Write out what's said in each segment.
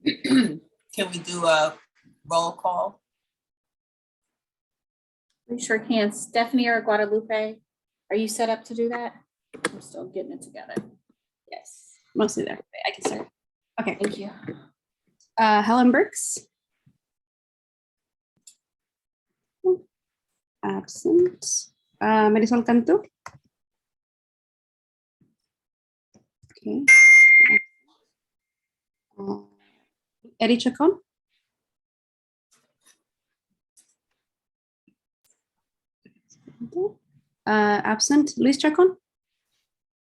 Can we do a roll call? We sure can. Stephanie or Guadalupe, are you set up to do that? We're still getting it together. Yes, mostly there. I can start. Okay. Thank you. Helen Burks. Absent. Marisol Cantu. Okay. Eddie Chacon. Absent. Luis Chacon.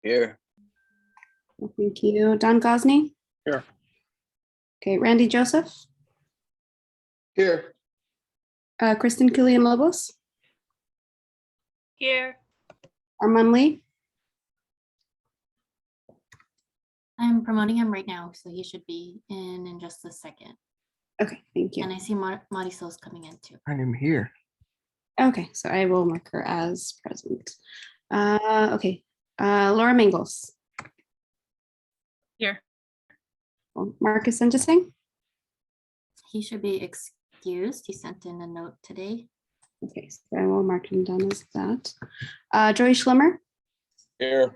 Here. Thank you. Don Gosney. Here. Okay. Randy Joseph. Here. Kristen Killian Lobos. Here. Armand Lee. I'm promoting him right now, so he should be in just a second. Okay, thank you. And I see Marisol's coming in too. I am here. Okay, so I will mark her as present. Okay, Laura Mangles. Here. Marcus Sentencing. He should be excused. He sent in a note today. Okay, so I will mark him down as that. Joy Schlimmer. Here.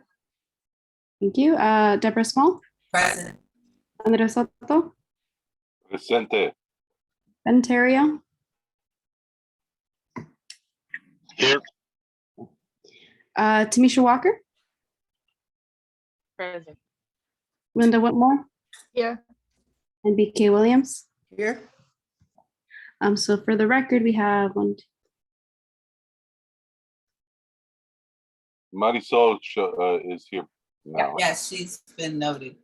Thank you. Deborah Small. Present. Andres Soto. Presente. Ben Terrio. Here. Tamisha Walker. Present. Linda Whitmore. Here. And BK Williams. Here. So for the record, we have one. Marisol is here now. Yes, she's been noted.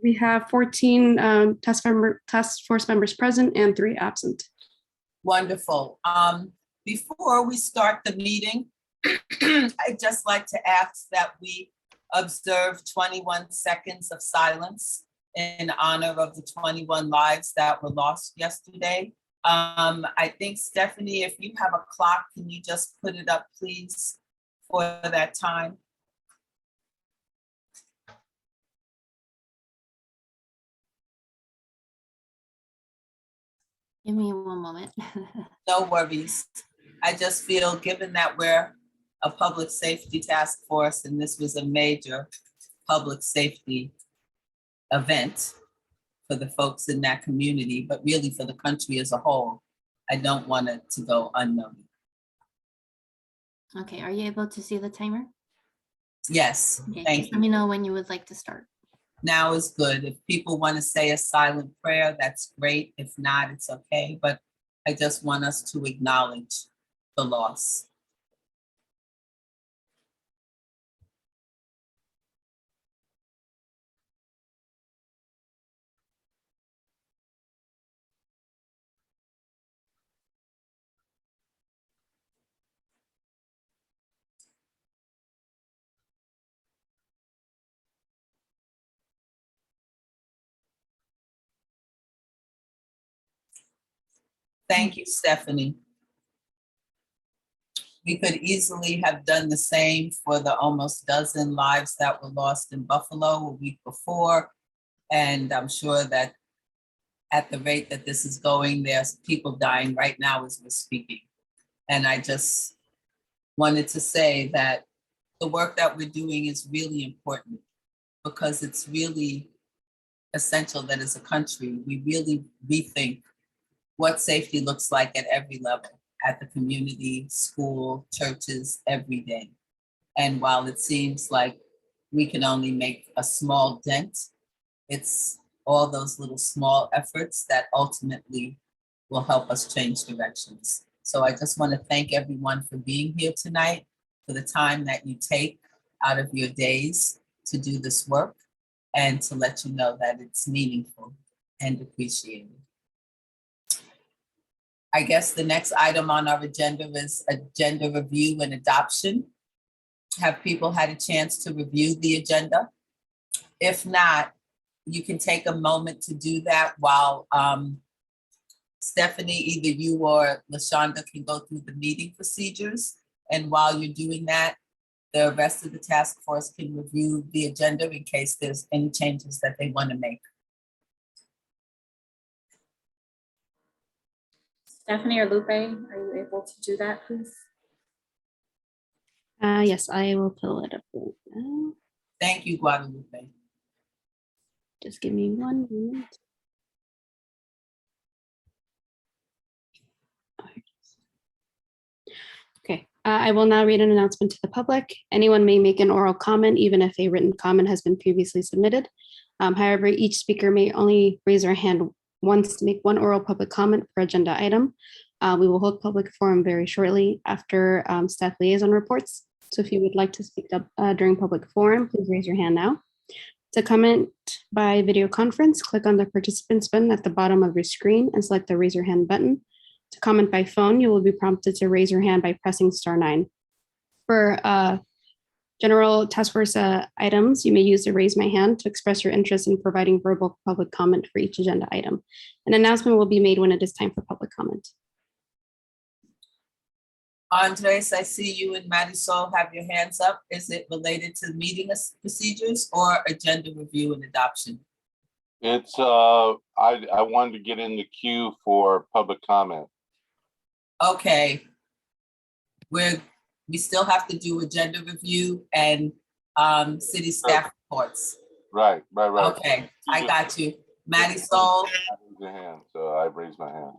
We have 14 task force members present and 3 absent. Wonderful. Before we start the meeting, I'd just like to ask that we observe 21 seconds of silence in honor of the 21 lives that were lost yesterday. I think, Stephanie, if you have a clock, can you just put it up, please, for that time? Give me one moment. No worries. I just feel, given that we're a public safety task force and this was a major public safety event for the folks in that community, but really for the country as a whole, I don't want it to go unnoticed. Okay, are you able to see the timer? Yes, Okay, thank just let me you. know when you would like to start. Now is good. If people want to say a silent prayer, that's great. If not, it's okay. But I just want us to acknowledge the loss. Thank you, Stephanie. We could easily have done the same for the almost dozen lives that were lost in Buffalo a week before. And I'm sure that at the rate that this is going, there's people dying right now as we're speaking. And I just wanted to say that the work that we're doing is really important because it's really essential that as a country, we really rethink what safety looks like at every level, at the community, school, churches, every day. And while it seems like we can only make a small dent, it's all those little small efforts that ultimately will help us change directions. So I just want to thank everyone for being here tonight, for the time that you take out of your days to do this work, and to let you know that it's meaningful and appreciated. I guess the next item on our agenda is agenda review and adoption. Have people had a chance to review the agenda? If not, you can take a moment to do that while Stephanie, either you or LaShonda can go through the meeting procedures. And while you're doing that, the rest of the task force can review the agenda in case there's any changes that they want to make. Stephanie or Lupe, are you able to do that, please? Yes, I will pull it up right now. Thank you, Guadalupe. Just give me 1 moment. Okay, I will now read an announcement to the public. Anyone may make an oral comment, even if a written comment has been previously submitted. However, each speaker may only raise their hand once to make one oral public comment per agenda item. We will hold public forum very shortly after staff liaison reports. So if you would like to speak up during public forum, please raise your hand now. To comment by video conference, click on the participants button at the bottom of your screen and select the raise your hand button. To comment by phone, you will be prompted to raise your hand by pressing *9. For general task force items, you may use the raise my hand to express your interest in providing verbal public comment for each agenda item. An announcement will be made when it is time for public comment. Andres, I see you and Marisol have your hands up. Is it related to meeting procedures or agenda review and adoption? It's, I wanted to get in the queue for public comment. Okay. We still have to do agenda review and city staff reports. Right. Okay, I got you. Marisol, Raise your hand, so I raised my hand.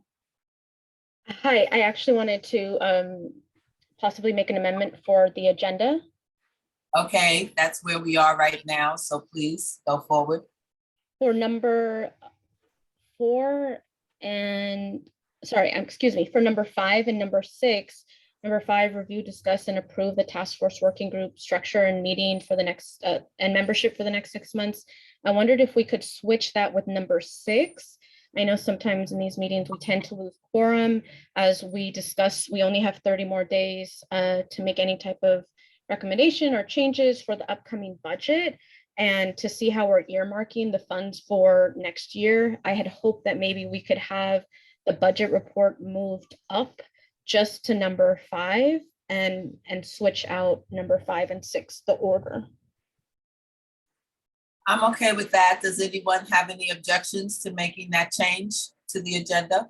Hi, I actually wanted to possibly make an amendment for the agenda. okay, that's where we are right now, so please go forward. For number 4 and, sorry, excuse me, for number 5 and number 6. Number 5, review, discuss, and approve the task force working group structure and meeting for the next, and membership for the next 6 months. I wondered if we could switch that with number 6. I know sometimes in these meetings, we tend to lose quorum. As we discuss, we only have 30 more days to make any type of recommendation or changes for the upcoming budget. And to see how we're earmarking the funds for next year, I had hoped that maybe we could have the budget report moved up just to number 5 and switch out number 5 and 6, the order. I'm okay with that. Does anyone have any objections to making that change to the agenda?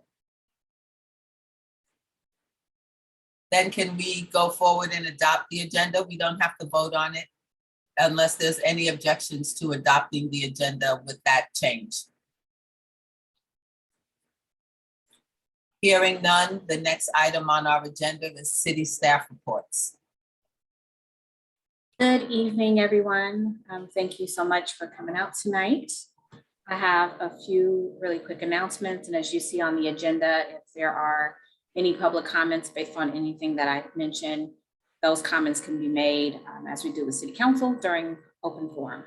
Then can we go forward and adopt the agenda? We don't have to vote on it unless there's any objections to adopting the agenda with that change. Hearing none, the next item on our agenda is city staff reports. Good evening, everyone. Thank you so much for coming out tonight. I have a few really quick announcements, and as you see on the agenda, if there are any public comments based on anything that I mentioned, those comments can be made as we do with City Council during open forum.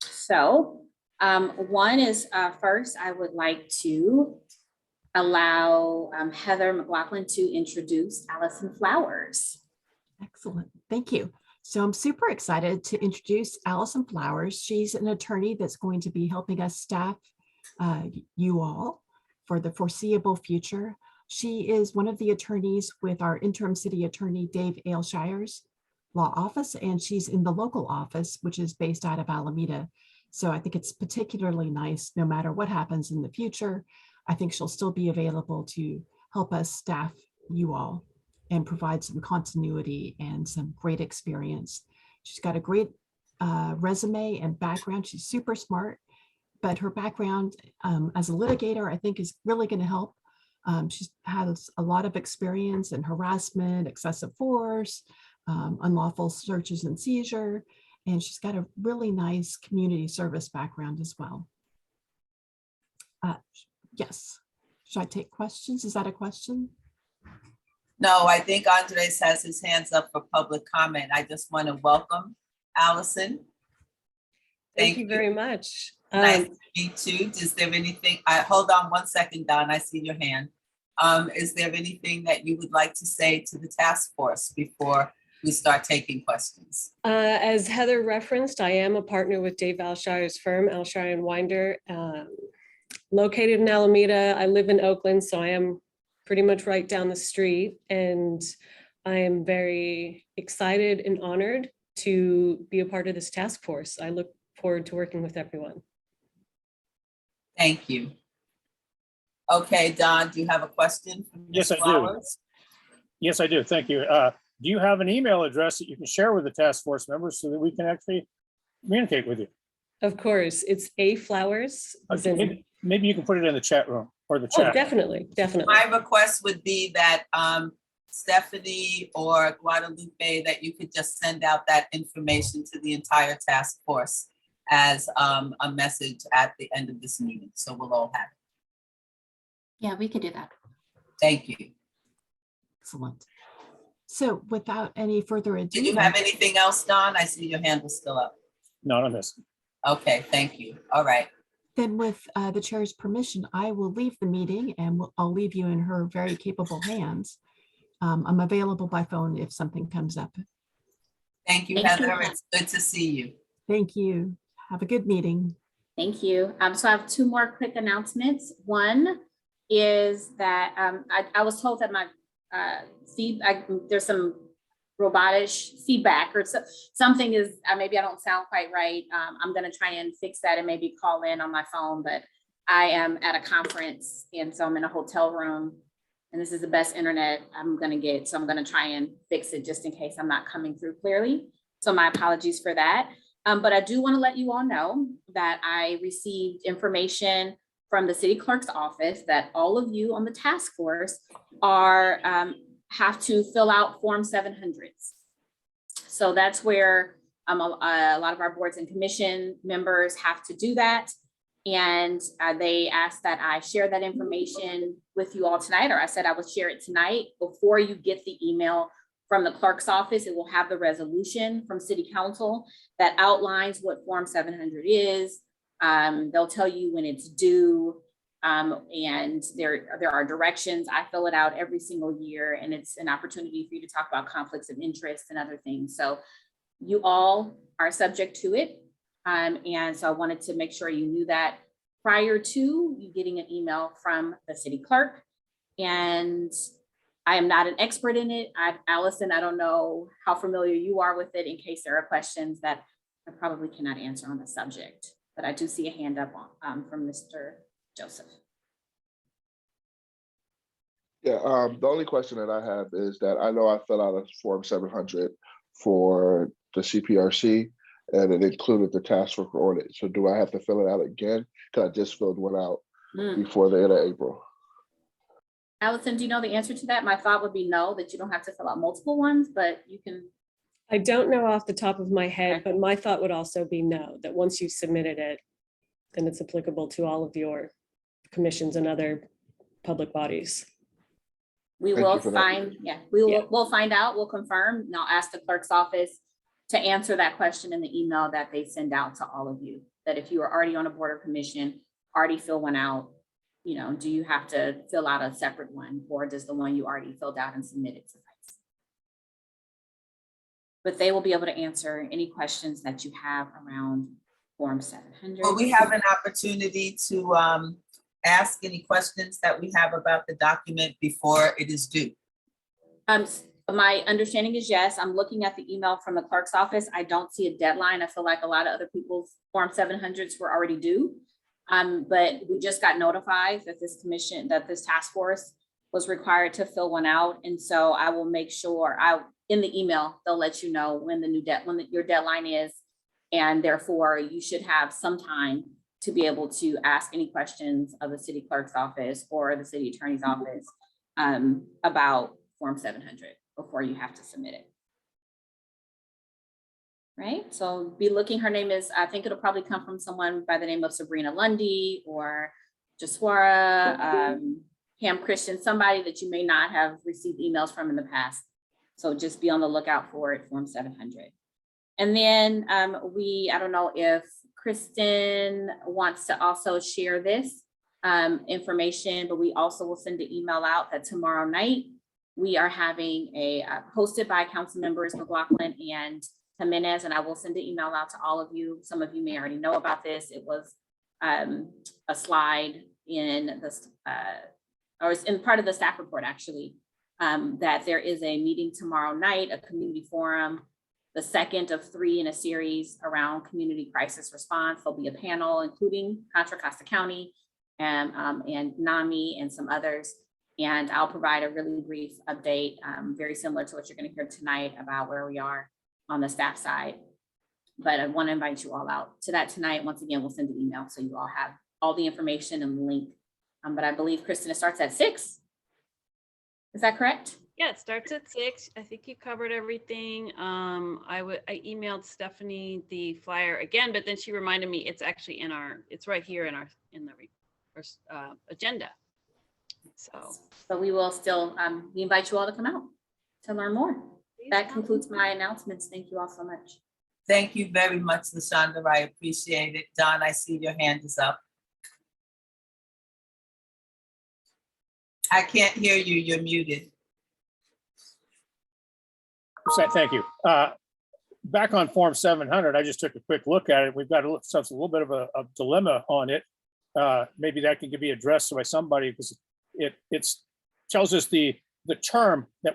So one is first, I would like to allow Heather McLaughlin to introduce Allison Flowers. Excellent, thank you. So I'm super excited to introduce Allison Flowers. She's an attorney that's going to be helping us staff you all for the foreseeable future. She is one of the attorneys with our interim city attorney, Dave Ailshire's law office, and she's in the local office, which is based out of Alameda. So I think it's particularly nice, no matter what happens in the future, I think she'll still be available to help us staff you all and provide some continuity and some great experience. She's got a great resume and background. She's super smart, but her background as a litigator, I think, is really going to help. She has a lot of experience in harassment, excessive force, unlawful searches and seizure, and she's got a really nice community service background as well. Yes. Should I take questions? Is that a question? No, I think Andres has his hands up for public comment. I just want to welcome Allison. Thank you very much. Nice to meet you. Is there anything, hold on 1 second, Don, I see your hand. Is there anything that you would like to say to the task force before we start taking questions? As Heather referenced, I am a partner with Dave Ailshire's firm, Ailshire and Winder, located in Alameda. I live in Oakland, so I am pretty much right down the street, and I am very excited and honored to be a part of this task force. I look forward to working with everyone. Thank you. Okay, Don, do you have a question? for Ms. Yes, I do. Flowers? Yes, I do. Thank you. Do you have an email address that you can share with the task force members so that we can actually communicate with you? Of course, it's A Flowers. as in- Maybe you can put it in the chat room or the Oh, chat. definitely, definitely. My request would be that Stephanie or Guadalupe, that you could just send out that information to the entire task force as a message at the end of this meeting. So we'll all have it. Yeah, we could do that. Thank you. Excellent. So without any further ado. Did you have anything else, Don? I see your hand is still up. Not on this. Okay, thank you. All right. Then with the chair's permission, I will leave the meeting and I'll leave you in her very capable hands. I'm available by phone if something comes up. Thank you, Thank you. Heather. It's good to see you. Thank you. Have a good meeting. Thank you. So I have two more quick announcements. One is that I was told that my there's some robotish feedback or something is, maybe I don't sound quite right. I'm gonna try and fix that and maybe call in on my phone, but I am at a conference and so I'm in a hotel room and this is the best internet I'm gonna get. So I'm gonna try and fix it just in case I'm not coming through clearly. So my apologies for that. But I do wanna let you all know that I received information from the city clerk's office that all of you on the task force are have to fill out Form 700s. So that's where a lot of our boards and commission members have to do that. And they asked that I share that information with you all tonight, or I said I would share it tonight. Before you get the email from the clerk's office, it will have the resolution from city council that outlines what Form 700 is. They'll tell you when it's due. And there are directions. I fill it out every single year and it's an opportunity for you to talk about conflicts of interest and other things. So you all are subject to it. And so I wanted to make sure you knew that prior to you getting an email from the city clerk. And I am not an expert in it. Allison, I don't know how familiar you are with it in case there are questions that I probably cannot answer on the subject, but I do see a hand up from Mr. Joseph. Yeah, the only question that I have is that I know I filled out a Form 700 for the CPRC and it included the task force audit. So do I have to fill it out again? Because I just filled one out before the end of April. Allison, do you know the answer to that? My thought would be no, that you don't have to fill out multiple ones, but you can. I don't know off the top of my head, but my thought would also be no, that once you've submitted it, then it's applicable to all of your commissions and other public bodies. We will find, we'll find out, we'll confirm, and I'll ask the clerk's office to answer that question in the email that they send out to all of you. That if you are already on a board or commission, already fill one out, you know, do you have to fill out a separate one, or does the one you already filled out and submitted suffice? But they will be able to answer any questions that you have around Form 700. Will we have an opportunity to ask any questions that we have about the document before it is due? My understanding is yes. I'm looking at the email from the clerk's office. I don't see a deadline. I feel like a lot of other people's Form 700s were already due. But we just got notified that this task force was required to fill one out. And so I will make sure in the email, they'll let you know when your deadline is. And therefore you should have some time to be able to ask any questions of the city clerk's office or the city attorney's office about Form 700 before you have to submit it. Right, so be looking, her name is, I think it'll probably come from someone by the name of Sabrina Lundy or Jaswara, Pam Christian, somebody that you may not have received emails from in the past. So just be on the lookout for it, Form 700. And then I don't know if Kristen wants to also share this information, but we also will send an email out that tomorrow night we are having a hosted by council members McLaughlin and Jimenez, and I will send an email out to all of you. Some of you may already know about this. It was a slide in this, or it's in part of the staff report actually, that there is a meeting tomorrow night, a community forum, the second of 3 in a series around community crisis response. There'll be a panel including Contra Costa County and NAMI and some others. And I'll provide a really brief update, very similar to what you're going to hear tonight about where we are on the staff side. But I want to invite you all out to that tonight. Once again, we'll send an email so you all have all the information and the link. But I believe, Kristen, it starts at 6. Is that correct? Yeah, it starts at 6. I think you covered everything. I emailed Stephanie the flyer again, but then she reminded me it's actually it's right here in the agenda. So we will still, we invite you all to come out to learn more. That concludes my announcements. Thank you all so much. Thank you very much, LaShonda. I appreciate it. Don, I see your hand is up. I can't hear you. You're muted. Thank you. Back on Form 700, I just took a quick look at it. We've got a little bit of a dilemma on it. Maybe that can be addressed by somebody, because it tells us the term that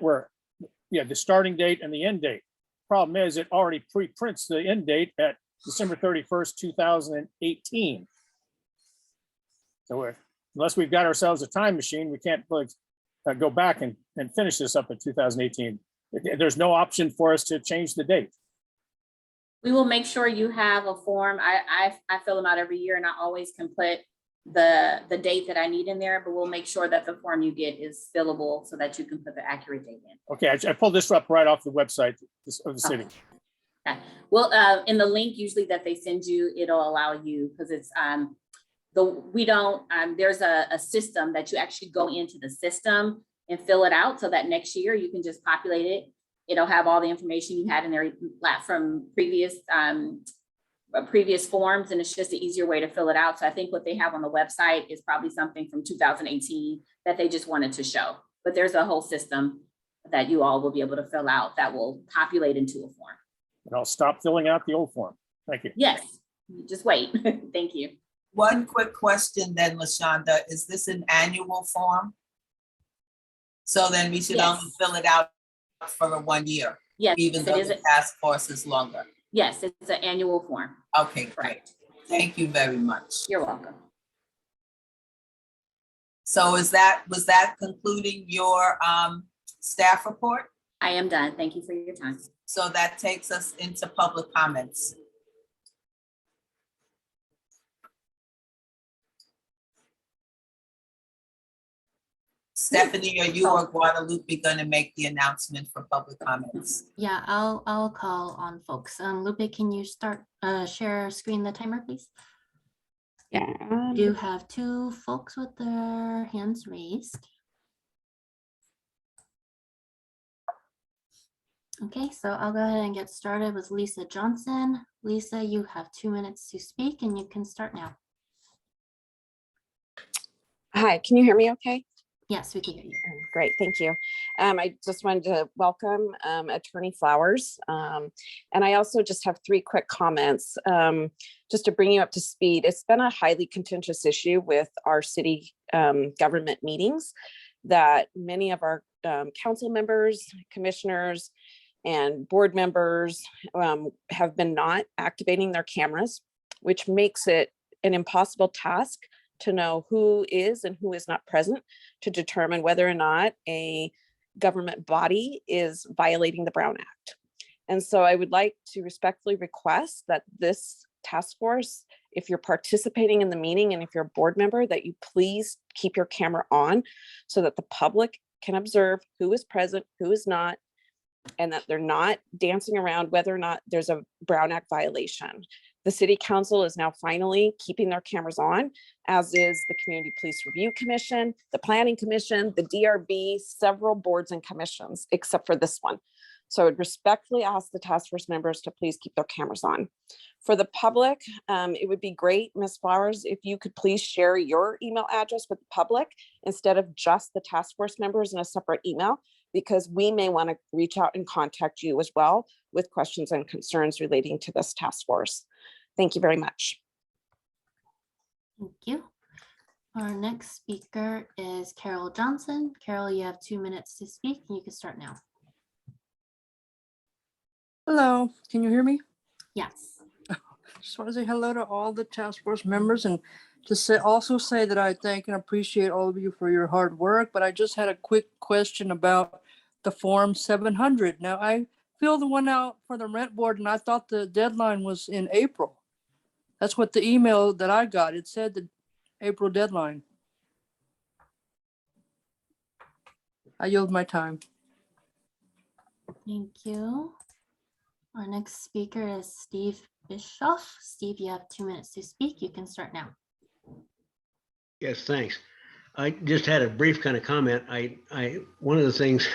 the starting date and the end date. Problem is, it already pre-prints the end date at December 31st, 2018. So unless we've got ourselves a time machine, we can't go back and finish this up in 2018. There's no option for us to change the date. We will make sure you have a form. I fill them out every year, and I always can put the date that I need in there, but we'll make sure that the form you get is fillable so that you can put the accurate date in. Okay, I pulled this up right off the website of the city. Okay. Well, in the link usually that they send you, it'll allow you, because it's there's a system that you actually go into the system and fill it out, so that next year you can just populate it. It'll have all the information you had in there from previous forms, and it's just an easier way to fill it out. So I think what they have on the website is probably something from 2018 that they just wanted to show. But there's a whole system that you all will be able to fill out that will populate into a form. And I'll stop filling out the old form. Thank you. Yes, just wait. Thank you. One quick question then, LaShonda, is this an annual form? So then we should only fill it out for 1 year, even though the task force is longer. Yes, it's an annual form. Okay, great. Thank you very much. You're welcome. So was that concluding your staff report? I am done. Thank you for your time. So that takes us into public comments. Stephanie, are you or Guadalupe going to make the announcement for public comments? Yeah, I'll call on folks. Lupe, can you start share screen the timer, please? Yeah. Do have 2 folks with their hands raised. Okay, so I'll go ahead and get started with Lisa Johnson. Lisa, you have 2 minutes to speak, and you can start now. Hi, can you hear me okay? Yes, we can hear you. Great, thank you. I just wanted to welcome Attorney Flowers. And I also just have 3 quick comments, just to bring you up to speed. It's been a highly contentious issue with our city government meetings, that many of our council members, commissioners, and board members have been not activating their cameras, which makes it an impossible task to know who is and who is not present to determine whether or not a government body is violating the Brown Act. And so I would like to respectfully request that this task force, if you're participating in the meeting and if you're a board member, that you please keep your camera on so that the public can observe who is present, who is not, and that they're not dancing around whether or not there's a Brown Act violation. The City Council is now finally keeping their cameras on, as is the Community Police Review Commission, the Planning Commission, the DRB, several boards and commissions, except for this one. So I would respectfully ask the task force members to please keep their cameras on. For the public, it would be great, Ms. Flowers, if you could please share your email address with the public instead of just the task force members in a separate email, because we may want to reach out and contact you as well with questions and concerns relating to this task force. Thank you very much. Thank you. Our next speaker is Carol Johnson. Carol, you have 2 minutes to speak, and you can start now. Hello, can you hear me? Yes. Just want to say hello to all the task force members and also say that I thank and appreciate all of you for your hard work, but I just had a quick question about the Form 700. Now, I filled the one out for the rent board and I thought the deadline was in April. That's what the email that I got, it said the April deadline. I yield my time. Thank you. Our next speaker is Steve Bischoff. Steve, you have 2 minutes to speak. You can start now. Yes, thanks. I just had a brief kind of comment. One of the things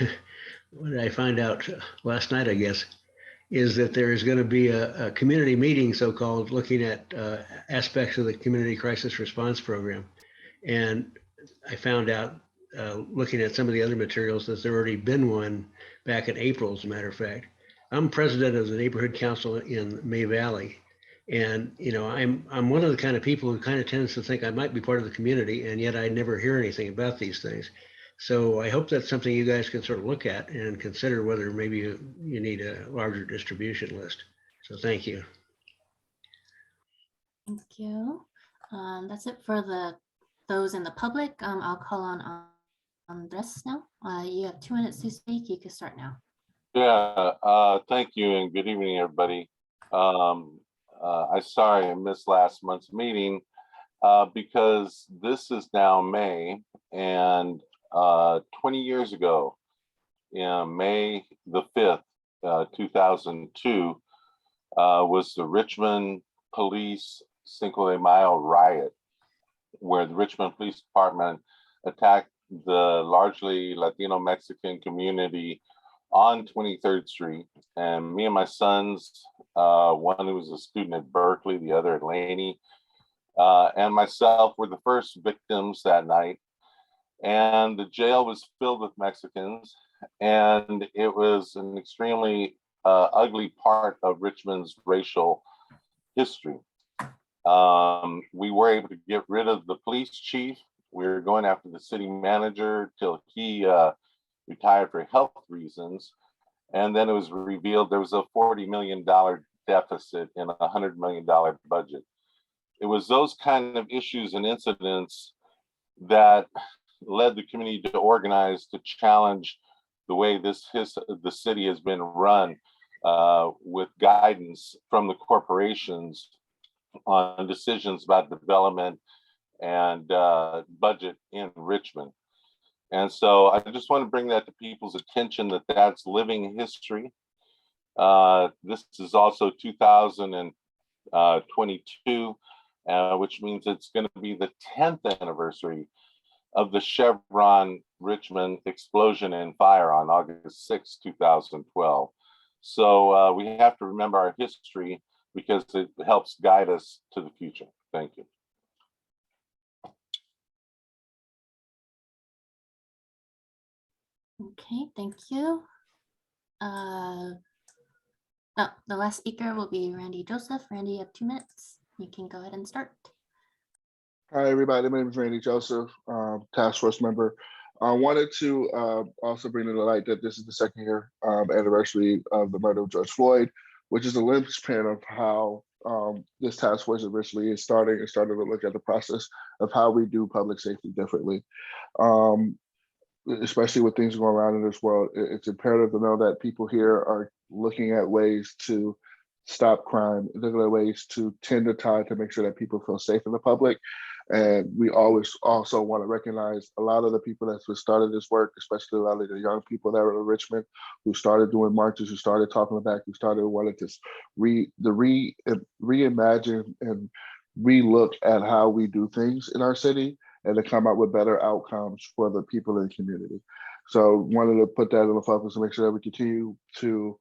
what I found out last night, I guess, is that there is going to be a community meeting, so-called, looking at aspects of the community crisis response program. And I found out, looking at some of the other materials, that there already been one back in April, as a matter of fact. I'm president of the neighborhood council in May Valley. And, you know, I'm one of the kind of people who kind of tends to think I might be part of the community, and yet I never hear anything about these things. So I hope that's something you guys can sort of look at and consider whether maybe you need a larger distribution list. So thank you. Thank you. That's it for those in the public. I'll call on Andres now. You have 2 minutes to speak. You can start now. Yeah, thank you and good evening, everybody. I'm sorry I missed last month's meeting because this is now May, and 20 years ago, in May the 5th, 2002, was the Richmond police Cinco de Mayo riot, where the Richmond Police Department attacked the largely Latino Mexican community on 23rd Street. And me and my sons, one who was a student at Berkeley, the other at Laney, and myself were the first victims that night. And the jail was filled with Mexicans, and it was an extremely ugly part of Richmond's racial history. We were able to get rid of the police chief. We were going after the city manager till he retired for health reasons. And then it was revealed there was a $40 million deficit in a $100 million budget. It was those kind of issues and incidents that led the community to organize to challenge the way the city has been run, with guidance from the corporations on decisions about development and budget in Richmond. And so I just want to bring that to people's attention, that that's living history. This is also 2022, which means it's going to be the 10th anniversary of the Chevron Richmond explosion and fire on August 6, 2012. So we have to remember our history because it helps guide us to the future. Thank you. Okay, thank you. The last speaker will be Randy Joseph. Randy, you have 2 minutes. You can go ahead and start. Hi, everybody. My name is Randy Joseph, task force member. I wanted to also bring to the light that this is the second year anniversary of the murder of George Floyd, which is a linchpin of how this task force originally is starting to look at the process of how we do public safety differently. Especially with things going around in this world, it's imperative to know that people here are looking at ways to stop crime, looking at ways to tend the tide to make sure that people feel safe in the public. And we always also want to recognize a lot of the people that started this work, especially a lot of the young people that were in Richmond, who started doing marches, who started talking back, who started wanting to reimagine and relook at how we do things in our city and to come up with better outcomes for the people in the community. So wanted to put that in the focus to make sure that we continue to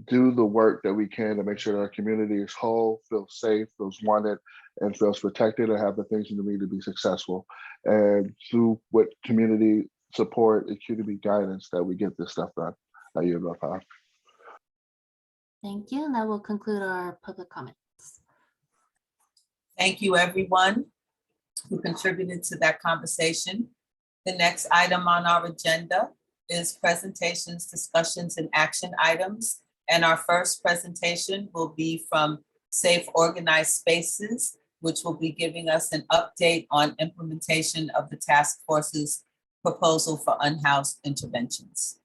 do the work that we can to make sure that our community is whole, feels safe, feels wanted, and feels protected, and have the things you need to be successful. And through what community support and community guidance that we get this stuff done. I yield my time. Thank you. And that will conclude our public comments. Thank you, everyone who contributed to that conversation. The next item on our agenda is presentations, discussions, and action items. And our first presentation will be from Safe Organized Spaces. which will be giving us an update on implementation of the task force's proposal for unhoused interventions.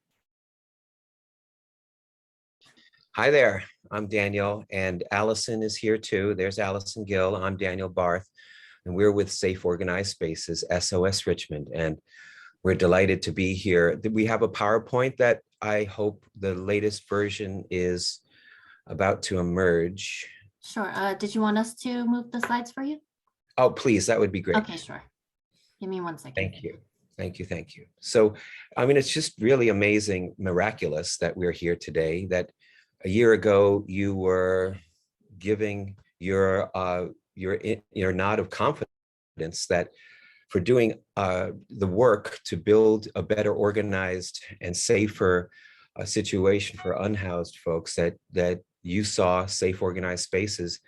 Hi there, I'm Daniel, and Allison is here too. There's Allison Gill, I'm Daniel Barth, and we're with Safe Organized Spaces, S.O.S. Richmond, and we're delighted to be here. We have a PowerPoint that I hope the latest version is about to emerge. Sure. Did you want us to move the slides for you? Oh, please, that would be great. Okay, sure. Give me 1 second. Thank you. Thank you. Thank you. So, I mean, it's just really amazing, miraculous that we're here today, that a year ago you were giving your nod of confidence that for doing the work to build a better organized and safer situation for unhoused folks, that you saw Safe Organized Spaces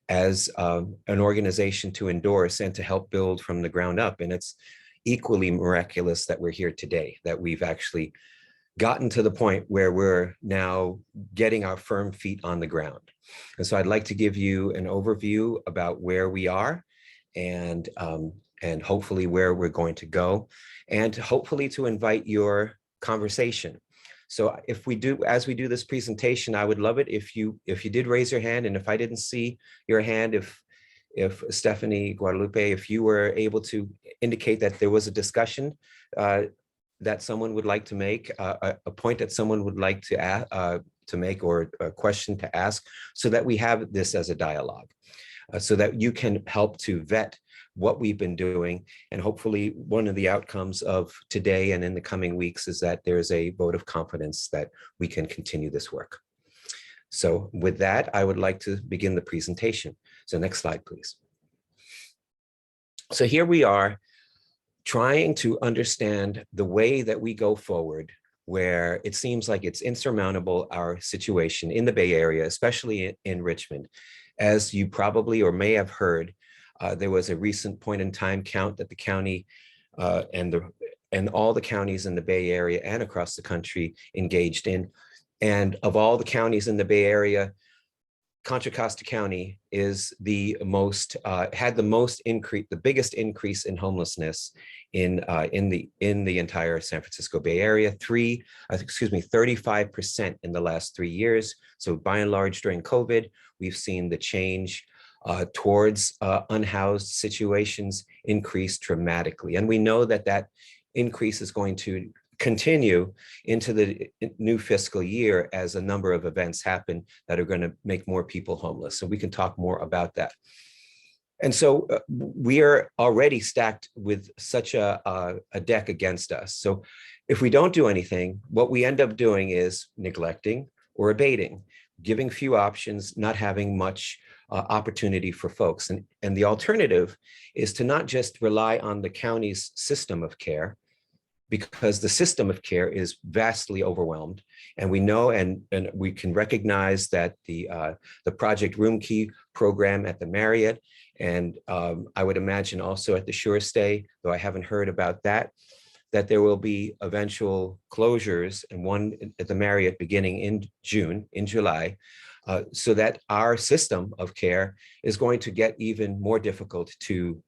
as an organization to endorse and to help build from the ground up. And it's equally miraculous that we're here today, that we've actually gotten to the point where we're now getting our firm feet on the ground. And so I'd like to give you an overview about where we are and hopefully where we're going to go, and hopefully to invite your conversation. So if we do, as we do this presentation, I would love it if you did raise your hand, and if I didn't see your hand, if Stephanie Guadalupe, if you were able to indicate that there was a discussion that someone would like to make, a point that someone would like to make, or a question to ask, so that we have this as a dialogue, so that you can help to vet what we've been doing. And hopefully one of the outcomes of today and in the coming weeks is that there's a vote of confidence that we can continue this work. So with that, I would like to begin the presentation. So next slide, please. So here we are trying to understand the way that we go forward, where it seems like it's insurmountable, our situation in the Bay Area, especially in Richmond. As you probably or may have heard, there was a recent point in time count that the county and all the counties in the Bay Area and across the country engaged in. And of all the counties in the Bay Area, Contra Costa County is the most, had the most increase, the biggest increase in homelessness in the entire San Francisco Bay Area, 35% in the last 3 years. So by and large, during COVID, we've seen the change towards unhoused situations increase dramatically. And we know that that increase is going to continue into the new fiscal year as a number of events happen that are going to make more people homeless. So we can talk more about that. And so we are already stacked with such a deck against us. So if we don't do anything, what we end up doing is neglecting or abating, giving few options, not having much opportunity for folks. And the alternative is to not just rely on the county's system of care, because the system of care is vastly overwhelmed. And we know, and we can recognize that the Project Room Key program at the Marriott, and I would imagine also at the Sure Stay, though I haven't heard about that, that there will be eventual closures, and one at the Marriott beginning in July, so that our system of care is going to get even more difficult to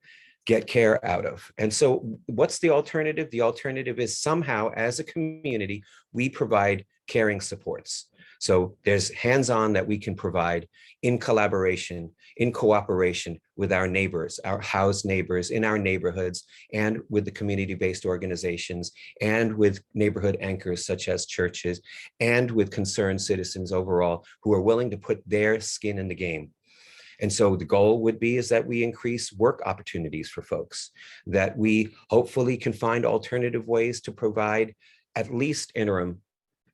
get care out of. And so what's the alternative? The alternative is somehow, as a community, we provide caring supports. So there's hands-on that we can provide in collaboration, in cooperation with our neighbors, our housed neighbors in our neighborhoods, and with the community-based organizations, and with neighborhood anchors such as churches, and with concerned citizens overall who are willing to put their skin in the game. And so the goal would be is that we increase work opportunities for folks, that we hopefully can find alternative ways to provide at least interim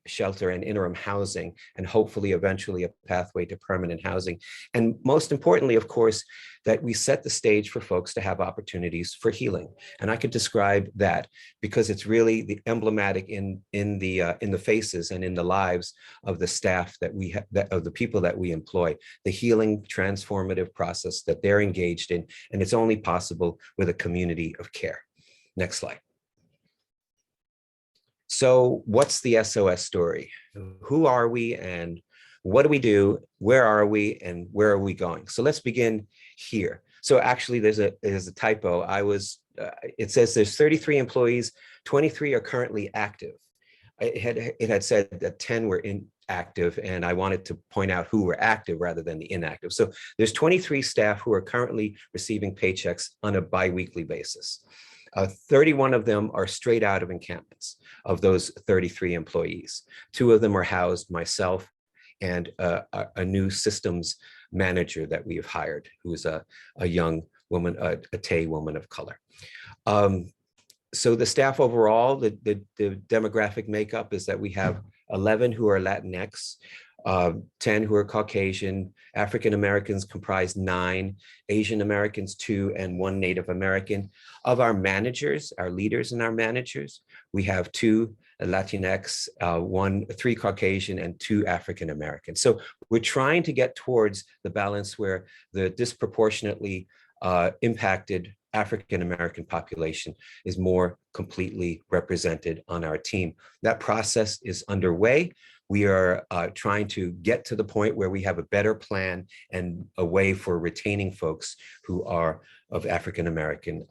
shelter and interim housing, and hopefully eventually a pathway to permanent housing. And most importantly, of course, that we set the stage for folks to have opportunities for healing. And I could describe that because it's really the emblematic in the faces and in the lives of the staff that we have, of the people that we employ, the healing transformative process that they're engaged in. And it's only possible with a community of care. Next slide. So what's the S.O.S. story? Who are we and what do we do? Where are we and where are we going? So let's begin here. So actually there's a typo. It says there's 33 employees, 23 are currently active. It had said that 10 were inactive, and I wanted to point out who were active rather than the inactive. So there's 23 staff who are currently receiving paychecks on a bi-weekly basis. 31 of them are straight out of encampments of those 33 employees. 2 of them are housed, myself and a new systems manager that we have hired, who is a young woman, a Tay woman of color. So the staff overall, the demographic makeup is that we have 11 who are Latinx, 10 who are Caucasian, African Americans comprise 9, Asian Americans 2, and 1 Native American. Of our managers, our leaders and our managers, we have 2 Latinx, 3 Caucasian, and 2 African American. So we're trying to get towards the balance where the disproportionately impacted African American population is more completely represented on our team. That process is underway. We are trying to get to the point where we have a better plan and a way for retaining folks who are of African American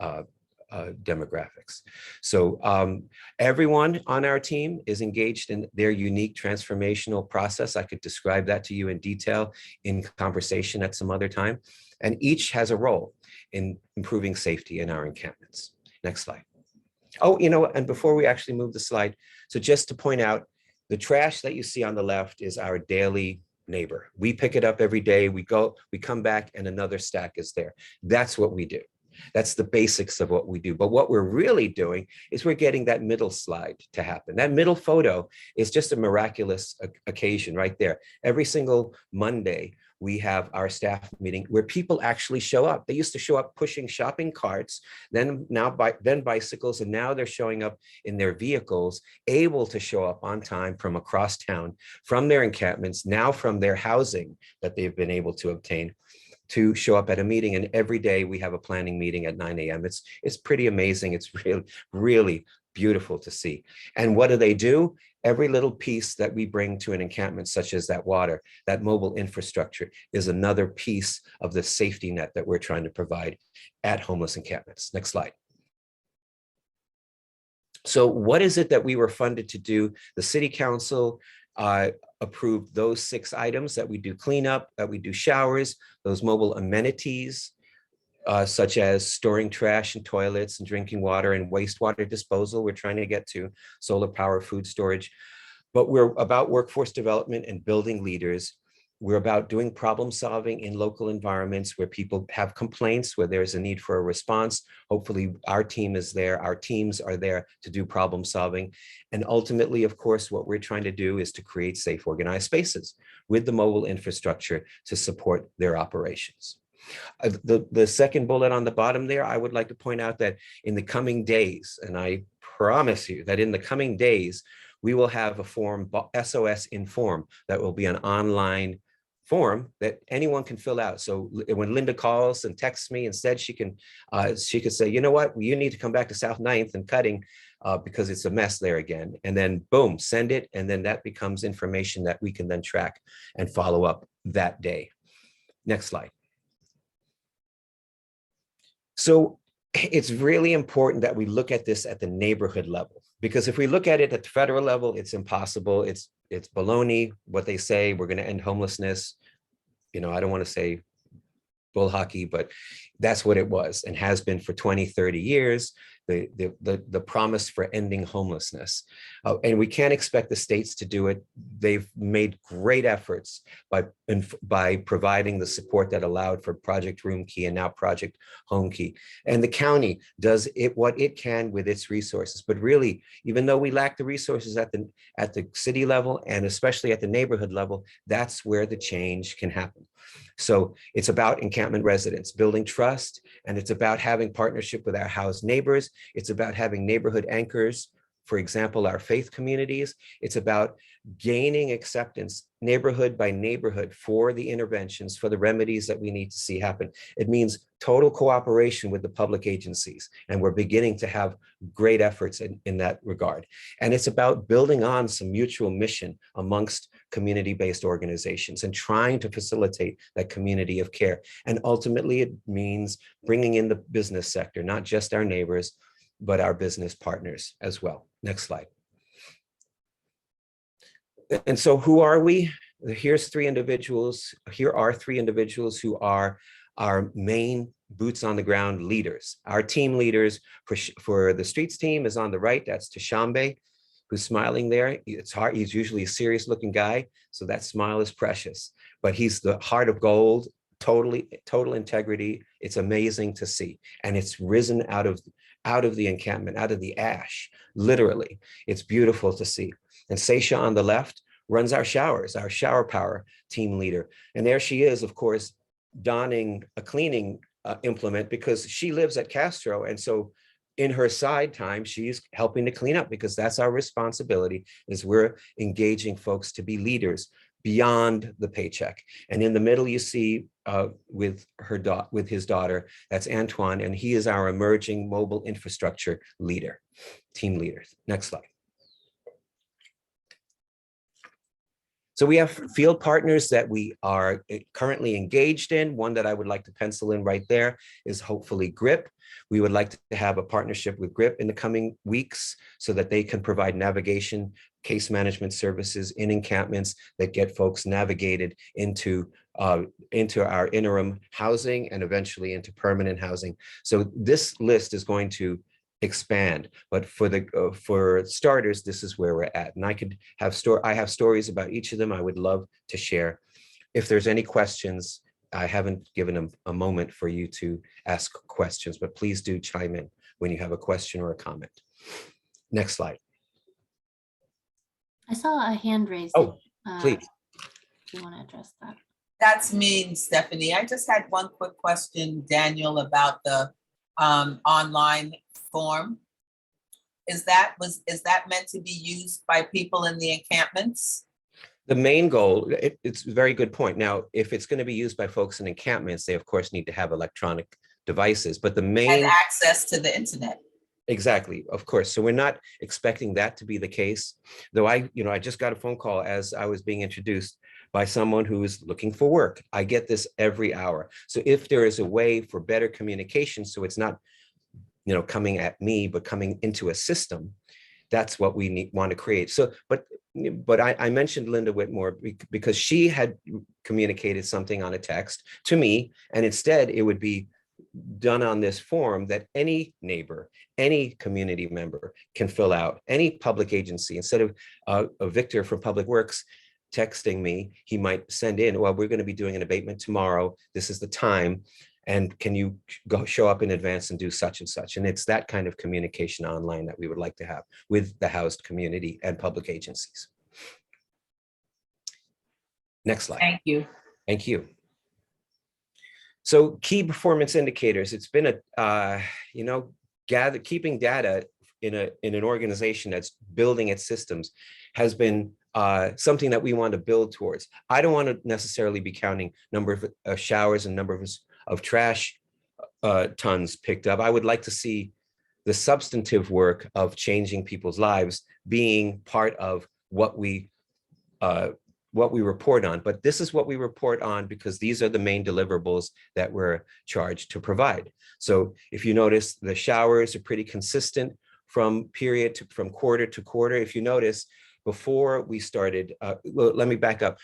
demographics. So everyone on our team is engaged in their unique transformational process. I could describe that to you in detail in conversation at some other time. And each has a role in improving safety in our encampments. Next slide. Oh, you know, and before we actually move the slide, so just to point out, the trash that you see on the left is our daily neighbor. We pick it up every day, we come back and another stack is there. That's what we do. That's the basics of what we do. But what we're really doing is we're getting that middle slide to happen. That middle photo is just a miraculous occasion right there. Every single Monday, we have our staff meeting where people actually show up. They used to show up pushing shopping carts, then bicycles, and now they're showing up in their vehicles, able to show up on time from across town, from their encampments, now from their housing that they've been able to obtain, to show up at a meeting. And every day we have a planning meeting at 9 a.m. It's pretty amazing. It's really, really beautiful to see. And what do? Every little piece that we bring to an encampment, such as that water, that mobile infrastructure, is another piece of the safety net that we're trying to provide at homeless encampments. Next slide. So what is it that we were funded to do? The City Council approved those 6 items, that we do cleanup, that we do showers, those mobile amenities, such as storing trash and toilets and drinking water and wastewater disposal. We're trying to get to solar power, food storage, but we're about workforce development and building leaders. We're about doing problem solving in local environments where people have complaints, where there's a need for a response. Hopefully our team is there, our teams are there to do problem solving. And ultimately, of course, what we're trying to do is to create safe, organized spaces with the mobile infrastructure to support their operations. The second bullet on the bottom there, I would like to point out that in the coming days, and I promise you that in the coming days, we will have a form, S.O.S. Inform, that will be an online form that anyone can fill out. So when Linda calls and texts me, instead she could say, you know what, you need to come back to South 9th and Cutting because it's a mess there again. And then boom, send it. And then that becomes information that we can then track and follow up that day. Next slide. So it's really important that we look at this at the neighborhood level, because if we look at it at the federal level, it's impossible. It's baloney what they say, we're going to end homelessness. You know, I don't want to say bull hockey, but that's what it was and has been for 20, 30 years, the promise for ending homelessness. And we can't expect the states to do it. They've made great efforts by providing the support that allowed for Project Room Key and now Project Home Key. And the county does what it can with its resources. But really, even though we lack the resources at the city level and especially at the neighborhood level, that's where the change can happen. So it's about encampment residents, building trust, and it's about having partnership with our housed neighbors. It's about having neighborhood anchors for example, our faith communities. It's about gaining acceptance neighborhood by neighborhood for the interventions, for the remedies that we need to see happen. It means total cooperation with the public agencies. And we're beginning to have great efforts in that regard. And it's about building on some mutual mission amongst community-based organizations and trying to facilitate that community of care. And ultimately, it means bringing in the business sector, not just our neighbors, but our business partners as well. Next slide. And so who are we? Here's three individuals. Here are three individuals who are our main boots on the ground leaders. Our team leaders for the streets team is on the right. That's Tashambe, who's smiling there. It's hard. He's usually a serious looking guy. So that smile is precious, but he's the heart of gold, total integrity. It's amazing to see. And it's risen out of the encampment, out of the ash, literally. It's beautiful to see. And Seisha on the left runs our showers, our shower power team leader. And there she is, of course, donning a cleaning implement because she lives at Castro. And so in her side time, she's helping to clean up because that's our responsibility, is we're engaging folks to be leaders beyond the paycheck. And in the middle, you see with his daughter, that's Antoine, and he is our emerging mobile infrastructure leader, team leader. Next slide. So we have field partners that we are currently engaged in. One that I would like to pencil in right there is hopefully GRIP. We would like to have a partnership with GRIP in the coming weeks so that they can provide navigation, case management services in encampments that get folks navigated into our interim housing and eventually into permanent housing. So this list is going to expand, but for starters, this is where we're at. And I have stories about each of them I would love to share. If there's any questions, I haven't given a moment for you to ask questions, but please do chime in when you have a question or a comment. Next slide. I saw a hand raised. Oh, please. If you want to address that. That's me, Stephanie. I just had one quick question, Daniel, about the online form. Is that meant to be used by people in the encampments? The main goal, it's a very good point. Now, if it's going to be used by folks in encampments, they of course need to have electronic devices, but the main— And access to the internet. Exactly, of course. So we're not expecting that to be the case, though I just got a phone call as I was being introduced by someone who is looking for work. I get this every hour. So if there is a way for better communication, so it's not, coming at me, but coming into a system, that's what we want to create. So, but I mentioned Linda Whitmore because she had communicated something on a text to me, and instead it would be done on this form that any neighbor, any community member can fill out, any public agency. Instead of a Victor from Public Works texting me, he might send in, well, we're going to be doing an abatement tomorrow. This is the time. And can you show up in advance and do such and such? And it's that kind of communication online that we would like to have with the housed community and public agencies. Next slide. Thank you. Thank you. So key performance indicators. It's been keeping data in an organization that's building its systems has been something that we want to build towards. I don't want to necessarily be counting number of showers and number of trash tons picked up. I would like to see the substantive work of changing people's lives being part of what we report on. But this is what we report on because these are the main deliverables that we're charged to provide. So if you notice, the showers are pretty consistent from quarter to quarter. If you notice, before we started, well, let me back up.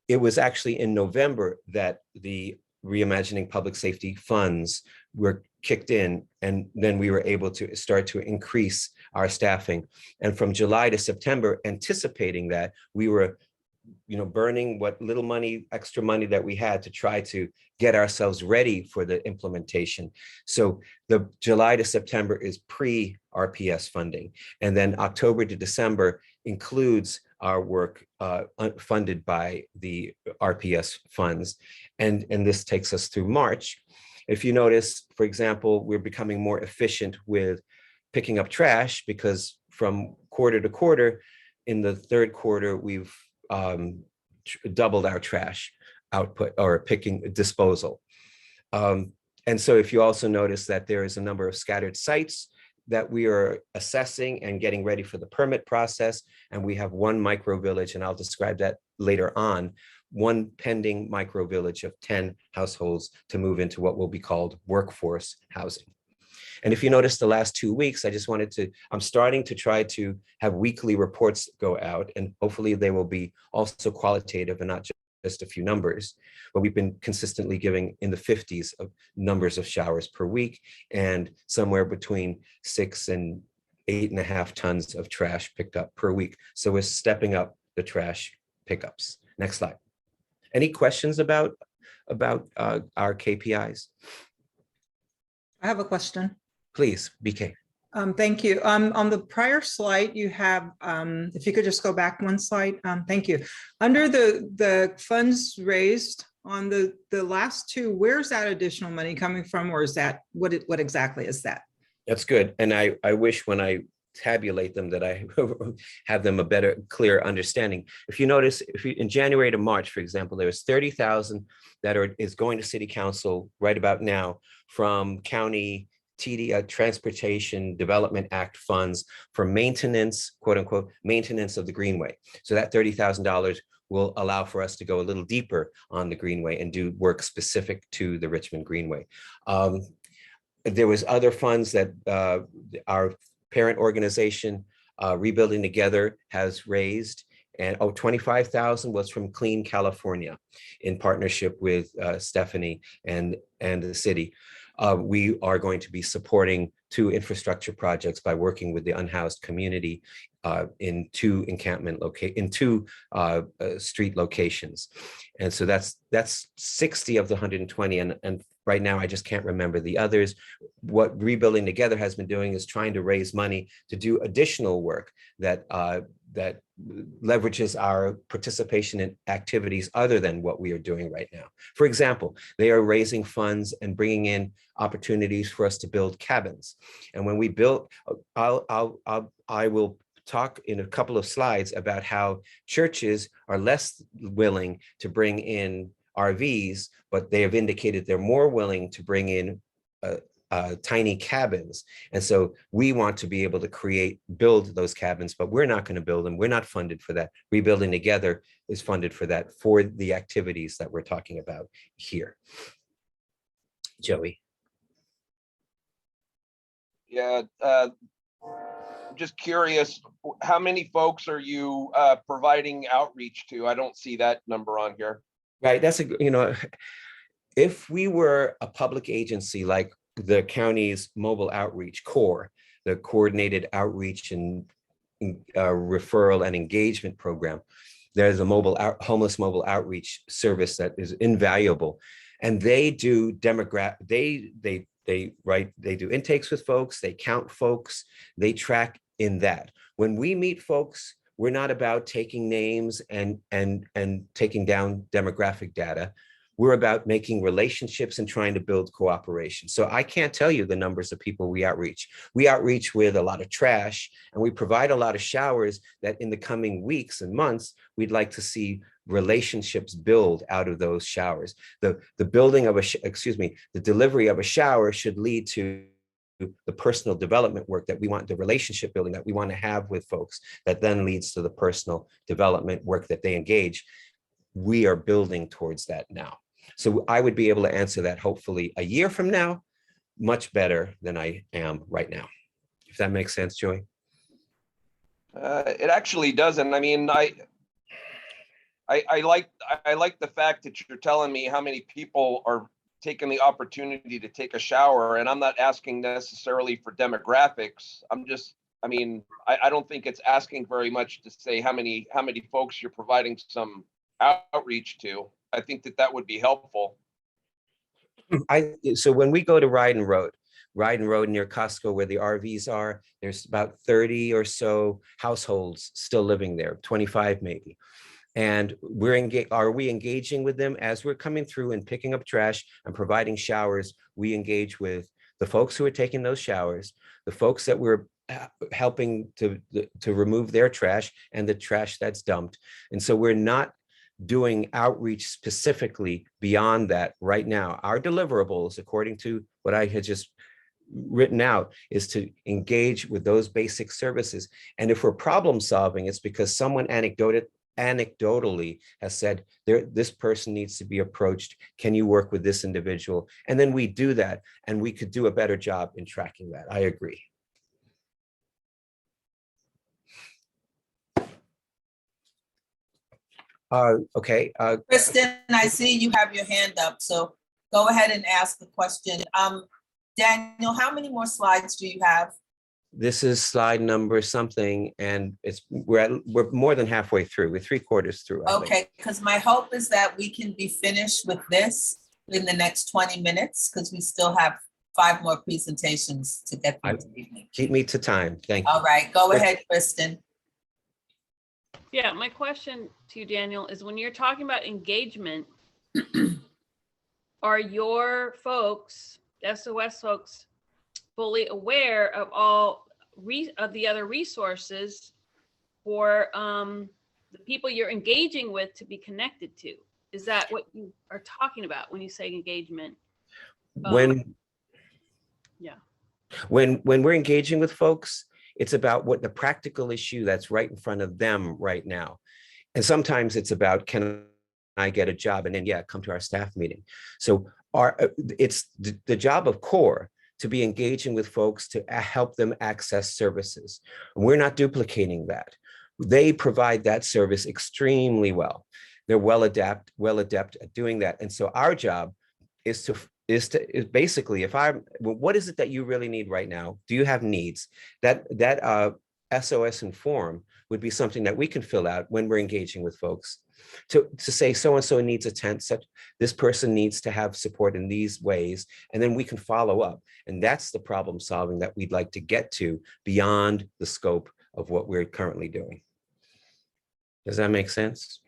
It was actually in November that the Reimagining Public Safety funds were kicked in, and then we were able to start to increase our staffing. And from July to September, anticipating that, we were burning what little money, extra money that we had to try to get ourselves ready for the implementation. So the July to September is pre-RPS funding. And then October to December includes our work funded by the RPS funds. And this takes us through March. If you notice, for example, we're becoming more efficient with picking up trash because from quarter to quarter, in the third quarter, we've doubled our trash output or picking disposal. And so if you also notice that there is a number of scattered sites that we are assessing and getting ready for the permit process, and we have one micro village, and I'll describe that later on, one pending micro village of 10 households to move into what will be called workforce housing. And if you notice the last 2 weeks, I'm starting to try to have weekly reports go out, and hopefully they will be also qualitative and not just a few numbers, but we've been consistently giving in the 50s of numbers of showers per week, and somewhere between 6 and 8.5 tons of trash picked up per week. So we're stepping up the trash pickups. Next slide. Any questions about our KPIs? I have a question. Please, BK. Thank you. On the prior slide, you have, if you could just go back one slide. Thank you. Under the funds raised on the last two, where's that additional money coming from, or is that, what exactly is that? That's good. And I wish when I tabulate them that I have them a better, clear understanding. If you notice, in January to March, for example, there was 30,000 that is going to City Council right about now from county Transportation Development Act funds for maintenance, quote unquote, maintenance of the Greenway. So that $30,000 will allow for us to go a little deeper on the Greenway and do work specific to the Richmond Greenway. There was other funds that our parent organization, Rebuilding Together, has raised. And 25,000 was from Clean California in partnership with Stephanie and the city. We are going to be supporting 2 infrastructure projects by working with the unhoused community in 2 street locations. And so that's 60 of the 120. And right now, I just can't remember the others. What Rebuilding Together has been doing is trying to raise money to do additional work that leverages our participation in activities other than what we are doing right now. For example, they are raising funds and bringing in opportunities for us to build cabins. And when we build, I will talk in a couple of slides about how churches are less willing to bring in RVs, but they have indicated they're more willing to bring in tiny cabins. And so we want to be able to build those cabins, but we're not going to build them. We're not funded for that. Rebuilding Together is funded for that, for the activities that we're talking about here. Joey. Yeah, just curious, how many folks are you providing outreach to? I don't see that number on here. Right, if we were a public agency like the county's mobile outreach core, the coordinated outreach and referral and engagement program, there's a homeless mobile outreach service that is invaluable, and they do they do intakes with folks, they count folks, they track in that. When we meet folks, we're not about taking names and taking down demographic data. We're about making relationships and trying to build cooperation. So I can't tell you the numbers of people we outreach. We outreach with a lot of trash, and we provide a lot of showers that in the coming weeks and months, we'd like to see relationships build out of those showers. The delivery of a shower should lead to the personal development work that we want, the relationship building that we want to have with folks, that then leads to the personal development work that they engage. We are building towards that now. So I would be able to answer that hopefully a year from now, much better than I am right now. If that makes sense, Joey. It actually doesn't. I mean, I like the fact that you're telling me how many people are taking the opportunity to take a shower, and I'm not asking necessarily for demographics. I don't think it's asking very much to say how many folks you're providing some outreach to. I think that would be helpful. So when we go to Ryden Road near Costco where the RVs are, there's about 30 or so households still living there, 25 maybe. And are we engaging with them as we're coming through and picking up trash and providing showers? We engage with the folks who are taking those showers, the folks that we're helping to remove their trash and the trash that's dumped. And so we're not doing outreach specifically beyond that right now. Our deliverables, according to what I had just written out, is to engage with those basic services. And if we're problem solving, it's because someone anecdotally has said, this person needs to be approached. Can you work with this individual? And then we do that, and we could do a better job in tracking that. I agree. Okay. Kristen, I see you have your hand up, so go ahead and ask the question. Daniel, how many more slides do you have? This is slide number something, and we're more than halfway through. We're 3/4 through. I think. Okay, because my hope is that we can be finished with this in the next 20 minutes, because we still have 5 more presentations to get through this evening. Keep me to time. Thank you. All right, go ahead, Kristen. Yeah, my question to you, Daniel, is when you're talking about engagement, are your folks, S.O.S. folks, fully aware of all of the other resources for the people you're engaging with to be connected to? Is that what you are talking about when you say engagement? When we're engaging with folks, it's about what the practical issue that's right in front of them right now. And sometimes it's about, can I get a job? And then, yeah, come to our staff meeting. So it's the job of CORE to be engaging with folks to help them access services. We're not duplicating that. They provide that service extremely well. They're well adept at doing that. And so our job is basically, what is it that you really need right now? Do you have needs? That S.O.S. Inform would be something that we can fill out when we're engaging with folks to say, so-and-so needs a tent, this person needs to have support in these ways, and then we can follow up. And that's the problem solving that we'd like to get to beyond the scope of what we're currently doing. Does that make sense?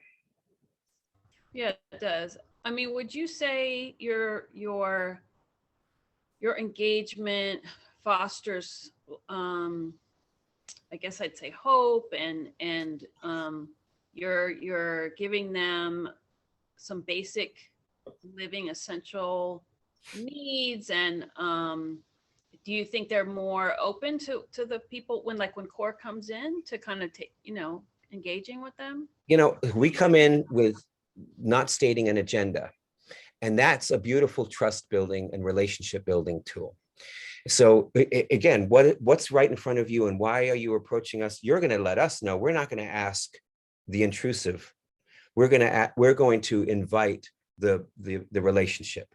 Yeah, it does. I mean, would you say your engagement fosters, I guess I'd say hope, and you're giving them some basic living essential needs, and do you think they're more open to the people when CORE comes in to kind of take, engaging with them? We come in with not stating an agenda, and that's a beautiful trust building and relationship building tool. So again, what's right in front of you, and why are you approaching us? You're going to let us know. We're not going to ask the intrusive. We're going to invite the relationship,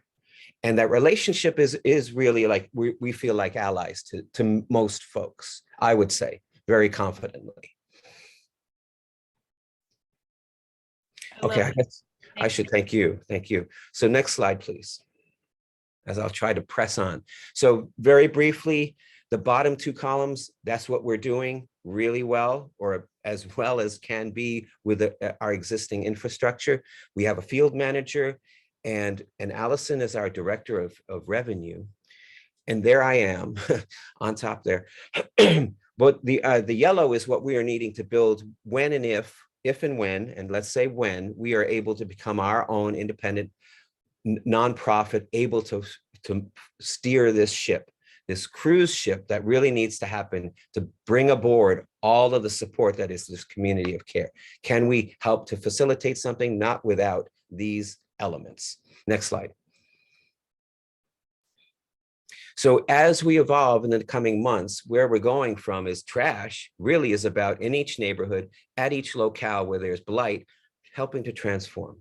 and that relationship is really like we feel like allies to most folks. I would say very confidently. Okay, I guess I should thank you. Thank you. So next slide, please, as I'll try to press on. So very briefly, the bottom 2 columns, that's what we're doing really well, or as well as can be with our existing infrastructure. We have a field manager, and Allison is our director of revenue. And there I am on top there. But the yellow is what we are needing to build when and if and when, and let's say when, we are able to become our own independent nonprofit, able to steer this ship, this cruise ship that really needs to happen to bring aboard all of the support that is this community of care. Can we help to facilitate something? Not without these elements. Next slide. So as we evolve in the coming months, where we're going from is trash really is about in each neighborhood, at each locale where there's blight, helping to transform,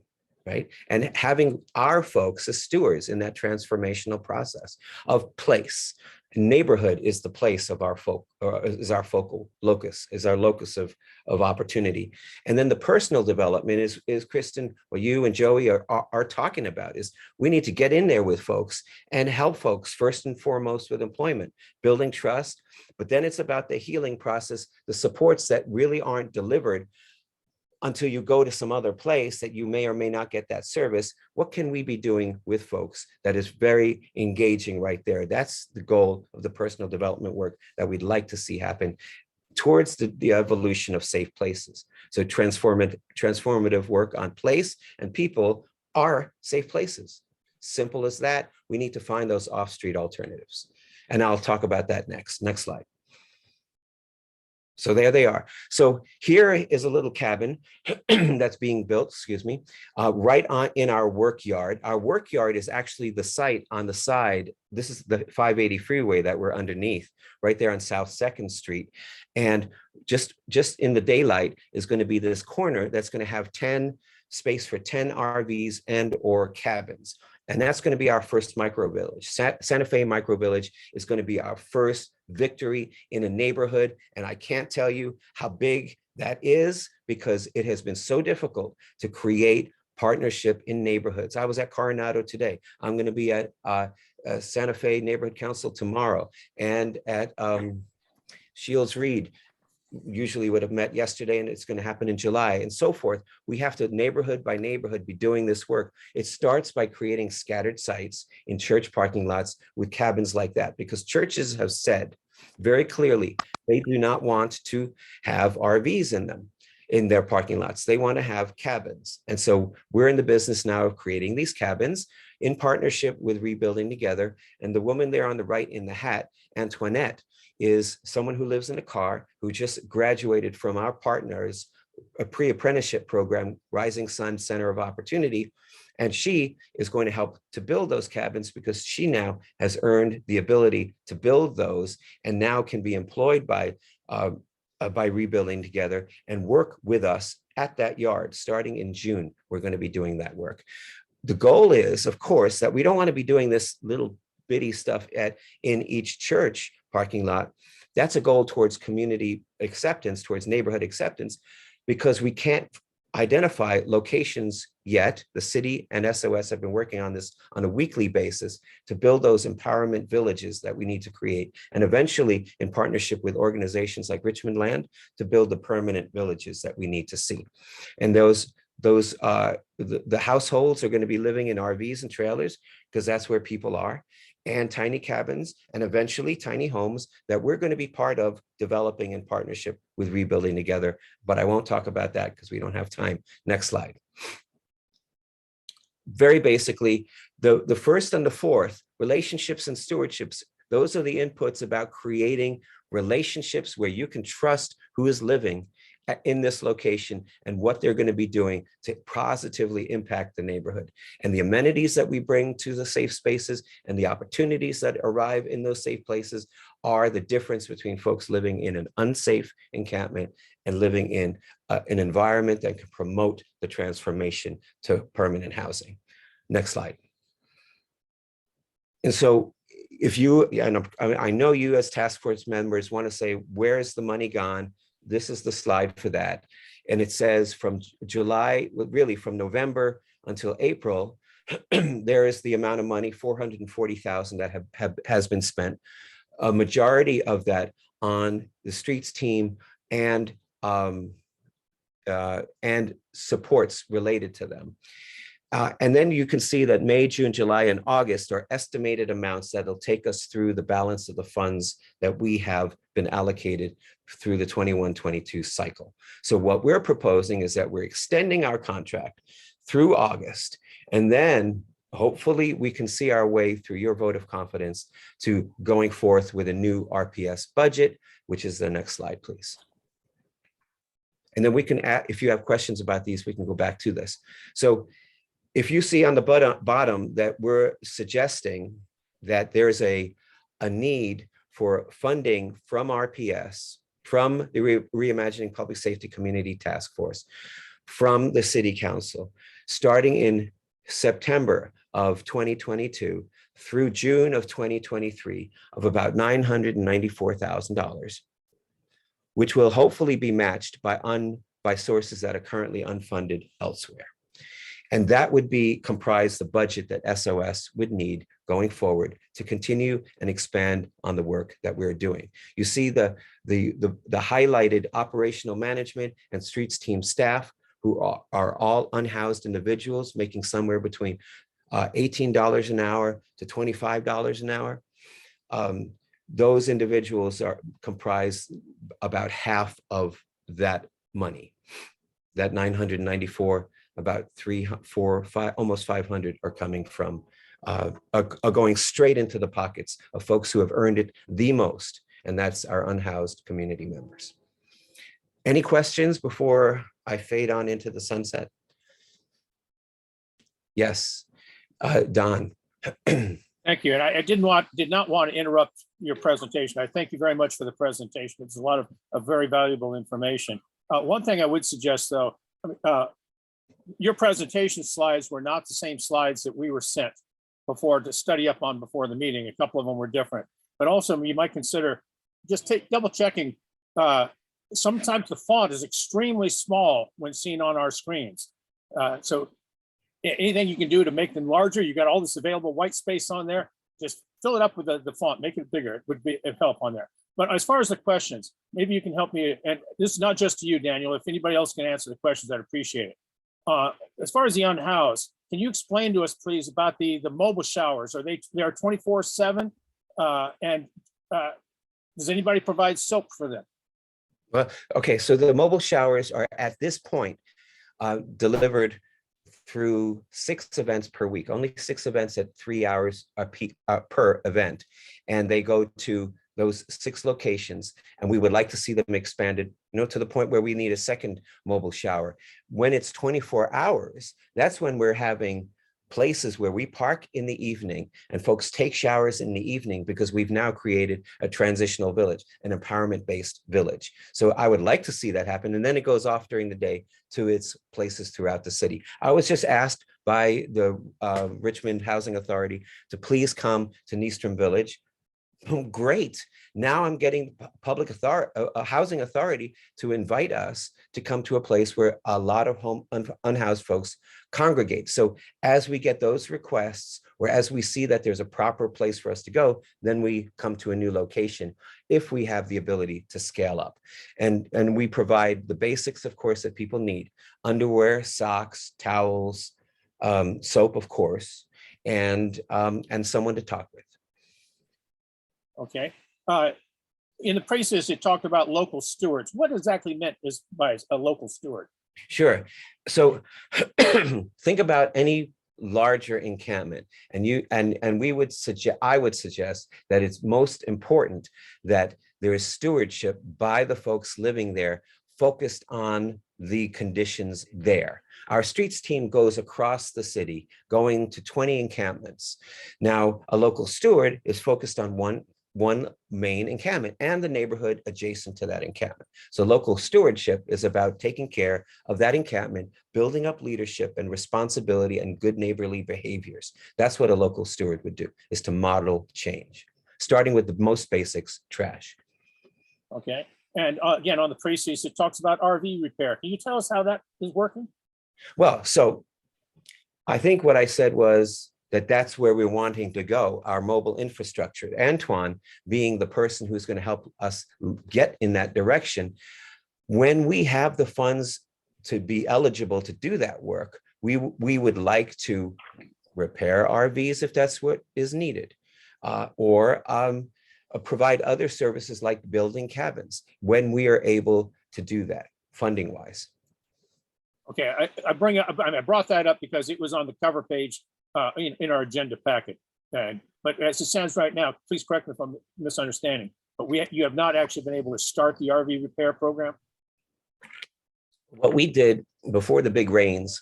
right? And having our folks as stewards in that transformational process of place. Neighborhood is the place of our folk, or is our focal locus, is our locus of opportunity. And then the personal development is Kristen, what you and Joey are talking about, is we need to get in there with folks and help folks first and foremost with employment, building trust, but then it's about the healing process, the supports that really aren't delivered until you go to some other place that you may or may not get that service. What can we be doing with folks that is very engaging right there? That's the goal of the personal development work that we'd like to see happen towards the evolution of safe places. So transformative work on place and people are safe places. Simple as that. We need to find those off-street alternatives. And I'll talk about that next. Next slide. So there they are. So here is a little cabin that's being built, excuse me, right in our work yard. Our work yard is actually the site on the side. This is the 580 freeway that we're underneath, right there on South 2nd Street. And just in the daylight is going to be this corner that's going to have space for 10 RVs and or cabins. And that's going to be our first micro village. Santa Fe micro village is going to be our first victory in a neighborhood. And I can't tell you how big that is because it has been so difficult to create partnership in neighborhoods. I was at Coronado today. I'm going to be at Santa Fe Neighborhood Council tomorrow and at Shields Reed. Usually would have met yesterday and it's going to happen in July and so forth. We have to neighborhood by neighborhood be doing this work. It starts by creating scattered sites in church parking lots with cabins like that, because churches have said very clearly they do not want to have RVs in them, in their parking lots. They want to have cabins. And so we're in the business now of creating these cabins in partnership with Rebuilding Together. And the woman there on the right in the hat, Antoinette, is someone who lives in a car who just graduated from our partners, a pre-apprenticeship program, Rising Sun Center of Opportunity. And she is going to help to build those cabins because she now has earned the ability to build those and now can be employed by Rebuilding Together and work with us at that yard. Starting in June, we're going to be doing that work. The goal is, of course, that we don't want to be doing this little bitty stuff in each church parking lot. That's a goal towards community acceptance, towards neighborhood acceptance, because we can't identify locations yet. The city and S.O.S have been working on this on a weekly basis to build those empowerment villages that we need to create, and eventually in partnership with organizations like Richmond Land to build the permanent villages that we need to see. And the households are going to be living in RVs and trailers because that's where people are, and tiny cabins, and eventually tiny homes that we're going to be part of developing in partnership with Rebuilding Together. But I won't talk about that because we don't have time. Next slide. Very basically, the first and the fourth, relationships and stewardships, those are the inputs about creating relationships where you can trust who is living in this location and what they're going to be doing to positively impact the neighborhood. And the amenities that we bring to the safe spaces and the opportunities that arrive in those safe places are the difference between folks living in an unsafe encampment and living in an environment that can promote the transformation to permanent housing. Next slide. And so if you, and I know you as task force members want to say, where is the money gone? This is the slide for that. And it says from July, really from November until April, there is the amount of money, $440,000 that has been spent. A majority of that on the streets team and supports related to them. And then you can see that May, June, July, and August are estimated amounts that'll take us through the balance of the funds that we have been allocated through the 21-22 cycle. So what we're proposing is that we're extending our contract through August, and then hopefully we can see our way through your vote of confidence to going forth with a new RPS budget, which is the next slide, please. And then we can add, if you have questions about these, we can go back to this. So if you see on the bottom that we're suggesting that there's a need for funding from RPS, from the Reimagining Public Safety Community Task Force, from the City Council, starting in September of 2022 through June of 2023 of about $994,000, which will hopefully be matched by sources that are currently unfunded elsewhere. And that would be comprise the budget that S.O.S would need going forward to continue and expand on the work that we're doing. You see the highlighted operational management and streets team staff who are all unhoused individuals making somewhere between $18 an hour to $25 an hour. Those individuals comprise about half of that money. That 994, about 3, 4, 5, almost 500 are coming from, are going straight into the pockets of folks who have earned it the most, and that's our unhoused community members. Any questions before I fade on into the sunset? Yes, Don. Thank you. And I did not want to interrupt your presentation. I thank you very much for the presentation. It's a lot of very valuable information. One thing I would suggest, though, your presentation slides were not the same slides that we were sent before to study up on before the meeting. A couple of them were different. But also, you might consider just double checking. Sometimes the font is extremely small when seen on our screens. So anything you can do to make them larger, you got all this available white space on there, just fill it up with the font, make it bigger. It would be a help on there. But as far as the questions, maybe you can help me. And this is not just to you, Daniel. If anybody else can answer the questions, I'd appreciate it. As far as the unhoused, can you explain to us, please, about the mobile showers? Are they are 24/7? And does anybody provide soap for them? Well, okay, so the mobile showers are at this point delivered through 6 events per week, only 6 events at 3 hours per event. And they go to those 6 locations, and we would like to see them expanded, to the point where we need a second mobile shower. When it's 24 hours, that's when we're having places where we park in the evening and folks take showers in the evening, because we've now created a transitional village, an empowerment-based village. So I would like to see that happen. And then it goes off during the day to its places throughout the city. I was just asked by the Richmond Housing Authority to please come to Neestrom Village. Great. Now I'm getting public authority, housing authority to invite us to come to a place where a lot of unhoused folks congregate. So as we get those requests, or as we see that there's a proper place for us to go, then we come to a new location if we have the ability to scale up. And we provide the basics, of course, that people need: underwear, socks, towels, soap, of course, and someone to talk with. Okay. In the process, it talked about local stewards. What exactly meant by a local steward? Sure. So think about any larger encampment, and we would suggest, I would suggest that it's most important that there is stewardship by the folks living there, focused on the conditions there. Our streets team goes across the city, going to 20 encampments. Now, a local steward is focused on one main encampment and the neighborhood adjacent to that encampment. So local stewardship is about taking care of that encampment, building up leadership and responsibility and good neighborly behaviors. That's what a local steward would do, is to model change, starting with the most basics: trash. Okay. And again, on the precis, it talks about RV repair. Can you tell us how that is working? Well, so I think what I said was that's where we're wanting to go, our mobile infrastructure. Antoine being the person who's going to help us get in that direction. When we have the funds to be eligible to do that work, we would like to repair RVs if that's what is needed, or provide other services like building cabins when we are able to do that, funding wise. Okay, I brought that up because it was on the cover page in our agenda packet. But as it stands right now, please correct me if I'm misunderstanding, but you have not actually been able to start the RV repair program? What we did before the big rains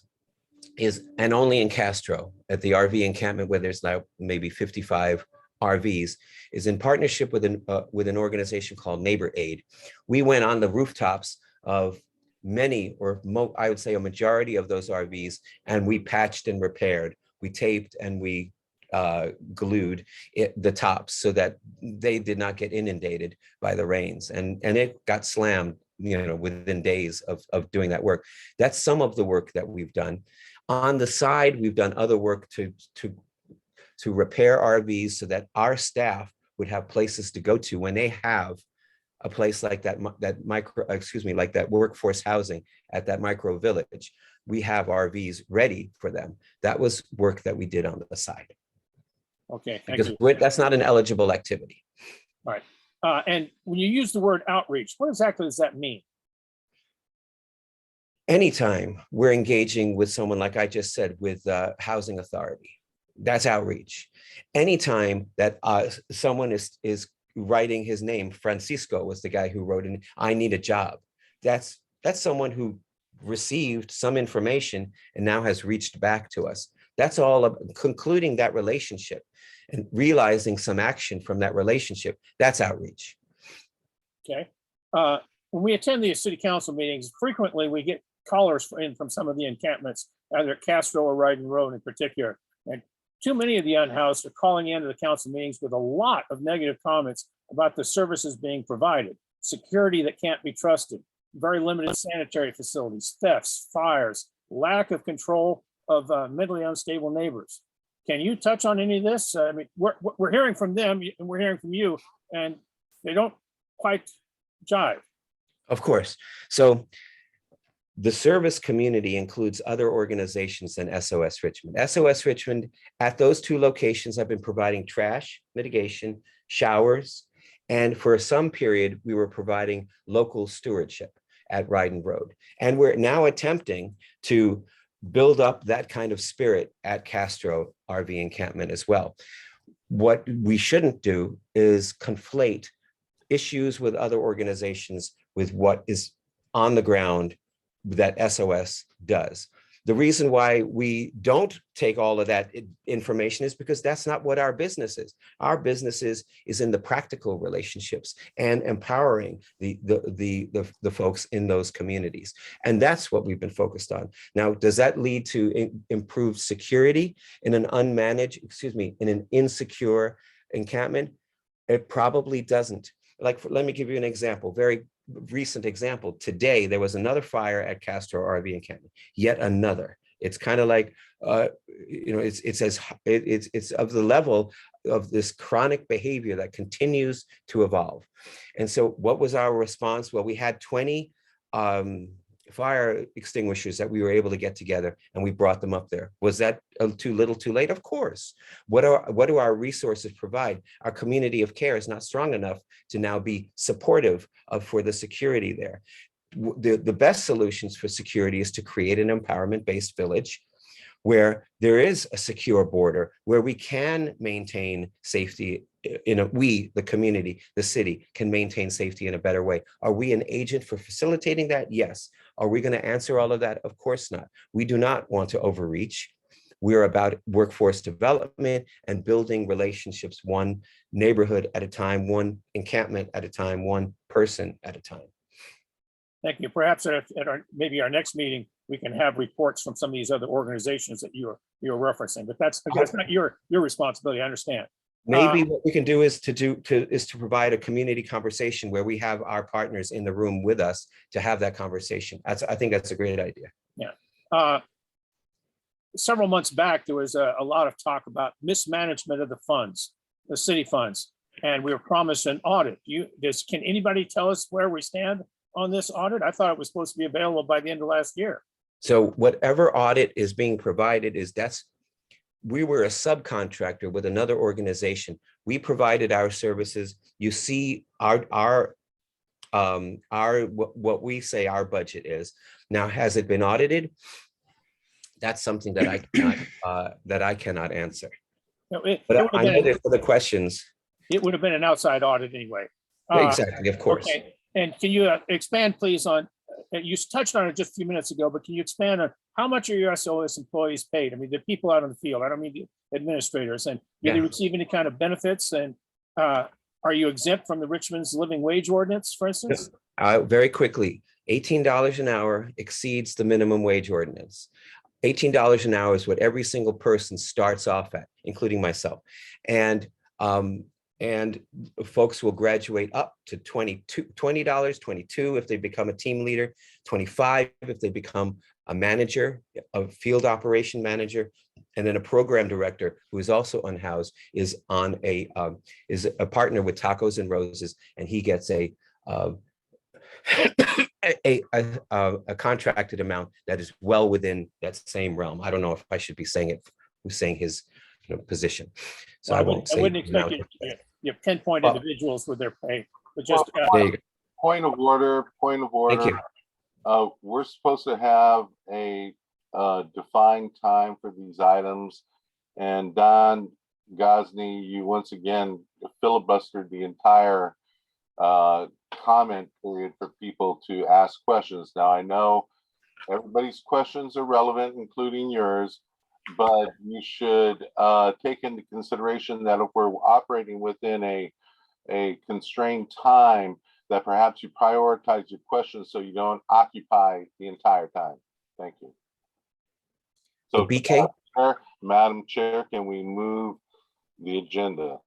is, and only in Castro, at the RV encampment where there's now maybe 55 RVs, is in partnership with an organization called Neighbor Aid. We went on the rooftops of many, or I would say a majority of those RVs, and we patched and repaired. We taped and we glued the tops so that they did not get inundated by the rains. And it got slammed, within days of doing that work. That's some of the work that we've done. On the side, we've done other work to repair RVs so that our staff would have places to go to when they have a place like that, like that workforce housing at that micro village, we have RVs ready for them. That was work that we did on the side. Okay, thank Because you. that's not an eligible activity. All right. And when you use the word outreach, what exactly does that mean? Anytime we're engaging with someone, like I just said, with housing authority, that's outreach. Anytime that someone is writing his name, Francisco was the guy who wrote in, I need a job. That's someone who received some information and now has reached back to us. That's all of concluding that relationship and realizing some action from that relationship. That's outreach. Okay. When we attend these city council meetings, frequently we get callers in from some of the encampments, either at Castro or Ryden Road in particular. And too many of the unhoused are calling into the council meetings with a lot of negative comments about the services being provided, security that can't be trusted, very limited sanitary facilities, thefts, fires, lack of control of mentally unstable neighbors. Can you touch on any of this? I mean, we're hearing from them and we're hearing from you, and they don't quite jive. Of course. So the service community includes other organizations than S.O.S. Richmond. S.O.S. Richmond, at those two locations, have been providing trash mitigation, showers, and for some period, we were providing local stewardship at Ryden Road. And we're now attempting to build up that kind of spirit at Castro RV encampment as well. What we shouldn't do is conflate issues with other organizations with what is on the ground that S.O.S. does. The reason why we don't take all of that information is because that's not what our business is. Our business is in the practical relationships and empowering the folks in those communities. And that's what we've been focused on. Now, does that lead to improved security in an in an insecure encampment? It probably doesn't. Let me give you an example, very recent example. Today, there was another fire at Castro RV encampment, yet another. It's kind of like, it's of the level of this chronic behavior that continues to evolve. And so what was our response? Well, we had 20 fire extinguishers that we were able to get together, and we brought them up there. Was that too little, too late? Of course. What do our resources provide? Our community of care is not strong enough to now be supportive for the security there. The best solutions for security is to create an empowerment-based village where there is a secure border, where we can maintain safety the community, the city can maintain safety in a better way. Are we an agent for facilitating that? Yes. Are we going to answer all of that? Of course not. We do not want to overreach. We're about workforce development and building relationships, one neighborhood at a time, one encampment at a time, one person at a time. Thank you. Perhaps at maybe our next meeting, we can have reports from some of these other organizations that you're referencing, but that's not your responsibility. I understand. Maybe what we can do is to provide a community conversation where we have our partners in the room with us to have that conversation. I think that's a great idea. Yeah. Several months back, there was a lot of talk about mismanagement of the funds, the city funds, and we were promised an audit. Can anybody tell us where we stand on this audit? I thought it was supposed to be available by the end of last year. So whatever audit is being provided we were a subcontractor with another organization. We provided our services. You see what we say our budget is. Now, has it been audited? That's something that I cannot answer. No, but I know there's other questions. It would have been an outside audit anyway. Exactly, of course. Okay. And can you expand, please, on, you touched on it just a few minutes ago, but can you expand on how much are your S.O.S. employees paid? I mean, the people out on the field, I don't mean the administrators, and do they receive any kind of benefits? And are you exempt from the Richmond's living wage ordinance, for instance? Very quickly, $18 an hour exceeds the minimum wage ordinance. $18 an hour is what every single person starts off at, including myself. And folks will graduate up to $20 22 if they become a team leader, 25 if they become a manager, a field operation manager, and then a program director who is also unhoused is a partner with Tacos and Roses, and he gets a uh, a contracted amount that is well within that same realm. I don't know if I should be saying it, who's saying his position. So Well, I won't say. I wouldn't expect amount. you pinpoint Well, individuals with their pay, but Well, just, there you go. point of order, point of Thank order. you. We're supposed to have a defined time for these items. And Don Gosney, you once again filibustered the entire comment period for people to ask questions. Now, I know everybody's questions are relevant, including yours, but you should take into consideration that if we're operating within a constrained time, that perhaps you prioritize your questions so you don't occupy the entire time. Thank you. So, BK? Madam Chair, can we move the agenda?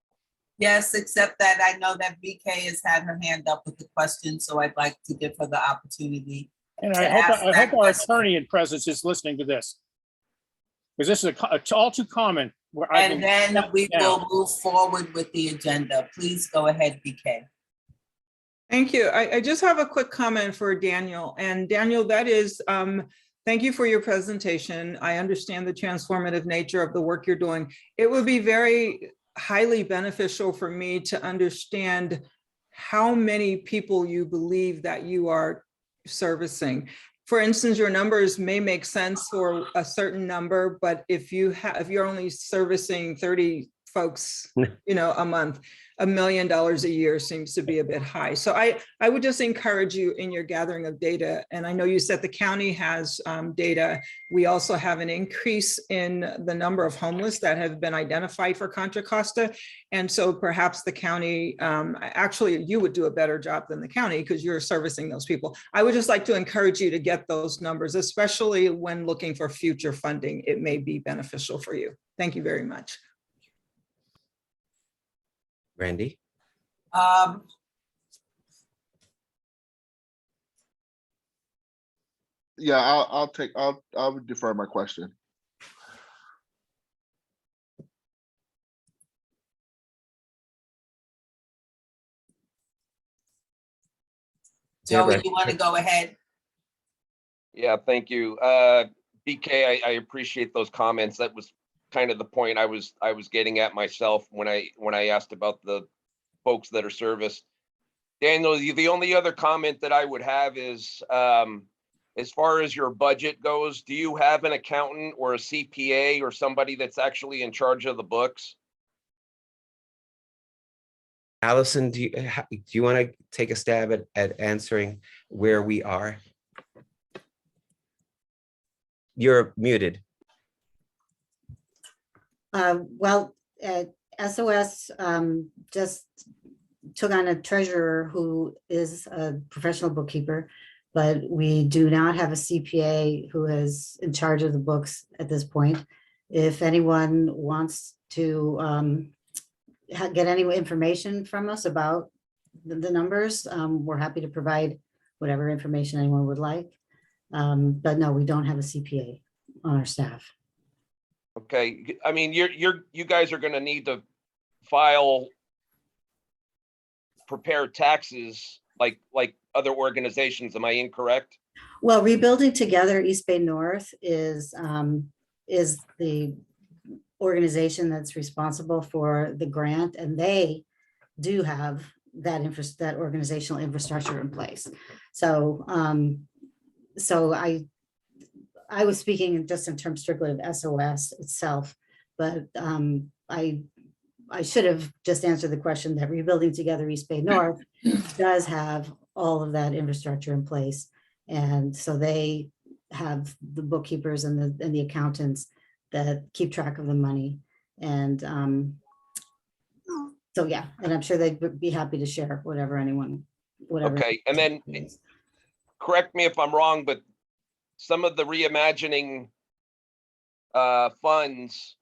Yes, except that I know that BK has had her hand up with the question, so I'd like to give her the opportunity. and to I ask hope that our question. attorney in presence is listening to this. Because this is all too common. Where I've And been then shut we down. will move forward with the agenda. Please go ahead, BK. Thank you. I just have a quick comment for Daniel. And Daniel, that is, thank you for your presentation. I understand the transformative nature of the work you're doing. It would be very highly beneficial for me to understand how many people you believe that you are servicing. For instance, your numbers may make sense for a certain number, but if you're only servicing 30 folks, a month, $1 million a year seems to be a bit high. So I would just encourage you in your gathering of data. And I know you said the county has data. We also have an increase in the number of homeless that have been identified for Contra Costa. And so perhaps the county, actually you would do a better job than the county because you're servicing those people. I would just like to encourage you to get those numbers, especially when looking for future funding. It may be beneficial for you. Thank you very much. Randy? Yeah, I'll defer my question. Joey, you want to go ahead? Yeah, thank you. BK, I appreciate those comments. That was kind of the point I was getting at myself when I asked about the folks that are serviced. Daniel, the only other comment that I would have is, as far as your budget goes, do you have an accountant or a CPA or somebody that's actually in charge of the books? Allison, do you want to take a stab at answering where we are? You're muted. Well, S.O.S. just took on a treasurer who is a professional bookkeeper, but we do not have a CPA who is in charge of the books at this point. If anyone wants to get any information from us about the numbers, we're happy to provide whatever information anyone would like. But no, we don't have a CPA on our staff. Okay, I mean, you guys are going to need to prepare taxes like other organizations. Am I incorrect? Well, Rebuilding Together East Bay North is the organization that's responsible for the grant, and they do have that organizational infrastructure in place. So I was speaking just in terms strictly of S.O.S. itself, but I should have just answered the question that Rebuilding Together East Bay North does have all of that infrastructure in place. And so they have the bookkeepers and the accountants that keep track of the money. And so, yeah, and I'm sure they'd be happy to share whatever. Okay, and then correct me if I'm wrong, but some of the Reimagining funds,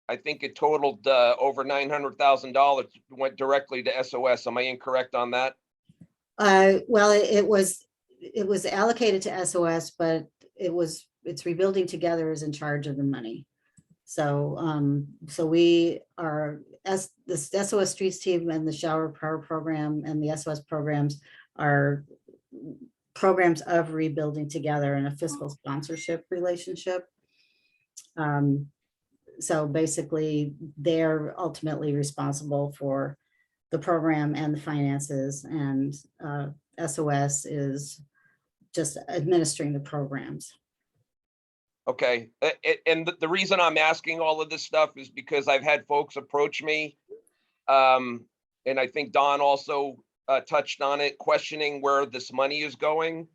I think it totaled over $900,000 went directly to S.O.S. Am I incorrect on that? Well, it was allocated to S.O.S, but it's Rebuilding Together is in charge of the money. So we are the S.O.S Streets team and the Shower Power program and the S.O.S programs are programs of rebuilding together in a fiscal sponsorship relationship. So basically, they're ultimately responsible for the program and the finances, and SOS is just administering the programs. Okay, and the reason I'm asking all of this stuff is because I've had folks approach me, and I think Don also touched on it, questioning where this money is going.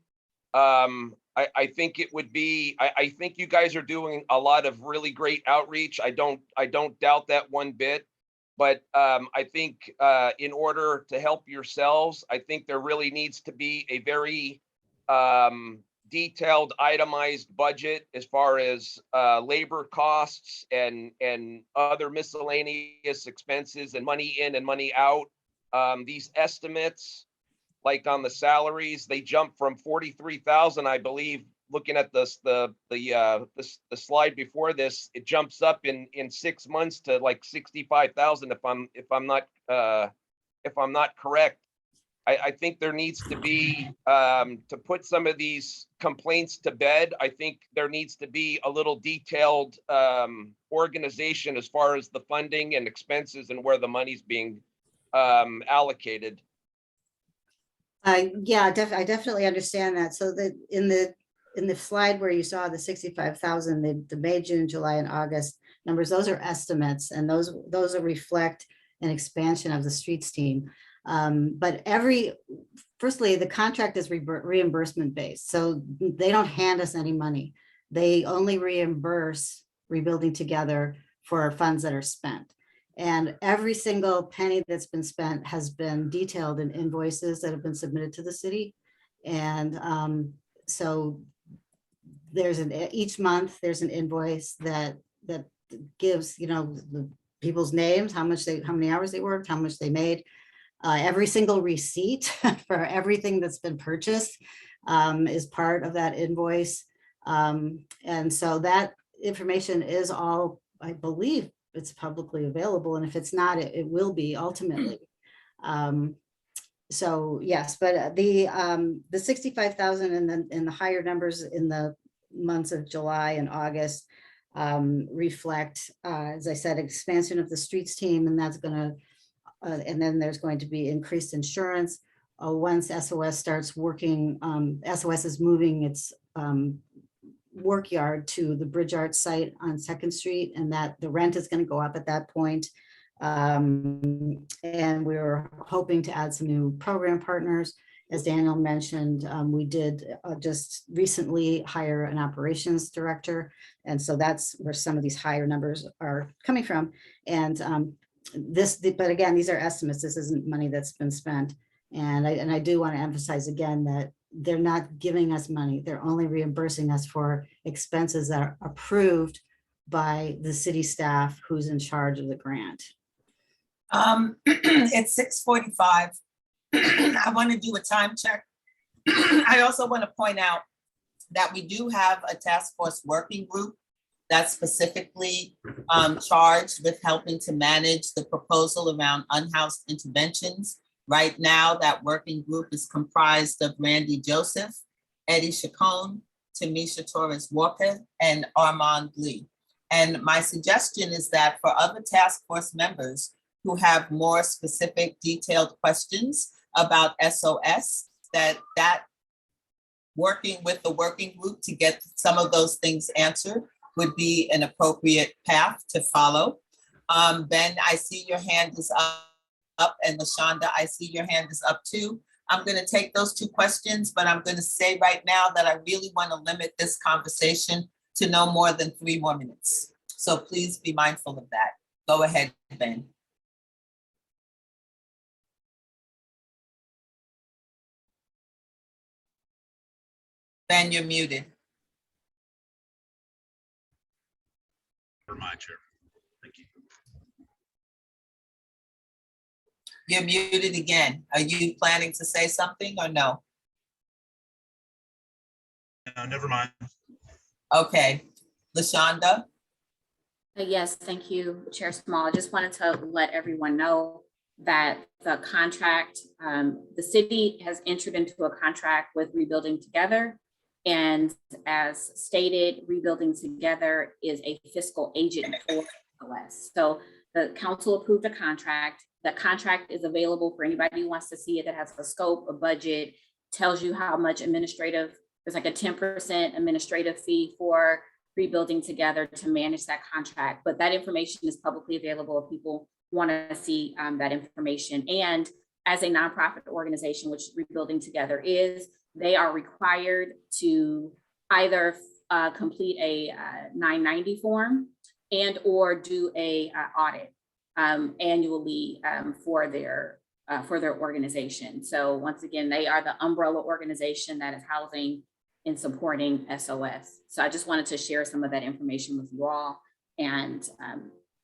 I think it would be, I think you guys are doing a lot of really great outreach. I don't doubt that one bit, but I think in order to help yourselves, I think there really needs to be a very detailed, itemized budget as far as labor costs and other miscellaneous expenses and money in and money out. These estimates, like on the salaries, they jump from 43,000, I believe. Looking at the slide before this, it jumps up in 6 months to like 65,000. If I'm not correct. I think there needs to be, to put some of these complaints to bed, I think there needs to be a little detailed organization as far as the funding and expenses and where the money's being allocated. Yeah, I definitely understand that. So that in the slide where you saw the 65,000, the May, June, July, and August numbers, those are estimates, and those reflect an expansion of the streets team. But firstly, the contract is reimbursement based, so they don't hand us any money. They only reimburse Rebuilding Together for funds that are spent. And every single penny that's been spent has been detailed in invoices that have been submitted to the city. And so there's each month there's an invoice that gives, the people's names, how many hours they worked, how much they made. Every single receipt for everything that's been purchased is part of that invoice. And so that information is all, I believe, it's publicly available. And if it's not, it will be ultimately. So yes, but the 65,000 and the higher numbers in the months of July and August reflect, as I said, expansion of the streets team, and that's going to, and then there's going to be increased insurance. Once SOS starts working, SOS is moving its work yard to the Bridge Arts site on 2nd Street, and that the rent is going to go up at that point. And we're hoping to add some new program partners. As Daniel mentioned, we did just recently hire an operations director. And so that's where some of these higher numbers are coming from. And but again, these are estimates. This isn't money that's been spent. And I do want to emphasize again that they're not giving us money. They're only reimbursing us for expenses that are approved by the city staff who's in charge of the grant. It's 6:45. I want to do a time check. I also want to point out that we do have a task force working group that's specifically charged with helping to manage the proposal around unhoused interventions. Right now, that working group is comprised of Randy Joseph, Eddie Chacon, Tamisha Torres Walker, and Armand Lee. And my suggestion is that for other task force members who have more specific detailed questions about SOS, that working with the working group to get some of those things answered would be an appropriate path to follow. Ben, I see your hand is up, and LaShonda, I see your hand is up too. I'm going to take those two questions, but I'm going to say right now that I really want to limit this conversation to no more than 3 more minutes. So please be mindful of that. Go ahead, Ben. Ben, you're muted. Never mind, Chair. Thank you. You're muted again. Are you planning to say something or no? Never mind. Okay. LaShonda? Yes, thank you, Chair Small. I just wanted to let everyone know that the contract, the city has entered into a contract with Rebuilding Together. And as stated, Rebuilding Together is a fiscal agent for S.O.S. So the council approved a contract. The contract is available for anybody who wants to see it, that has a scope, a budget, tells you how much administrative, there's like a 10% administrative fee for Rebuilding Together to manage that contract. But that information is publicly available if people want to see that information. And as a nonprofit organization, which Rebuilding Together is, they are required to either complete a 990 form and or do a audit annually for their organization. So once again, they are the umbrella organization that is housing and supporting S.O.S. So I just wanted to share some of that information with you all. And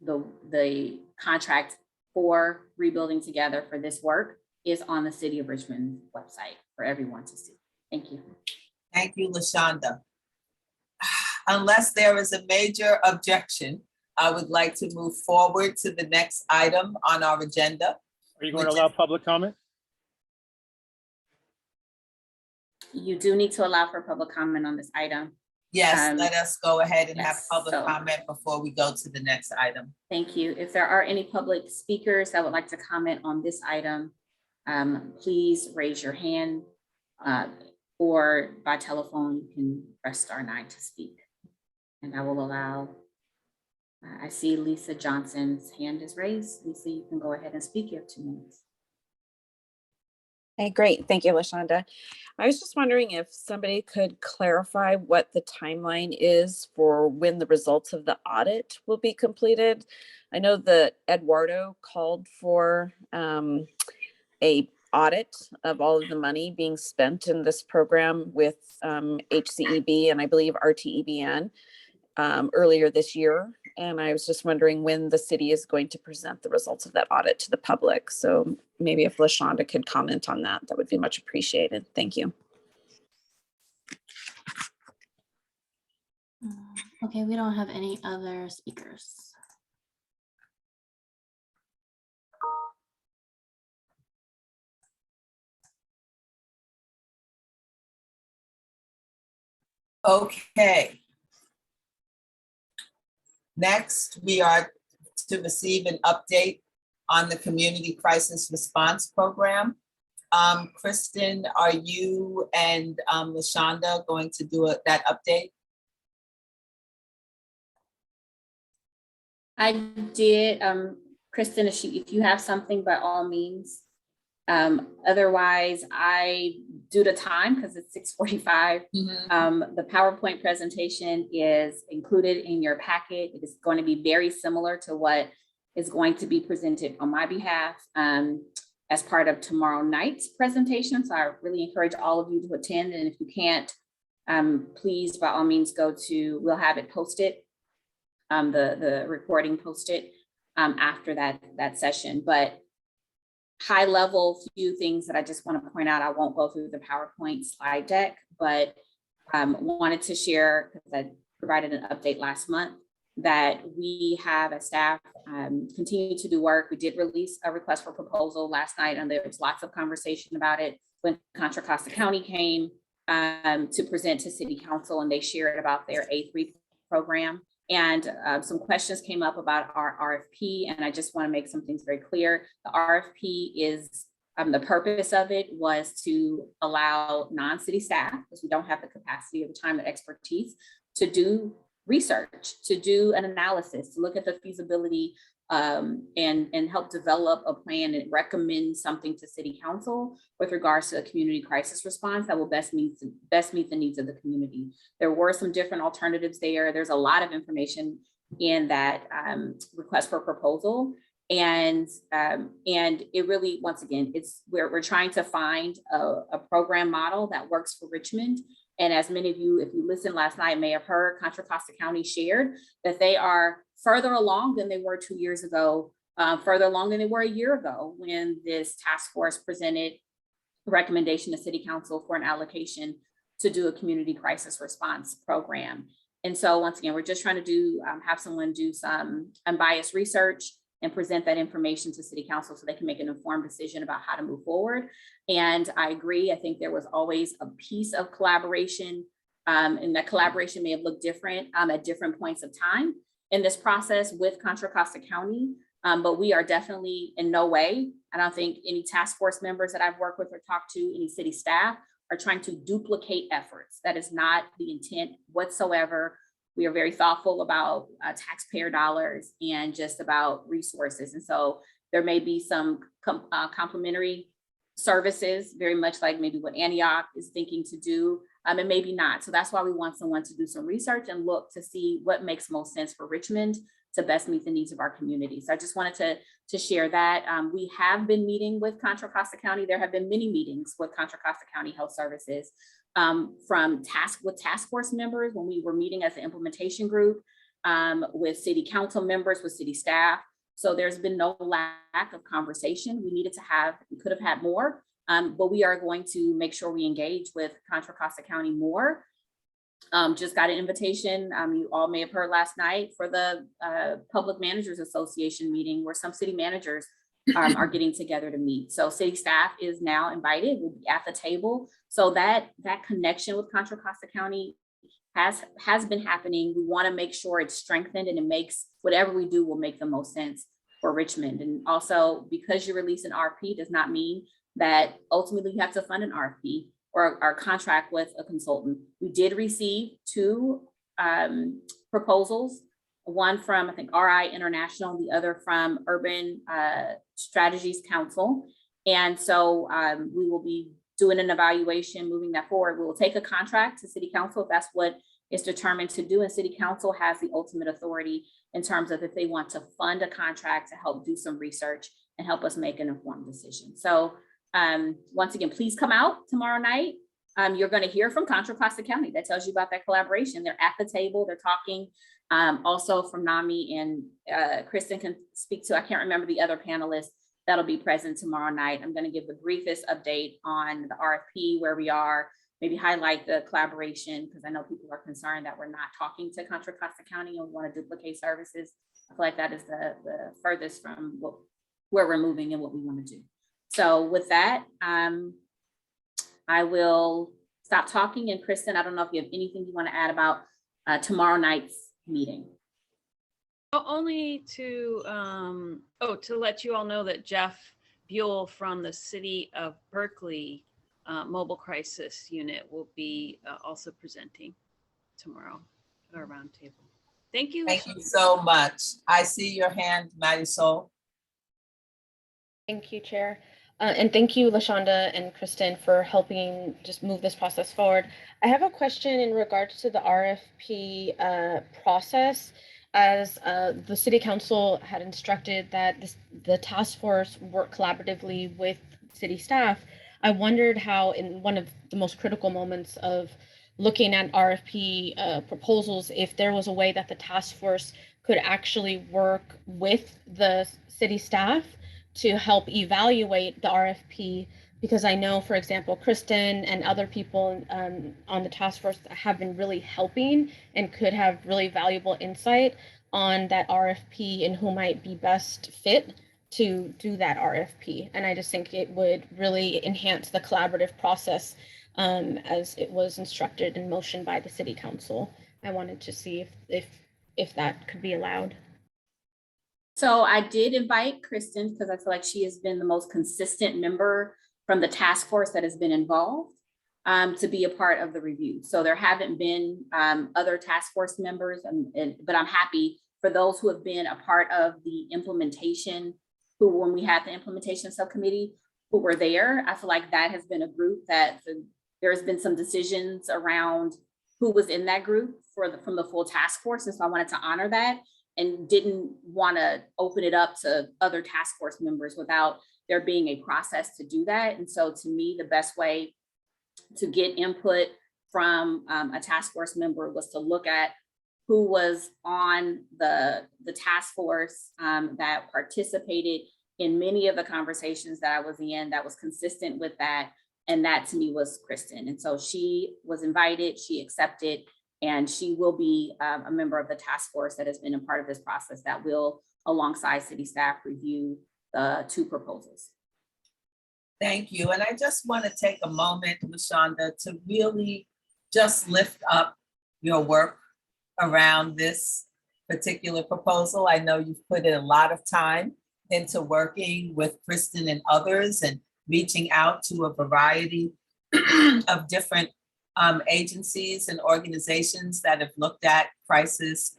the contract for Rebuilding Together for this work is on the City of Richmond website for everyone to see. Thank you. Thank you, LaShonda. Unless there is a major objection, I would like to move forward to the next item on our agenda. Are you going to allow public comment? You do need to allow for public comment on this item. Yes, let us go ahead and have yes, public so- comment before we go to the next item. Thank you. If there are any public speakers that would like to comment on this item, please raise your hand or by telephone, you can press *9 to speak. And I will allow, I see Lisa Johnson's hand is raised. Lisa, you can go ahead and speak. You have 2 minutes. Hey, great. Thank you, LaShonda. I was just wondering if somebody could clarify what the timeline is for when the results of the audit will be completed. I know that Eduardo called for a audit of all of the money being spent in this program with HCEB and I believe RTEBN earlier this year. And I was just wondering when the city is going to present the results of that audit to the public. So maybe if LaShonda could comment on that, that would be much appreciated. Thank you. Okay, we don't have any other speakers. Okay. Next, we are to receive an update on the Community Crisis Response Program. Kristen, are you and LaShonda going to do that update? I did, Kristen, if you have something, by all means. Otherwise, due to time, because it's 6:45, the PowerPoint presentation is included in your packet. It is going to be very similar to what is going to be presented on my behalf as part of tomorrow night's presentation. So I really encourage all of you to attend. And if you can't, please, by all means, we'll have it posted, the recording posted after that session. But high level few things that I just want to point out. I won't go through the PowerPoint slide deck, but wanted to share, because I provided an update last month, that we have as staff continue to do work. We did release a request for proposal last night, and there was lots of conversation about it when Contra Costa County came to present to City Council, and they shared about their A3 program. And some questions came up about our RFP, and I just want to make some things very clear. The RFP is, the purpose of it was to allow non-city staff, because we don't have the capacity or the time and expertise, to do research, to do an analysis, to look at the feasibility and help develop a plan and recommend something to City Council with regards to a community crisis response that will best meet the needs of the community. There were some different alternatives there. There's a lot of information in that request for proposal. And it really, once again, we're trying to find a program model that works for Richmond. And as many of you, if you listened last night, may have heard, Contra Costa County shared that they are further along than they were 2 years ago, further along than they were a year ago, when this task force presented a recommendation to City Council for an allocation to do a community crisis response program. And so once again, we're just trying to have someone do some unbiased research and present that information to city council so they can make an informed decision about how to move forward. And I agree, I think there was always a piece of collaboration, and that collaboration may have looked different at different points of time in this process with Contra Costa County. But we are definitely in no way, I don't think any task force members that I've worked with or talked to, any city staff are trying to duplicate efforts. That is not the intent whatsoever. We are very thoughtful about taxpayer dollars and just about resources. And so there may be some complementary services, very much like maybe what Antioch is thinking to do, and maybe not. So that's why we want someone to do some research and look to see what makes most sense for Richmond to best meet the needs of our community. So I just wanted to share that. We have been meeting with Contra Costa County. There have been many meetings with Contra Costa County Health Services from task force members when we were meeting as an implementation group, with city council members, with city staff. So there's been no lack of conversation. We could have had more, but we are going to make sure we engage with Contra Costa County more. Just got an invitation, you all may have heard last night, for the Public Managers Association meeting where some city managers are getting together to meet. So city staff is now invited, will be at the table. So that connection with Contra Costa County has been happening. We want to make sure it's strengthened and it makes whatever we do will make the most sense for Richmond. And also, because you release an RFP does not mean that ultimately you have to fund an RFP or contract with a consultant. We did receive 2 proposals, one from, I think, RI International, the other from Urban Strategies Council. And so we will be doing an evaluation, moving that forward. We will take a contract to city council if that's what is determined to do. And city council has the ultimate authority in terms of if they want to fund a contract to help do some research and help us make an informed decision. So once again, please come out tomorrow night. You're going to hear from Contra Costa County. That tells you about that collaboration. They're at the table, they're talking. Also from NAMI, and Kristen can speak to, I can't remember the other panelists that'll be present tomorrow night. I'm going to give the briefest update on the RFP, where we are, maybe highlight the collaboration, because I know people are concerned that we're not talking to Contra Costa County and want to duplicate services. I feel like that is the furthest from where we're moving and what we want to do. So with that, I will stop talking. And Kristen, I don't know if you have anything you want to add about tomorrow night's meeting. Only to let you all know that Jeff Buell from the City of Berkeley Mobile Crisis Unit will be also presenting tomorrow at our roundtable. Thank you. Thank you so much. I see your hand, Marisol. Thank you, Chair. And thank you, LaShonda and Kristen, for helping just move this process forward. I have a question in regards to the RFP process. As the City Council had instructed that the task force work collaboratively with city staff, I wondered how, in one of the most critical moments of looking at RFP proposals, if there was a way that the task force could actually work with the city staff to help evaluate the RFP, because I know, for example, Kristen and other people on the task force have been really helping and could have really valuable insight on that RFP and who might be best fit to do that RFP. And I just think it would really enhance the collaborative process as it was instructed in motion by the City Council. I wanted to see if that could be allowed. So I did invite Kristen because I feel like she has been the most consistent member from the task force that has been involved to be a part of the review. So there haven't been other task force members, but I'm happy for those who have been a part of the implementation, who, when we had the implementation subcommittee, who were there. I feel like that has been a group that there's been some decisions around who was in that group from the full task force. And so I wanted to honor that and didn't want to open it up to other task force members without there being a process to do that. And so to me, the best way to get input from a task force member was to look at who was on the task force that participated in many of the conversations that I was in, that was consistent with that. And that to me was Kristen. And so she was invited, she accepted, and she will be a member of the task force that has been a part of this process that will alongside city staff, review the two proposals. Thank you. And I just want to take a moment, LaShonda, to really just lift up your work around this particular proposal. I know you've put in a lot of time into working with Kristen and others and reaching out to a variety of different agencies and organizations that have looked at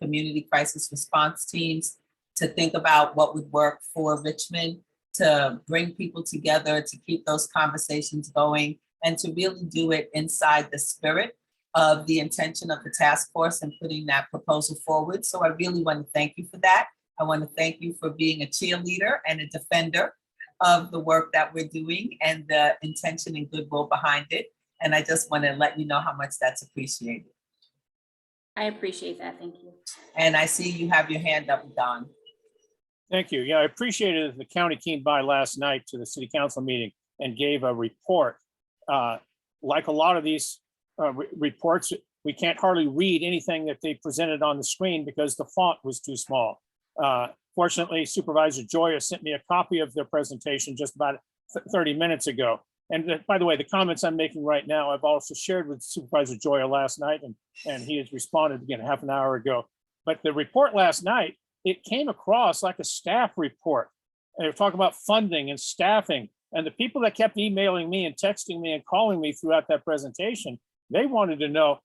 community crisis response teams to think about what would work for Richmond, to bring people together, to keep those conversations going, and to really do it inside the spirit of the intention of the task force and putting that proposal forward. So I really want to thank you for that. I want to thank you for being a cheerleader and a defender of the work that we're doing and the intention and goodwill behind it. And I just want to let you know how much that's appreciated. I appreciate that. Thank you. And I see you have your hand up, Don. Thank you. Yeah, I appreciated that the county came by last night to the city council meeting and gave a report. Like a lot of these reports, we can't hardly read anything that they presented on the screen because the font was too small. Fortunately, Supervisor Joya sent me a copy of their presentation just about 30 minutes ago. And by the way, the comments I'm making right now, I've also shared with Supervisor Joya last night, and he has responded again half an hour ago. But the report last night, it came across like a staff report. And they were talking about funding and staffing. And the people that kept emailing me and texting me and calling me throughout that presentation, they wanted to know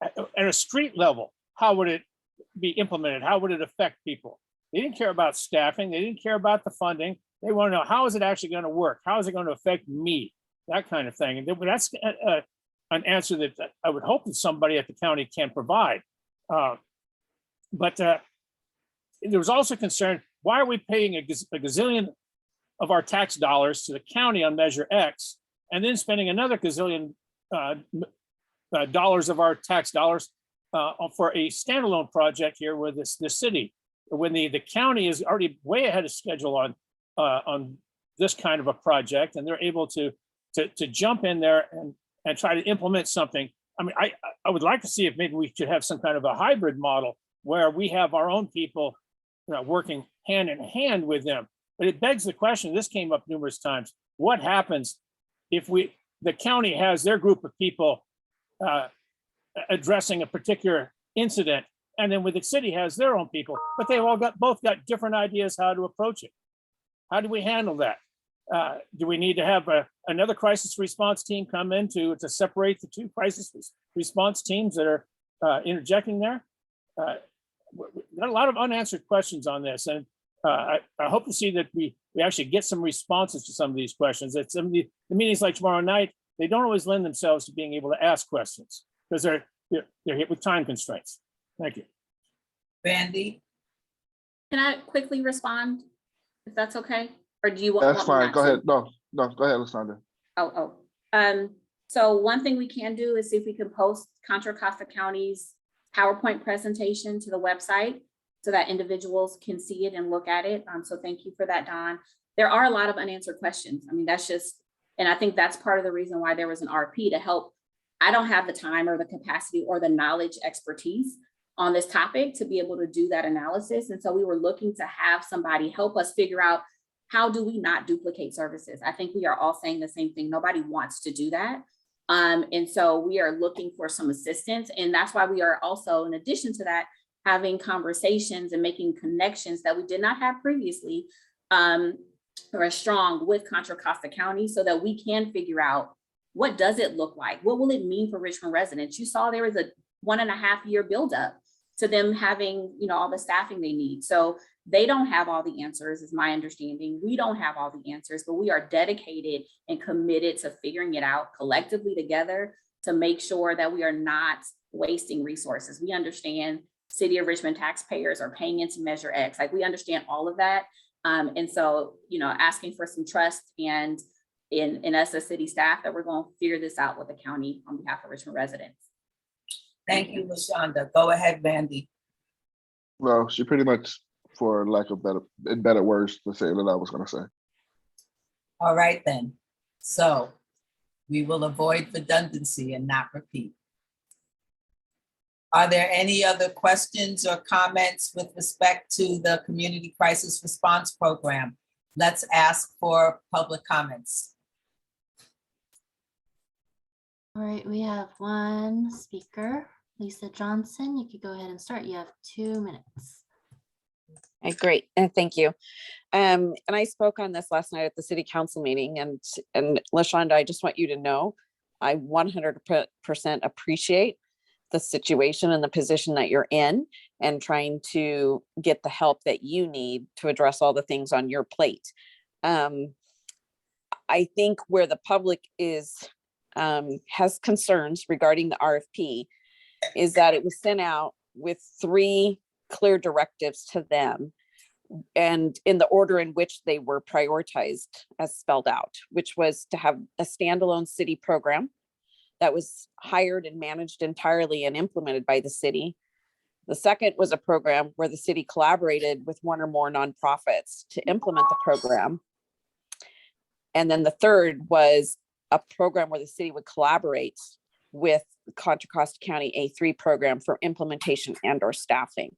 at a street level, how would it be implemented? How would it affect people? They didn't care about staffing. They didn't care about the funding. They want to know, how is it actually going to work? How is it going to affect me? That kind of thing. And that's an answer that I would hope that somebody at the county can provide. But there was also concern, why are we paying a gazillion of our tax dollars to the county on Measure X and then spending another gazillion dollars of our tax dollars for a standalone project here with the city, when the county is already way ahead of schedule on this kind of a project, and they're able to jump in there and try to implement something. I mean, I would like to see if maybe we should have some kind of a hybrid model where we have our own people working hand in hand with them. But it begs the question, this came up numerous times, what happens if the county has their group of people addressing a particular incident, and then with the city has their own people, but they've both got different ideas how to approach it? How do we handle that? Do we need to have another crisis response team come in to separate the two crisis response teams that are interjecting there? Got a lot of unanswered questions on this, and I hope to see that we actually get some responses to some of these questions. That some of the meetings like tomorrow night, they don't always lend themselves to being able to ask questions because they're hit with time constraints. Thank you. Randy? Can I quickly respond, if that's okay? Or do you want? That's fine. Go ahead. No, go ahead, Alessandra. So one thing we can do is see if we can post Contra Costa County's PowerPoint presentation to the website so that individuals can see it and look at it. So thank you for that, Don. There are a lot of unanswered questions. I mean, that's just, and I think that's part of the reason why there was an RP to help. I don't have the time or the capacity or the knowledge expertise on this topic to be able to do that analysis. And so we were looking to have somebody help us figure out, how do we not duplicate services? I think we are all saying the same thing. Nobody wants to do that. And so we are looking for some assistance. And that's why we are also, in addition to that, having conversations and making connections that we did not have previously or strong with Contra Costa County, so that we can figure out, what does it look like? What will it mean for Richmond residents? You saw there was a 1.5 year buildup to them having, all the staffing they need. So they don't have all the answers, is my understanding. We don't have all the answers, but we are dedicated and committed to figuring it out collectively together to make sure that we are not wasting resources. We understand City of Richmond taxpayers are paying into Measure X. Like, we understand all of that. And so, asking for some trust and in us as city staff that we're going to figure this out with the county on behalf of Richmond residents. Thank you, LaShonda. Go ahead, Randy. Well, she pretty much, for lack of better words to say, that I was going to say. All right, then. So we will avoid redundancy and not repeat. Are there any other questions or comments with respect to the Community Crisis Response Program? Let's ask for public comments. All right, we have one speaker, Lisa Johnson. You could go ahead and start. You have 2 minutes. Great, and thank you. And I spoke on this last night at the city council meeting, and LaShonda, I just want you to know, I 100% appreciate the situation and the position that you're in and trying to get the help that you need to address all the things on your plate. I think where the public is has concerns regarding the RFP is that it was sent out with 3 clear directives to them, and in the order in which they were prioritized as spelled out, which was to have a standalone city program that was hired and managed entirely and implemented by the city. The second was a program where the city collaborated with 1 or more nonprofits to implement the program. And then the third was a program where the city would collaborate with Contra Costa County A3 program for implementation and or staffing.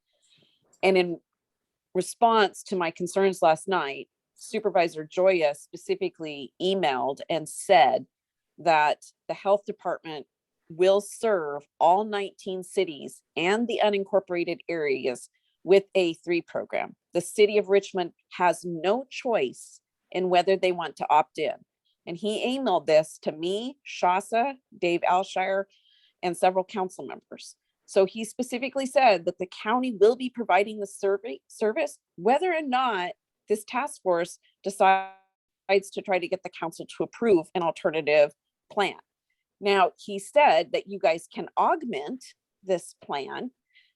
And in response to my concerns last night, Supervisor Joya specifically emailed and said that the health department will serve all 19 cities and the unincorporated areas with A3 program. The city of Richmond has no choice in whether they want to opt in. And he emailed this to me, Shasa, Dave Alshire, and several council members. So he specifically said that the county will be providing the service, whether or not this task force decides to try to get the council to approve an alternative plan. Now, he said that you guys can augment this plan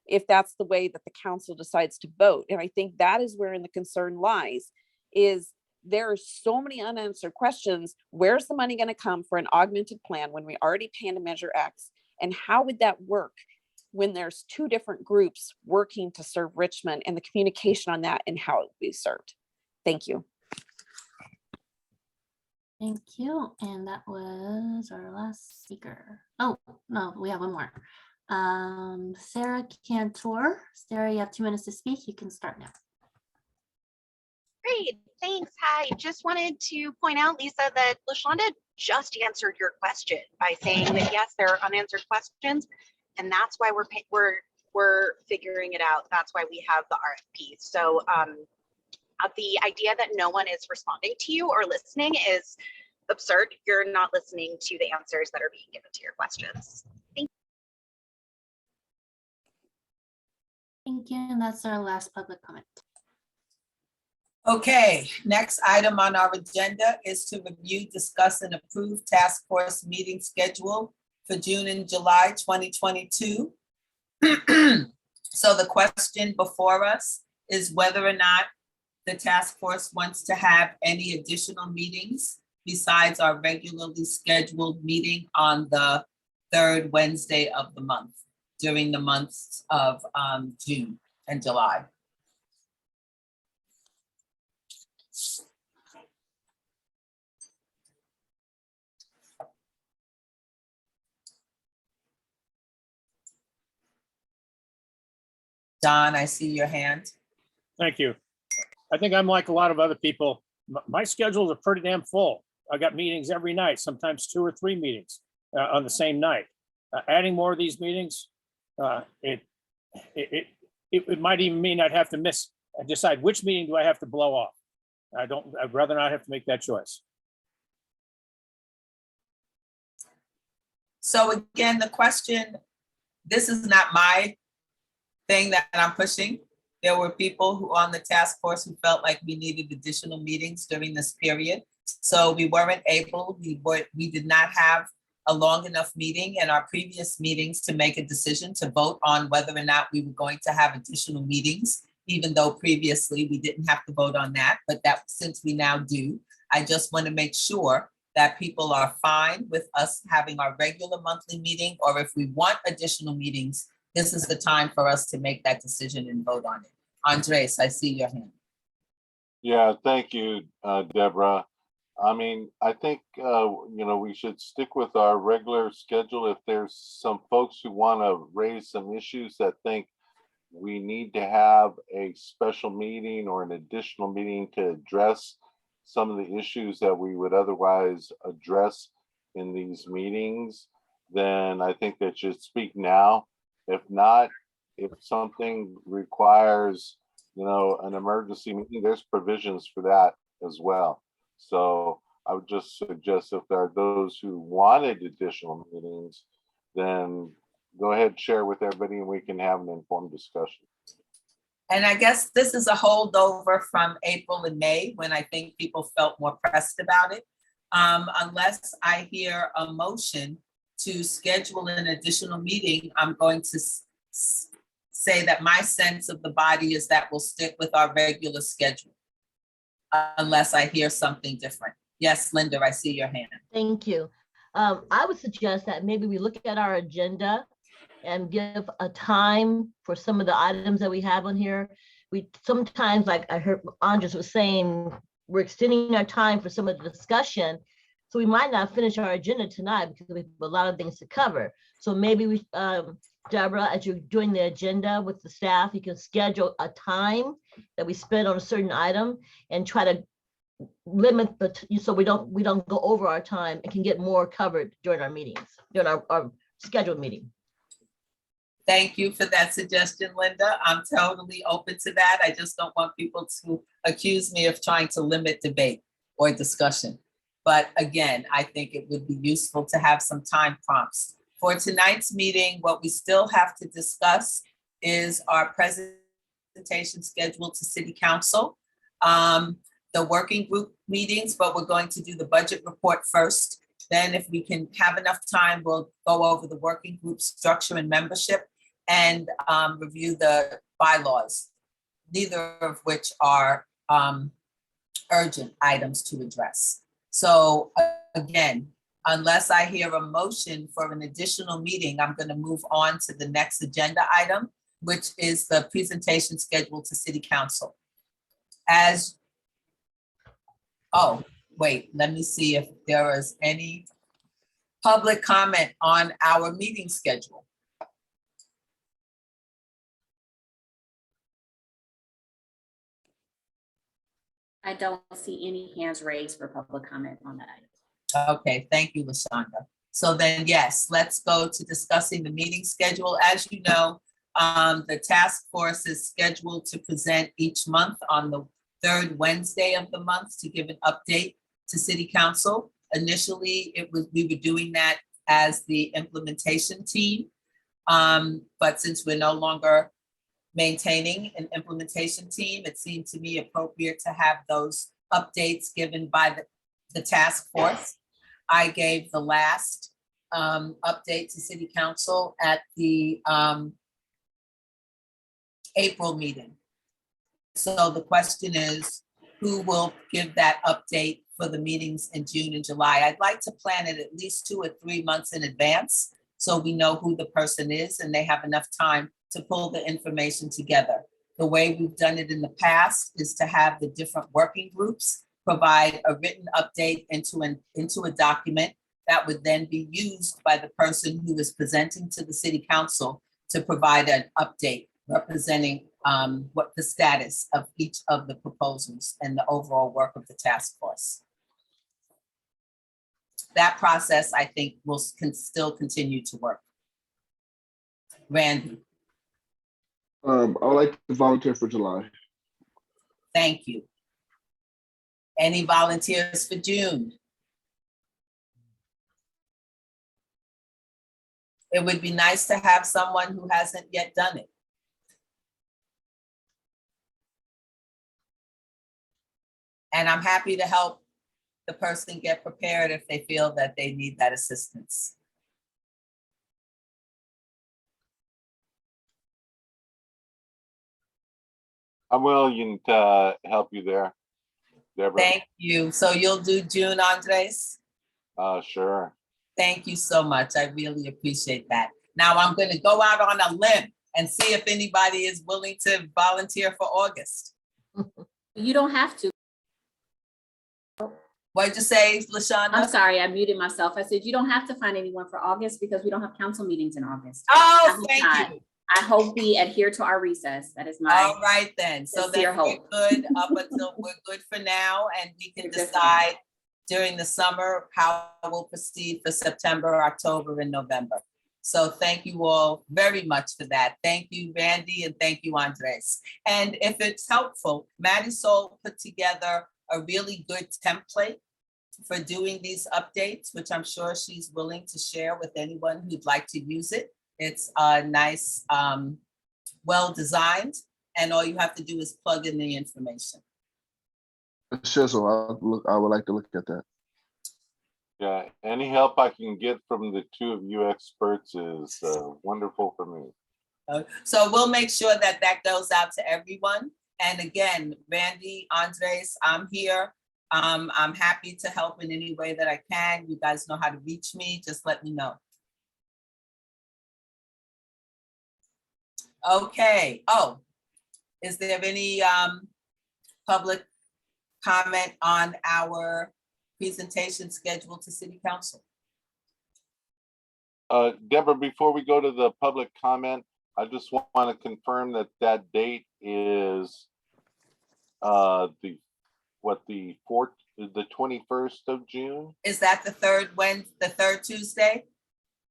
if that's the way that the council decides to vote. And I think that is wherein the concern lies, is there are so many unanswered questions. Where's the money going to come for an augmented plan when we already pay to Measure X? And how would that work when there's 2 different groups working to serve Richmond, and the communication on that and how it will be served? Thank you. Thank you. And that was our last speaker. Oh, no, we have one more. Sarah Cantor. Sarah, you have 2 minutes to speak. You can start now. Great, thanks. Hi, just wanted to point out, Lisa, that LaShonda just answered your question by saying that yes, there are unanswered questions, and that's why we're figuring it out. That's why we have the RFP. So the idea that no one is responding to you or listening is absurd. You're not listening to the answers that are being given to your questions. Thank you. Thank you. And that's our last public comment. Okay, next item on our agenda is to review, discuss, and approve task force meeting schedule for June and July 2022. So the question before us is whether or not the task force wants to have any additional meetings besides our regularly scheduled meeting on the 3rd Wednesday of the month during the months of June and July. Don, I see your hand. Thank you. I think I'm like a lot of other people. My schedules are pretty damn full. I got meetings every night, sometimes 2 or 3 meetings on the same night. Adding more of these meetings, it might even mean I'd have to decide which meeting do I have to blow off. I'd rather not have to make that choice. So again, the question, this is not my thing that I'm pushing. There were people who on the task force who felt like we needed additional meetings during this period. So we weren't able, we did not have a long enough meeting in our previous meetings to make a decision to vote on whether or not we were going to have additional meetings, even though previously we didn't have to vote on that, but that since we now do, I just want to make sure that people are fine with us having our regular monthly meeting, or if we want additional meetings, this is the time for us to make that decision and vote on it. Andres, I see your hand. Yeah, thank you, Deborah. I mean, I think, we should stick with our regular schedule. If there's some folks who want to raise some issues that think we need to have a special meeting or an additional meeting to address some of the issues that we would otherwise address in these meetings, then I think they should speak now. If not, if something requires, an emergency meeting, there's provisions for that as well. So I would just suggest if there are those who wanted additional meetings, then go ahead, share with everybody and we can have an informed discussion. And I guess this is a holdover from April and May when I think people felt more pressed about it. Unless I hear a motion to schedule an additional meeting, I'm going to say that my sense of the body is that we'll stick with our regular schedule. Unless I hear something different. Yes, Linda, I see your hand. Thank you. I would suggest that maybe we look at our agenda and give a time for some of the items that we have on here. We sometimes, like I heard Andres was saying, we're extending our time for some of the discussion. So we might not finish our agenda tonight because we have a lot of things to cover. So maybe we, Deborah, as you're doing the agenda with the staff, you can schedule a time that we spend on a certain item and try to limit so we don't go over our time and can get more covered during our meetings, during our scheduled meeting. Thank you for that suggestion, Linda. I'm totally open to that. I just don't want people to accuse me of trying to limit debate or discussion. But again, I think it would be useful to have some time prompts. For tonight's meeting, what we still have to discuss is our presentation schedule to City Council, the working group meetings, but we're going to do the budget report first. Then if we can have enough time, we'll go over the working group structure and membership and review the bylaws, neither of which are urgent items to address. So again, unless I hear a motion for an additional meeting, I'm going to move on to the next agenda item, which is the presentation schedule to City Council. Wait, let me see if there is any public comment on our meeting schedule. I don't see any hands raised for public comment on that item. Okay, thank you, LaShonda. So then, yes, let's go to discussing the meeting schedule. As you know, the task force is scheduled to present each month on the third Wednesday of the month to give an update to City Council. Initially, we were doing that as the implementation team. But since we're no longer maintaining an implementation team, it seemed to me appropriate to have those updates given by the task force. I gave the last update to City Council at the April meeting. So the question is, who will give that update for the meetings in June and July? I'd like to plan it at least 2 or 3 months in advance so we know who the person is and they have enough time to pull the information together. The way we've done it in the past is to have the different working groups provide a written update into a document that would then be used by the person who is presenting to the City Council to provide an update representing what the status of each of the proposals and the overall work of the task force. That process, I think, can still continue to work. Randy. I would like to volunteer for July. Thank you. Any volunteers for June? It would be nice to have someone who hasn't yet done it. And I'm happy to help the person get prepared if they feel that they need that assistance. I'm willing to help you there, Deborah. Thank you. So you'll do June, Andres? Sure. Thank you so much. I really appreciate that. Now I'm going to go out on a limb and see if anybody is willing to volunteer for August. You don't have to. What'd you say, LaShonda? I'm sorry, I muted myself. I said, you don't have to find anyone for August because we don't have council meetings in August. Oh, thank you. I hope we adhere to our recess. That is my All right then. So sincere then we're hope. good up until we're good for now, and we can decide during the summer how we'll proceed for September, October, and November. So thank you all very much for that. Thank you, Randy, and thank you, Andres. And if it's helpful, Maddie Sol put together a really good template for doing these updates, which I'm sure she's willing to share with anyone who'd like to use it. It's nice, well-designed, and all you have to do is plug in the information. Shizzle, I would like to look at that. Yeah, any help I can get from the two of you experts is wonderful for me. So we'll make sure that that goes out to everyone. And again, Randy, Andres, I'm here. I'm happy to help in any way that I can. You guys know how to reach me. Just let me know. Okay. Oh, is there any public comment on our presentation scheduled to City Council? Deborah, before we go to the public comment, I just want to confirm that that date is the 21st of June? Is that the third Tuesday?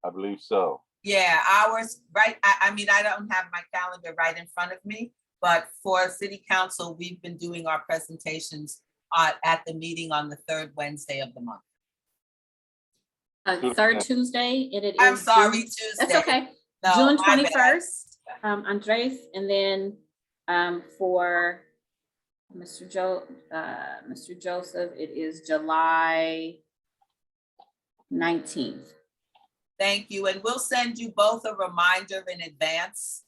I believe so. Yeah, ours, right? I mean, I don't have my calendar right in front of me, but for City Council, we've been doing our presentations at the meeting on the third Wednesday of the month. Third Tuesday, it is. I'm sorry, June, Tuesday. That's okay. No, June my bad. 21st, Andres, and then for Mr. Joseph, it is July 19th. Thank you, and we'll send you both a reminder in advance.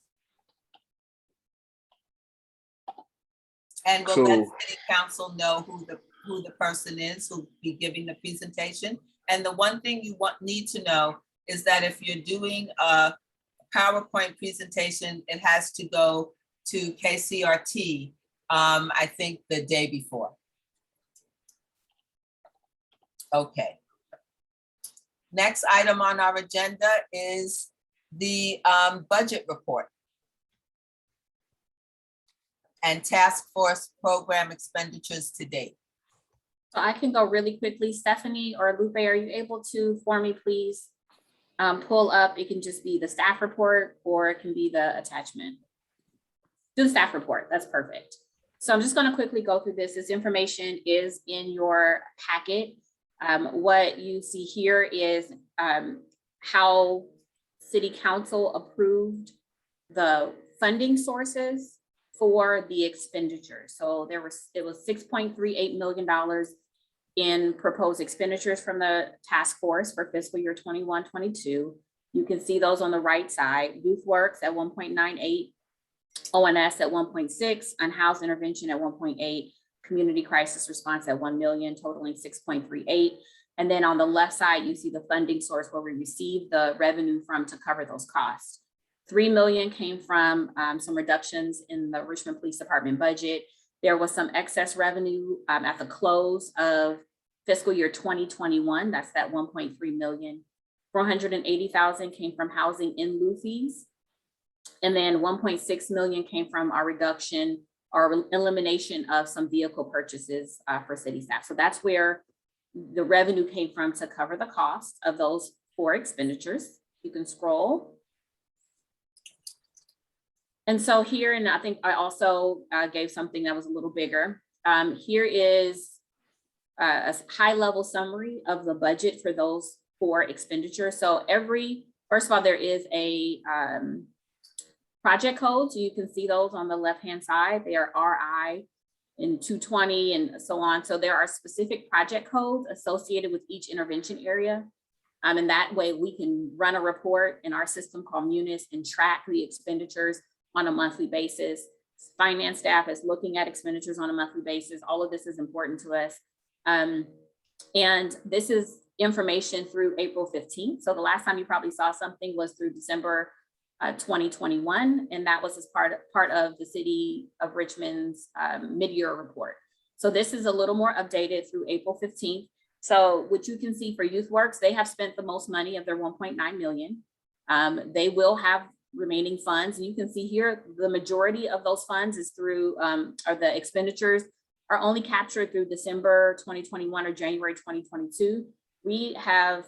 And we'll let City Council know who the person is who'll be giving the presentation. And the one thing you need to know is that if you're doing a PowerPoint presentation, it has to go to KCRT, I think the day before. Okay. Next item on our agenda is the budget report and task force program expenditures to date. So I can go really quickly. Stephanie or Lupe, are you able to, for me, please, pull up? It can just be the staff report or it can be the attachment. Do the staff report, that's perfect. So I'm just gonna quickly go through this. This information is in your packet. What you see here is how City Council approved the funding sources for the expenditure. So it was $6.38 million in proposed expenditures from the task force for fiscal year 21-22. You can see those on the right side. Youth Works at 1.98, ONS at 1.6, unhoused intervention at 1.8, community crisis response at 1 million, totaling 6.38. And then on the left side, you see the funding source where we received the revenue from to cover those costs. 3 million came from some reductions in the Richmond Police Department budget. There was some excess revenue at the close of fiscal year 2021. That's that 1.3 million. 480,000 came from housing in lieu fees. And then 1.6 million came from our reduction or elimination of some vehicle purchases for city staff. So that's where the revenue came from to cover the cost of those 4 expenditures. You can scroll. And so here, and I think I also gave something that was a little bigger. Here is a high-level summary of the budget for those 4 expenditures. So first of all, there is a project code. So you can see those on the left-hand side. They are RI and 220 and so on. So there are specific project codes associated with each intervention area. And that way we can run a report in our system called Munis and track the expenditures on a monthly basis. Finance staff is looking at expenditures on a monthly basis. All of this is important to us. And this is information through April 15th. So the last time you probably saw something was through December 2021. And that was as part of the City of Richmond's mid-year report. So this is a little more updated through April 15th. So what you can see for YouthWorks, they have spent the most money of their 1.9 million. They will have remaining funds. And you can see here, the majority of those funds is through, or the expenditures are only captured through December 2021 or January 2022. We have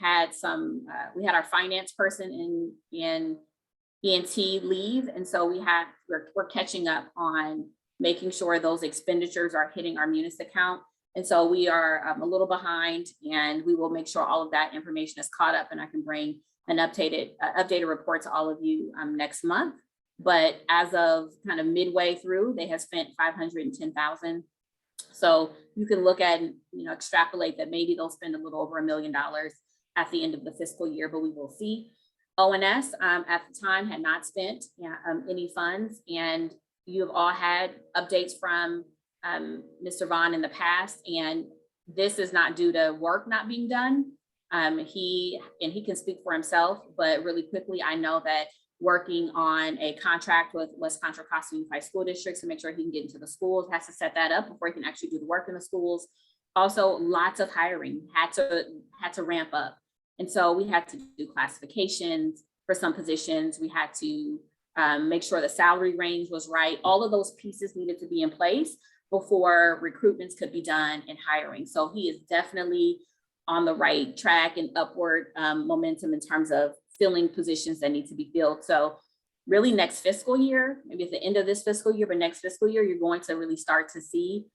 had some, we had our finance person in ENT leave. And so we're catching up on making sure those expenditures are hitting our Munis account. And so we are a little behind, and we will make sure all of that information is caught up, and I can bring an updated report to all of you next month. But as of kind of midway through, they have spent 510,000. So you can look at, extrapolate that maybe they'll spend a little over $1 million at the end of the fiscal year, but we will see. ONS at the time had not spent any funds, and you have all had updates from Mr. Vaughn in the past, and this is not due to work not being done. He can speak for himself, but really quickly, I know that working on a contract with West Contra Costa Unified School Districts to make sure he can get into the schools, has to set that up before he can actually do the work in the schools. Also, lots of hiring had to ramp up. And so we had to do classifications for some positions. We had to make sure the salary range was right. All of those pieces needed to be in place before recruitments could be done and hiring. So he is definitely on the right track and upward momentum in terms of filling positions that need to be filled. So really next fiscal year, maybe at the end of this fiscal year, but next fiscal year, you're going to really start to see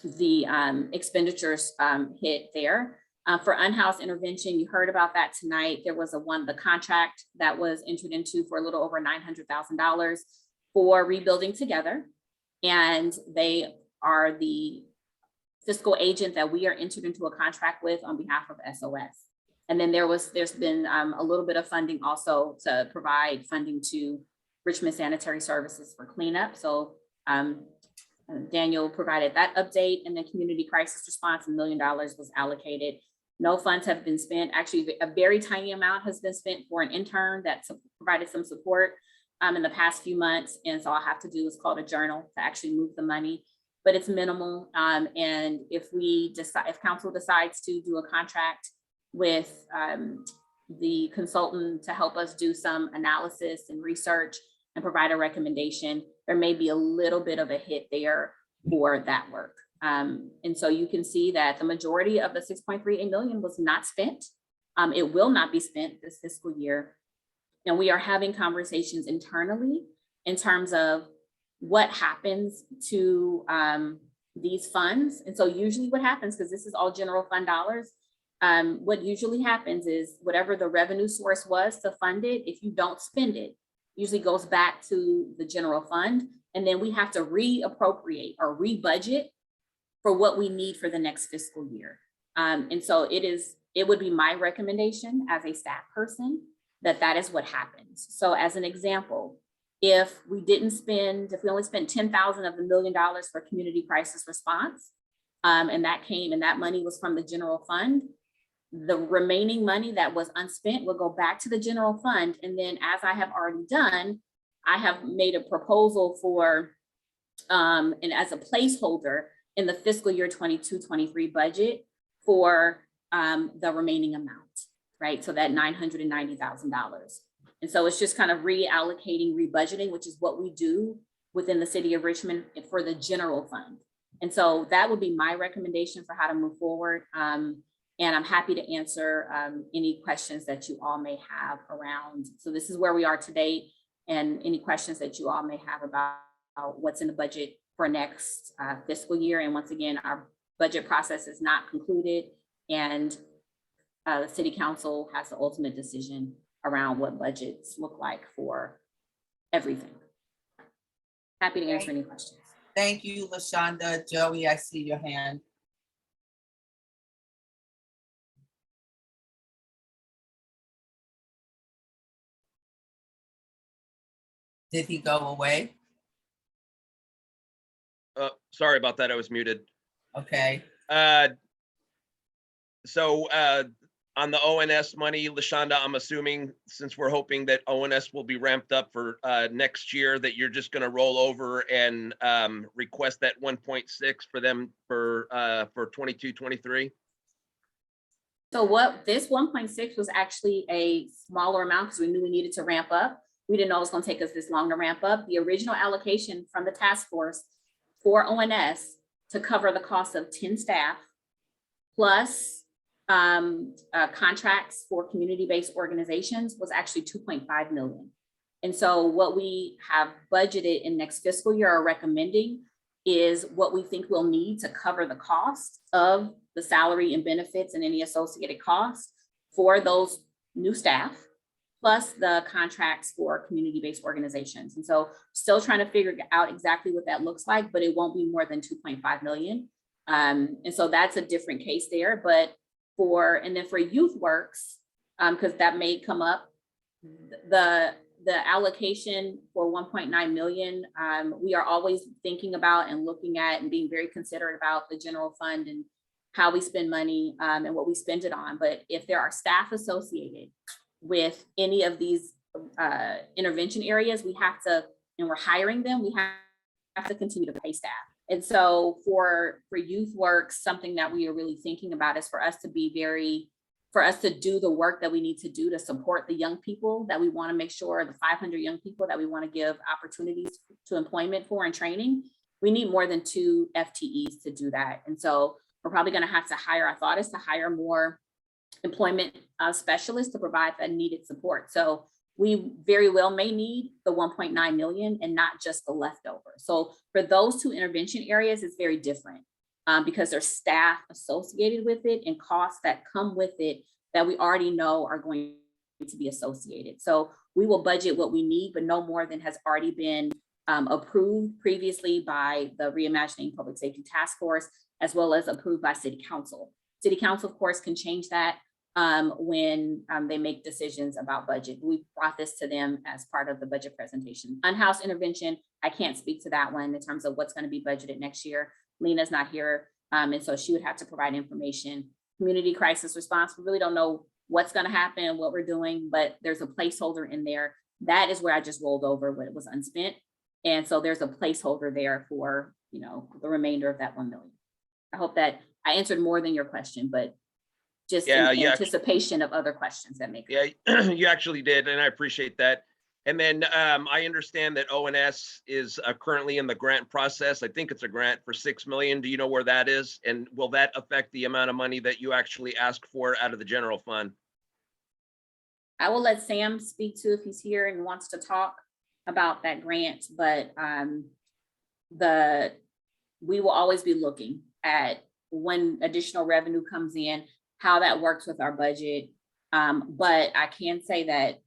the expenditures hit there. For unhoused intervention, you heard about that tonight. There was the contract that was entered into for a little over $900,000 for Rebuilding Together. And they are the fiscal agent that we are entered into a contract with on behalf of S.O.S. And then there's been a little bit of funding also to provide funding to Richmond Sanitary Services for cleanup. So Daniel provided that update, and the community crisis response, $1 million was allocated. No funds have been spent. Actually, a very tiny amount has been spent for an intern that provided some support in the past few months. And so all I have to do is call the journal to actually move the money, but it's minimal. And if council decides to do a contract with the consultant to help us do some analysis and research and provide a recommendation, there may be a little bit of a hit there for that work. And so you can see that the majority of the 6.38 million was not spent. It will not be spent this fiscal year. And we are having conversations internally in terms of what happens to these funds. And so usually what happens, because this is all general fund dollars, what usually happens is whatever the revenue source was to fund it, if you don't spend it, usually goes back to the general fund. And then we have to reappropriate or rebudget for what we need for the next fiscal year. And so it would be my recommendation as a staff person that is what happens. So as an example, if we only spent 10,000 of the $1 million for community crisis response, and that money was from the general fund, the remaining money that was unspent will go back to the general fund. And then, as I have already done, I have made a proposal for, and as a placeholder in the fiscal year 22-23 budget for the remaining amount, right? So that $990,000. And so it's just kind of reallocating, rebudgeting, which is what we do within the city of Richmond for the general fund. And so that would be my recommendation for how to move forward. And I'm happy to answer any questions that you all may have around. So this is where we are today, and any questions that you all may have about what's in the budget for next fiscal year. And once again, our budget process is not concluded, and the city council has the ultimate decision around what budgets look like for everything. Happy to answer any questions. Thank you, LaShonda. Joey, I see your hand. Did he go away? Sorry about that. I was muted. Okay. So on the ONS money, LaShonda, I'm assuming since we're hoping that ONS will be ramped up for next year, that you're just going to roll over and request that 1.6 for them for 22, 23. So what this 1.6 was actually a smaller amount because we knew we needed to ramp up. We didn't know it was going to take us this long to ramp up. The original allocation from the task force for ONS to cover the cost of 10 staff plus contracts for community-based organizations was actually 2.5 million. And so what we have budgeted in next fiscal year are recommending is what we think we'll need to cover the cost of the salary and benefits and any associated costs for those new staff, plus the contracts for community-based organizations. And so still trying to figure out exactly what that looks like, but it won't be more than 2.5 million. And so that's a different case there. But and then for Youth Works, because that may come up, the allocation for 1.9 million, we are always thinking about and looking at and being very considerate about the general fund and how we spend money and what we spend it on. But if there are staff associated with any of these intervention areas, we have to, and we're hiring them, we have to continue to pay staff. And so for Youth Works, something that we are really thinking about is for us to do the work that we need to do to support the young people that we want to make sure, the 500 young people that we want to give opportunities to employment for and training, we need more than 2 FTEs to do that. And so we're probably going to have to hire, our thought is to hire more employment specialists to provide that needed support. So we very well may need the 1.9 million and not just the leftover. So for those 2 intervention areas, it's very different because there's staff associated with it and costs that come with it that we already know are going to be associated. So we will budget what we need, but no more than has already been approved previously by the Reimagining Public Safety Task Force, as well as approved by City Council. City Council, of course, can change that when they make decisions about budget. We brought this to them as part of the budget presentation. Unhoused intervention, I can't speak to that one in terms of what's going to be budgeted next year. Lena's not here, and so she would have to provide information. Community crisis response, we really don't know what's going to happen, what we're doing, but there's a placeholder in there. That is where I just rolled over what it was unspent. And so there's a placeholder there for, the remainder of that 1 million. I hope that I answered more than your question, but just in anticipation of other questions that may come. Yeah, you actually did, and I appreciate that. And then I understand that ONS is currently in the grant process. I think it's a grant for 6 million. Do you know where that is? And will that affect the amount of money that you actually ask for out of the general fund? I will let Sam speak to if he's here and wants to talk about that grant, but we will always be looking at when additional revenue comes in, how that works with our budget. But I can say that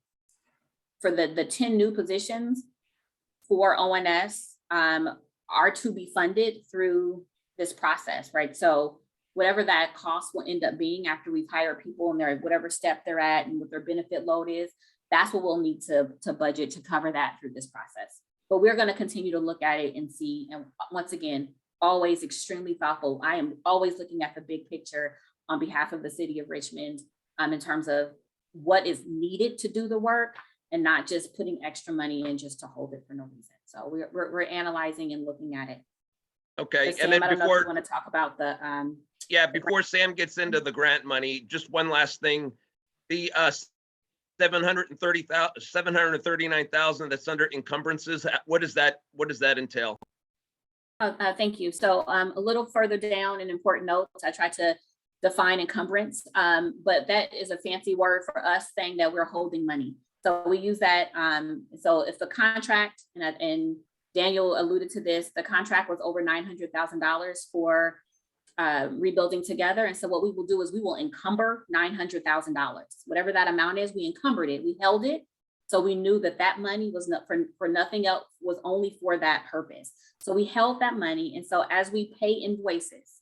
for the 10 new positions for ONS are to be funded through this process, right? So whatever that cost will end up being after we've hired people and they're whatever step they're at and what their benefit load is, that's what we'll need to budget to cover that through this process. But we're going to continue to look at it and see, and once again, always extremely thoughtful. I am always looking at the big picture on behalf of the city of Richmond in terms of what is needed to do the work and not just putting extra money in just to hold it for no reason. So we're analyzing and looking at it. Okay, Sam, and then I don't know if before you want to talk about the before Sam gets into the grant money, just one last thing. The 739,000 that's under encumbrances, what does that entail? Thank you. So a little further down in important notes, I tried to define encumbrance, but that is a fancy word for us saying that we're holding money. So we use that. So if the contract, and Daniel alluded to this, the contract was over $900,000 for rebuilding together. And so what we will do is we will encumber $900,000. Whatever that amount is, we encumbered it, we held it. So we knew that that money was not for nothing else, was only for that purpose. So we held that money. And so as we pay invoices,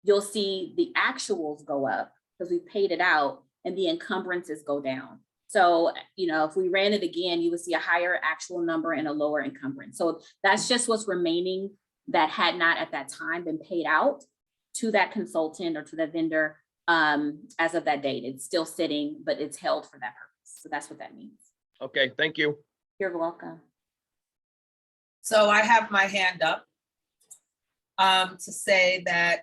you'll see the actuals go up because we paid it out and the encumbrances go down. So, if we ran it again, you would see a higher actual number and a lower encumbrance. So that's just what's remaining that had not at that time been paid out to that consultant or to the vendor as of that date. It's still sitting, but it's held for that purpose. So that's what that means. Okay, thank you. You're welcome. So I have my hand up to say that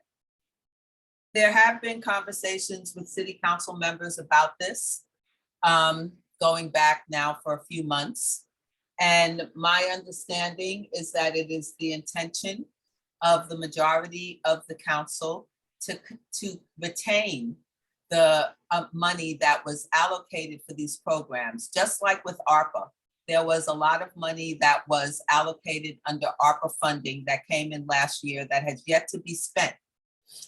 there have been conversations with city council members about this, going back now for a few months. And my understanding is that it is the intention of the majority of the council to retain the money that was allocated for these programs. Just like with ARPA, there was a lot of money that was allocated under ARPA funding that came in last year that has yet to be spent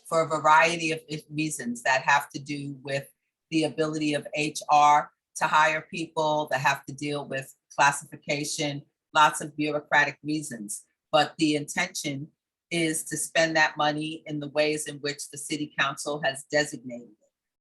for a variety of reasons that have to do with the ability of HR to hire people, that have to deal with classification, lots of bureaucratic reasons. But the intention is to spend that money in the ways in which the city council has designated it.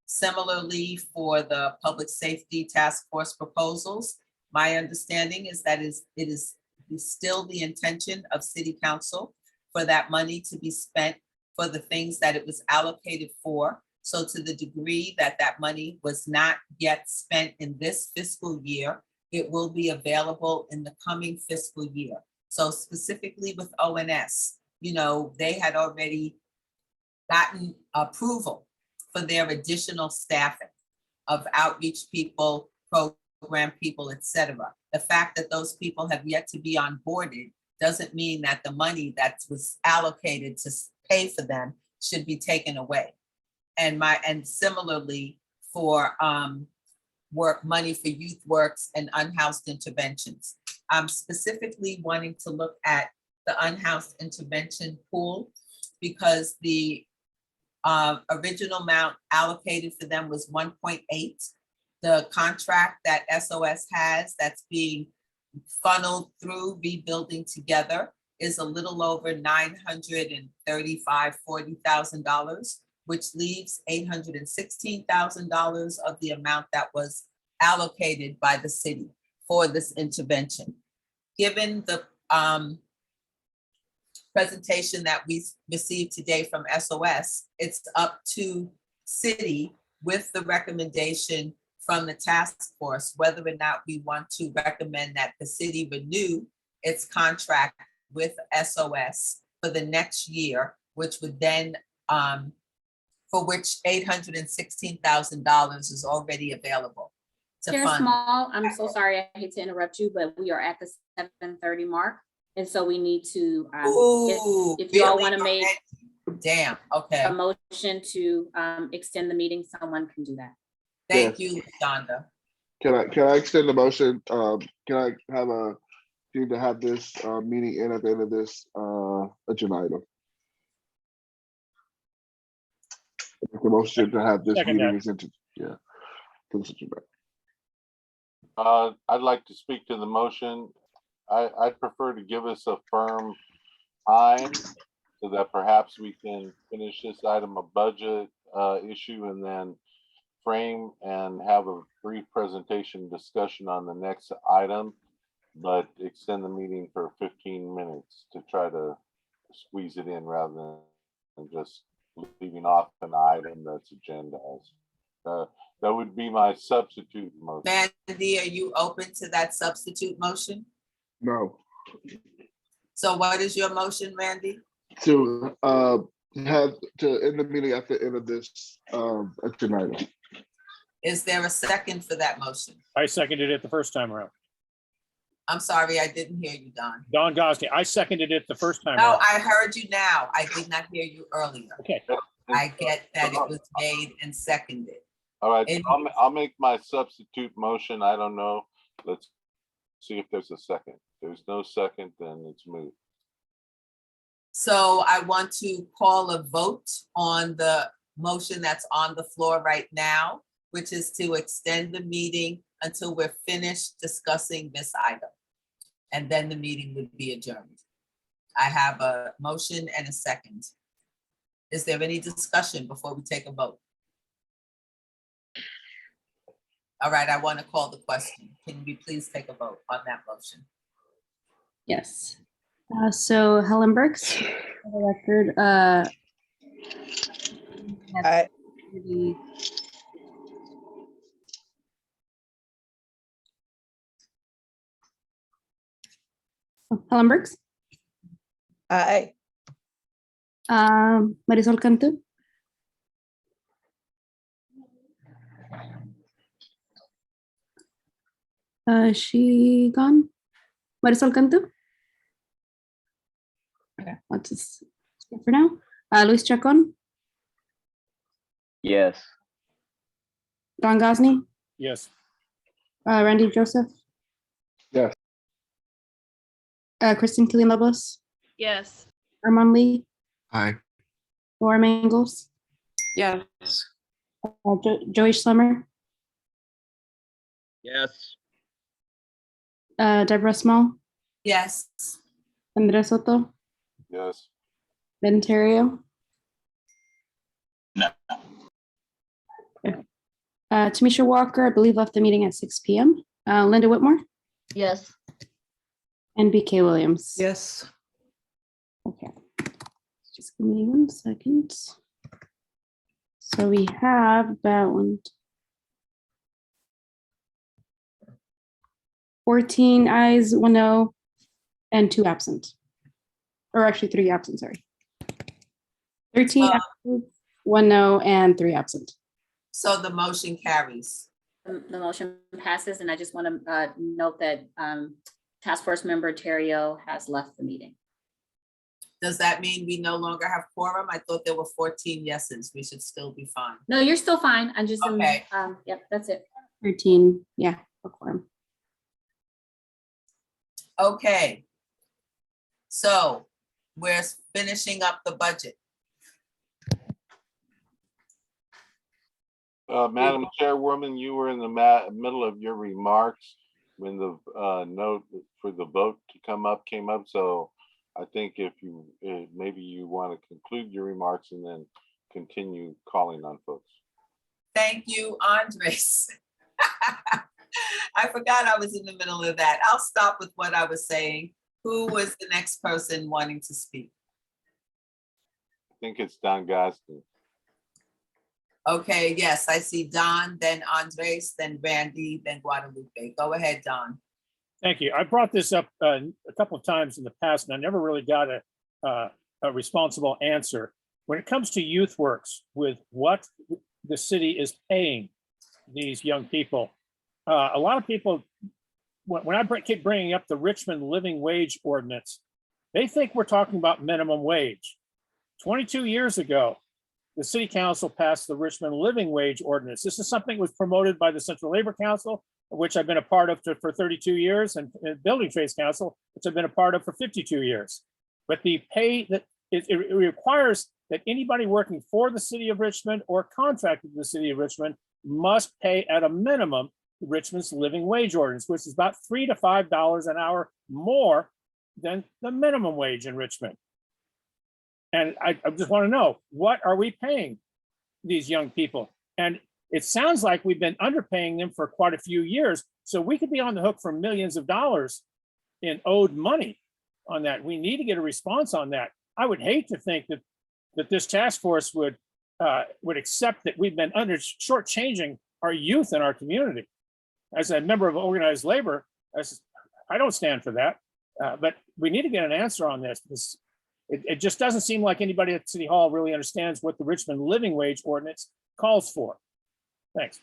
Similarly, for the public safety task force proposals, my understanding is that it is still the intention of city council for that money to be spent for the things that it was allocated for. So to the degree that that money was not yet spent in this fiscal year, it will be available in the coming fiscal year. So specifically with ONS, you know, they had already gotten approval for their additional staffing of outreach people, program people, et cetera. The fact that those people have yet to be onboarded doesn't mean that the money that was allocated to pay for them should be taken away. And similarly for money for youth works and unhoused interventions. I'm specifically wanting to look at the unhoused intervention pool because the original amount allocated for them was 1.8. The contract that S.O.S has that's being funneled through Rebuilding Together is a little over $940,000, which leaves $816,000 of the amount that was allocated by the city for this intervention. Given the presentation that we received today from S.O.S, it's up to city with the recommendation from the task force, whether or not we want to recommend that the city renew its contract with S.O.S for the next year, which would then, for which $816,000 is already available to Chair fund. Small, I'm so sorry, I hate to interrupt you, but we are at the 7:30 mark. And so we need to, if you all want to make Damn, okay. a motion to extend the meeting, someone can do that. Thank you, Shonda. Can I extend the motion? Can I have need to have this meeting in at the end of this agenda item? The motion to have this Second meeting that. is into, yeah. I'd like to speak to the motion. I'd prefer to give us a firm time so that perhaps we can finish this item of budget issue and then frame and have a brief presentation discussion on the next item, but extend the meeting for 15 minutes to try to squeeze it in rather than just leaving off an item that's agendized. That would be my substitute motion. Mandy, are you open to that substitute motion? No. So what is your motion, Randy? To have to end the meeting at the end of this agenda item. Is there a second for that motion? I seconded it the first time around. I'm sorry, I didn't hear you, Don. Don Gosney, I seconded it the first time No, around. I heard you now. I did not hear you earlier. Okay. I get that it was made and seconded. All right, And- I'll make my substitute motion. I don't know. Let's see if there's a second. If there's no second, then it's moved. So I want to call a vote on the motion that's on the floor right now, which is to extend the meeting until we're finished discussing this item. And then the meeting would be adjourned. I have a motion and a second. Is there any discussion before we take a vote? All right, I want to call the question. Can we please take a vote on that motion? Yes. So Helen Burks, for the record, Helen Burks, Aye. Marisol Cantu, she gone? Marisol Cantu? Okay, I'll just skip for now. Luis Chacon, Yes. Don Gosney, Yes. Randy Joseph, Yes. Kristen Killian Lovelace, Yes. Armand Lee, Aye. Laura Mangles, Yes. Joey Schlemmer, Yes. Deborah Small, Yes. Andres Soto, Yes. Ben Terrio. No. Tamisha Walker, I believe, left the meeting at 6 p.m. Linda Whitmore Yes. and BK Williams. Yes. Okay. Just give me 1 second. So we have about 14 ayes, 1 no, and 2 absent. Or actually 3 absent, sorry. 13 absent, 1 no, and 3 absent. So the motion carries. The motion passes, and I just want to note that Task Force member Terrio has left the meeting. Does that mean we no longer have quorum? I thought there were 14 yeses. We should still be fine. No, you're still fine. I'm just, Okay. Yep, that's it. 13, yeah, for quorum. Okay. So we're finishing up the budget. Madam Chairwoman, you were in the middle of your remarks when the note for the vote to come up came up. So I think if you maybe you want to conclude your remarks and then continue calling on folks. Thank you, Andres. I forgot I was in the middle of that. I'll stop with what I was saying. Who was the next person wanting to speak? I think it's Don Gosney. Okay, yes, I see Don, then Andres, then Randy, then Guadalupe. Go ahead, Don. Thank you. I brought this up a couple of times in the past, and I never really got a responsible answer. When it comes to youth works, with what the city is paying these young people, a lot of people, when I keep bringing up the Richmond living wage ordinance, they think we're talking about minimum wage. 22 years ago, the city council passed the Richmond living wage ordinance. This is something that was promoted by the Central Labor Council, which I've been a part of for 32 years, and Building Trades Council, which I've been a part of for 52 years. But the pay that it requires that anybody working for the city of Richmond or contracted to the city of Richmond must pay at a minimum Richmond's living wage ordinance, which is about $3 to $5 an hour more than the minimum wage in Richmond. And I just want to know, what are we paying these young people? And it sounds like we've been underpaying them for quite a few years. So we could be on the hook for millions of dollars in owed money on that. We need to get a response on that. I would hate to think that this task force would accept that we've been shortchanging our youth in our community. As a member of organized labor, I don't stand for that. But we need to get an answer on this. It just doesn't seem like anybody at City Hall really understands what the Richmond living wage ordinance calls for. Thanks.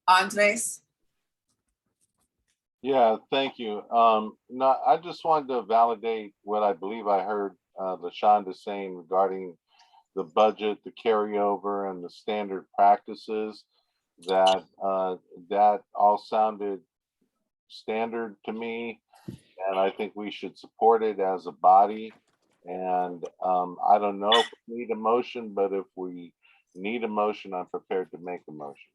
Andres? Yeah, thank you. No, I just wanted to validate what I believe I heard LaShonda saying regarding the budget, the carryover, and the standard practices. That that all sounded standard to me, and I think we should support it as a body. And I don't know if we need a motion, but if we need a motion, I'm prepared to make a motion.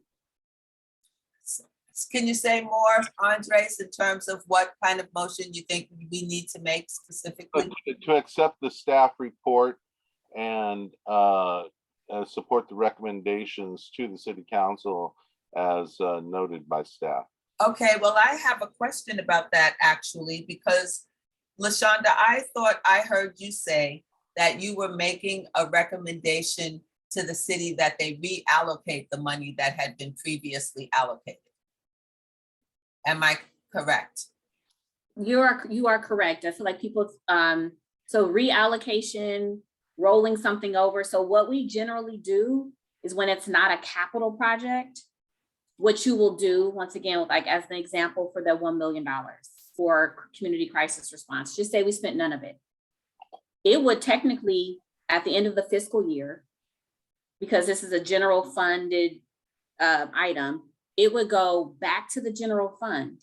Can you say more, Andres, in terms of what kind of motion you think we need to make specifically? To accept the staff report and support the recommendations to the city council as noted by staff. Okay, well, I have a question about that actually, because LaShonda, I thought I heard you say that you were making a recommendation to the city that they reallocate the money that had been previously allocated. Am I correct? You are correct. I feel like people, so reallocation, rolling something over. So what we generally do is when it's not a capital project, what you will do, once again, like as an example for the $1 million for community crisis response, just say we spent none of it. It would technically, at the end of the fiscal year, because this is a general funded item, it would go back to the general fund.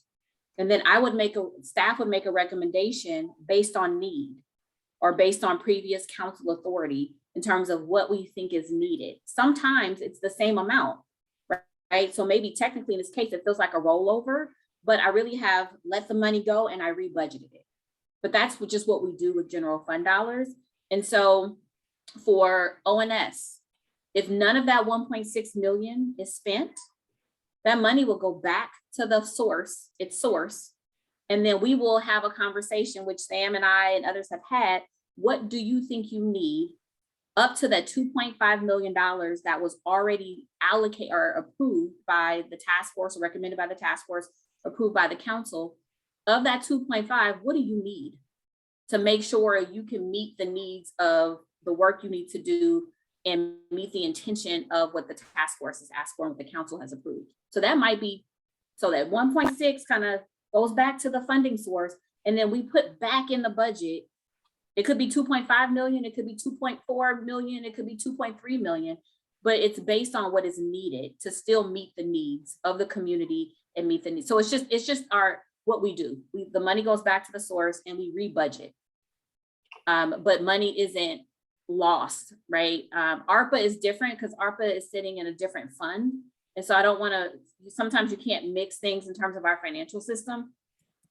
And then staff would make a recommendation based on need or based on previous council authority in terms of what we think is needed. Sometimes it's the same amount, right? So maybe technically in this case, it feels like a rollover, but I really have let the money go and I rebudgeted it. But that's just what we do with general fund dollars. And so for ONS, if none of that 1.6 million is spent, that money will go back to the source, its source. And then we will have a conversation, which Sam and I and others have had. What do you think you need up to that $2.5 million that was already allocated or approved by the task force, or recommended by the task force, approved by the council? Of that 2.5, what do you need to make sure you can meet the needs of the work you need to do and meet the intention of what the task force has asked for and what the council has approved? So that might be, so that 1.6 kind of goes back to the funding source, and then we put back in the budget. It could be 2.5 million, it could be 2.4 million, it could be 2.3 million, but it's based on what is needed to still meet the needs of the community and meet the needs. So it's just what we do. The money goes back to the source and we rebudget. But money isn't lost, right? ARPA is different because ARPA is sitting in a different fund. And so I don't want to, sometimes you can't mix things in terms of our financial system,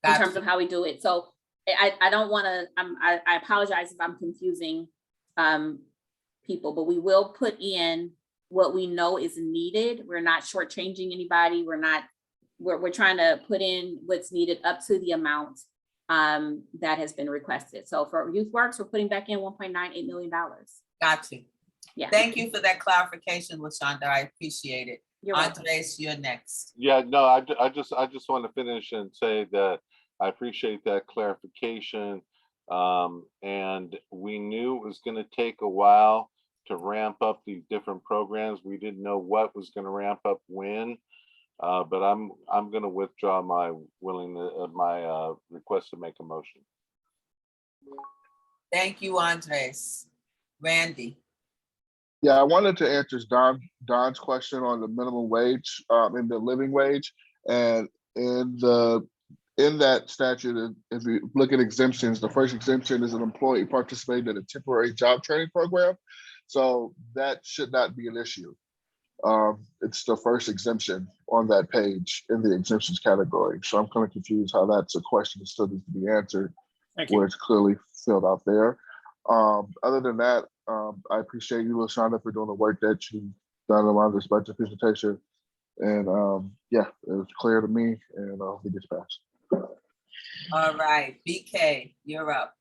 in terms of how we do it. So I don't want to, I apologize if I'm confusing people, but we will put in what we know is needed. We're not shortchanging anybody. We're trying to put in what's needed up to the amount that has been requested. So for Youth Works, we're putting back in $1.98 million. Got you. Yeah. Thank you for that clarification, LaShonda. I appreciate it. You're welcome. Andres, you're next. Yeah, no, I just want to finish and say that I appreciate that clarification. And we knew it was going to take a while to ramp up these different programs. We didn't know what was going to ramp up when, but I'm going to withdraw my request to make a motion. Thank you, Andres. Randy. Yeah, I wanted to answer Don's question on the minimum wage and the living wage. And in that statute, if you look at exemptions, the first exemption is an employee participating in a temporary job training program. So that should not be an issue. It's the first exemption on that page in the exemptions category. So I'm kind of confused how that's a question that still needs to be answered, where it's clearly filled out there. Other than that, I appreciate you, LaShonda, for doing the work that you've done around this budget presentation. And yeah, it was clear to me, and I hope it gets passed. All right, BK, you're up.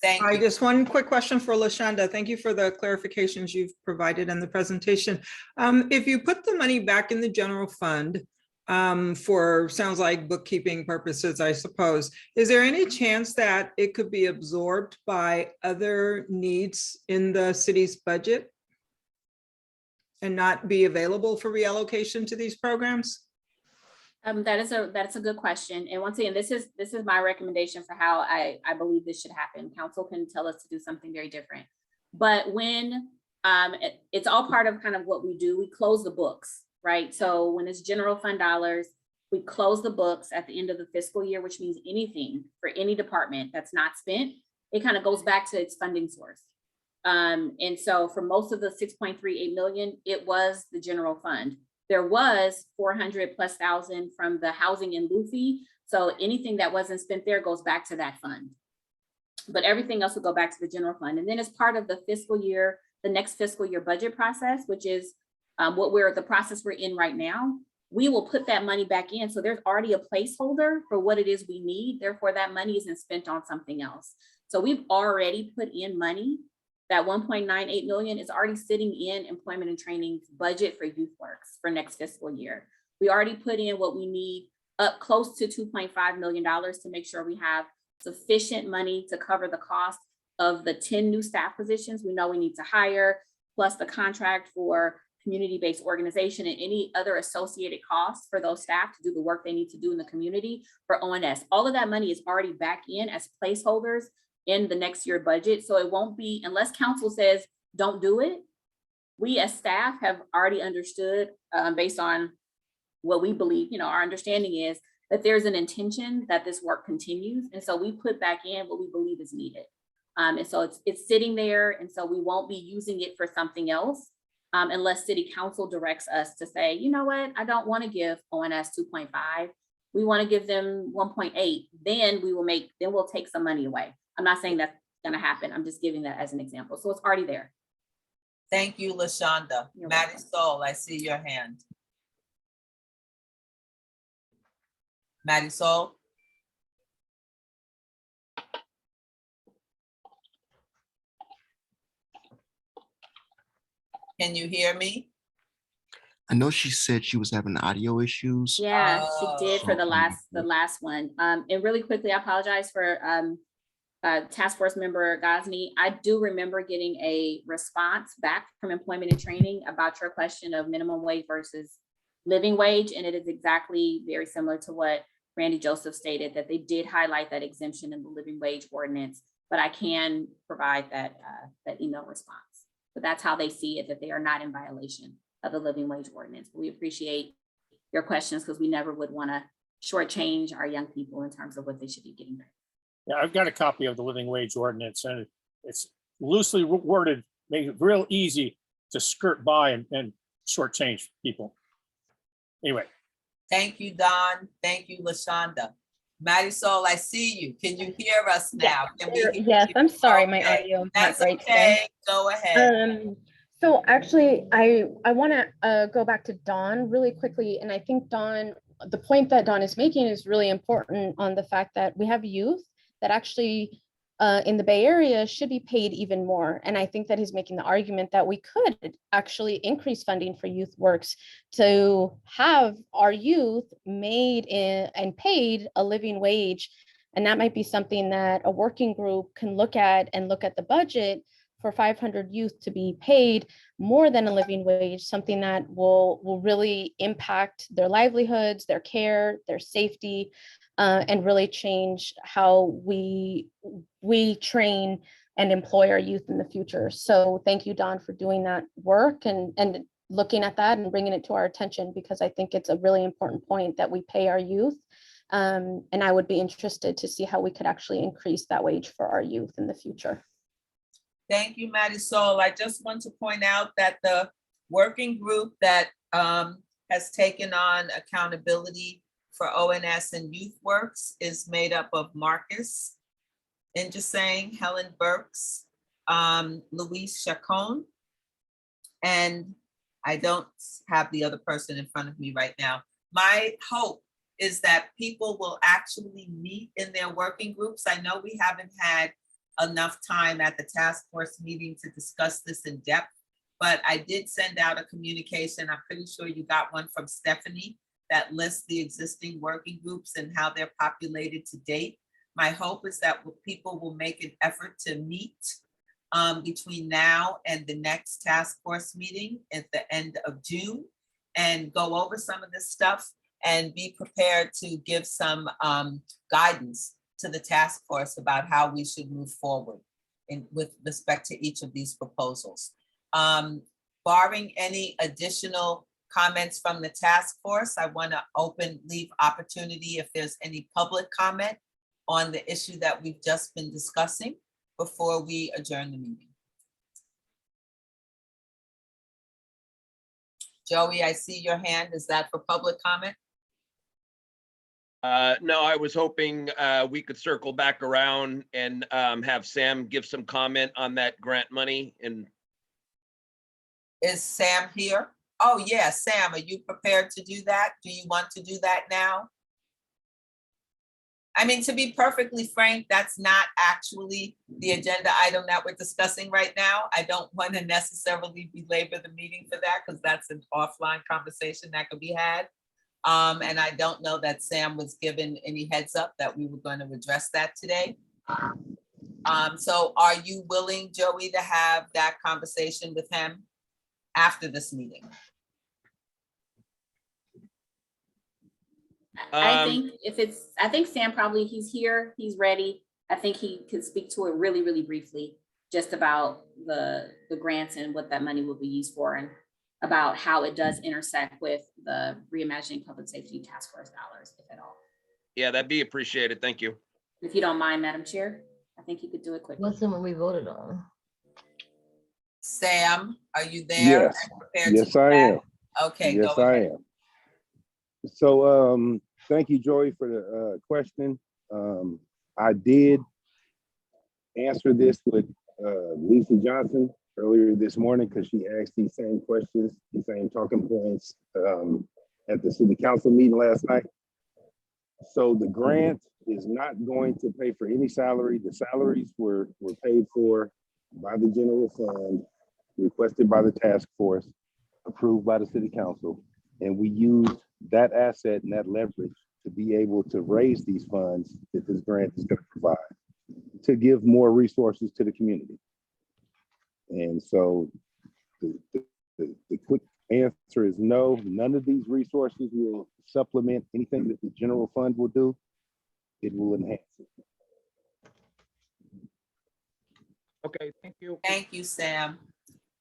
Thank you. Just one quick question for LaShonda. Thank you for the clarifications you've provided in the presentation. If you put the money back in the general fund for, sounds like bookkeeping purposes, I suppose, is there any chance that it could be absorbed by other needs in the city's budget and not be available for reallocation to these programs? That's a good question. And once again, this is my recommendation for how I believe this should happen. Council can tell us to do something very different. But when it's all part of kind of what we do, we close the books, right? So when it's general fund dollars, we close the books at the end of the fiscal year, which means anything for any department that's not spent, it kind of goes back to its funding source. And so for most of the 6.38 million, it was the general fund. There was 400,000+ from the housing and Luffy. So anything that wasn't spent there goes back to that fund. But everything else will go back to the general fund. And then as part of the fiscal year, the next fiscal year budget process, which is the process we're in right now, we will put that money back in. So there's already a placeholder for what it is we need. Therefore, that money isn't spent on something else. So we've already put in money. That 1.98 million is already sitting in employment and training's budget for YouthWorks for next fiscal year. We already put in what we need, up close to $2.5 million to make sure we have sufficient money to cover the cost of the 10 new staff positions we know we need to hire, plus the contract for community-based organization and any other associated costs for those staff to do the work they need to do in the community for ONS. All of that money is already back in as placeholders in the next year budget. So it won't be, unless council says, don't do it, we as staff have already understood based on what we believe, our understanding is that there's an intention that this work continues. And so we put back in what we believe is needed. And so it's sitting there. And so we won't be using it for something else unless city council directs us to say, you know what, I don't want to give ONS 2.5. We want to give them 1.8. Then we'll take some money away. I'm not saying that's going to happen. I'm just giving that as an example. So it's already there. Thank you, LaShonda. You're Marisol, I see your hand. Marisol? Can you hear me? I know she said she was having audio issues. Yeah, she did for the So- last one. And really quickly, I apologize for task force member Gosney. I do remember getting a response back from employment and training about your question of minimum wage versus living wage. And it is exactly very similar to what Randy Joseph stated, that they did highlight that exemption in the living wage ordinance, but I can provide that email response. But that's how they see it, that they are not in violation of the living wage ordinance. But we appreciate your questions because we never would want to shortchange our young people in terms of what they should be getting. Yeah, I've got a copy of the living wage ordinance, and it's loosely worded, make it real easy to skirt by and shortchange people. Anyway. Thank you, Don. Thank you, LaShonda. Marisol, I see you. Can you hear us now? Can we hear Yes, you? I'm sorry, my Okay. audio is not That's great okay. today. Go ahead. So actually, I want to go back to Dawn really quickly. And I think Dawn, the point that Dawn is making is really important on the fact that we have youth that actually in the Bay Area should be paid even more. And I think that he's making the argument that we could actually increase funding for YouthWorks to have our youth made and paid a living wage. And that might be something that a working group can look at and look at the budget for 500 youth to be paid more than a living wage, something that will really impact their livelihoods, their care, their safety, and really change how we train and employ our youth in the future. So thank you, Don, for doing that work and looking at that and bringing it to our attention, because I think it's a really important point that we pay our youth. And I would be interested to see how we could actually increase that wage for our youth in the future. Thank you, Marisol. I just want to point out that the working group that has taken on accountability for ONS and YouthWorks is made up of Marcus Injasang, Helen Burks, Luis Chacon, and I don't have the other person in front of me right now. My hope is that people will actually meet in their working groups. I know we haven't had enough time at the task force meeting to discuss this in depth, but I did send out a communication. I'm pretty sure you got one from Stephanie that lists the existing working groups and how they're populated to date. My hope is that people will make an effort to meet between now and the next task force meeting at the end of June and go over some of this stuff and be prepared to give some guidance to the task force about how we should move forward with respect to each of these proposals. Barring any additional comments from the task force, I want to leave opportunity if there's any public comment on the issue that we've just been discussing before we adjourn the meeting. Joey, I see your hand. Is that for public comment? No, I was hoping we could circle back around and have Sam give some comment on that grant money. And is Sam here? Oh, yeah, Sam, are you prepared to do that? Do you want to do that now? I mean, to be perfectly frank, that's not actually the agenda item that we're discussing right now. I don't want to necessarily belabor the meeting for that because that's an offline conversation that could be had. And I don't know that Sam was given any heads up that we were going to address that today. So are you willing, Joey, to have that conversation with him after this meeting? I think I think Sam probably, he's here, he's ready. I think he could speak to it really, really briefly, just about the grants and what that money will be used for, and about how it does intersect with the Reimagining Public Safety Task Force dollars, if at all. Yeah, that'd be appreciated. Thank you. If you don't mind, Madam Chair, I think you could do it quickly. What's the one we voted on? Sam, are you there? Yes, and prepared to yes, do I that? am. Okay, Yes, go I ahead. am. So, thank you, Joey, for the question. I did answer this with Lisa Johnson earlier this morning because she asked these same questions, the same talking points at the city council meeting last night. So the grant is not going to pay for any salary. The salaries were paid for by the general fund, requested by the task force, approved by the city council. And we used that asset and that leverage to be able to raise these funds that this grant is going to provide to give more resources to the community. And so the quick answer is no, none of these resources will supplement anything that the general fund will do. It will enhance it. Okay, thank you. Thank you, Sam.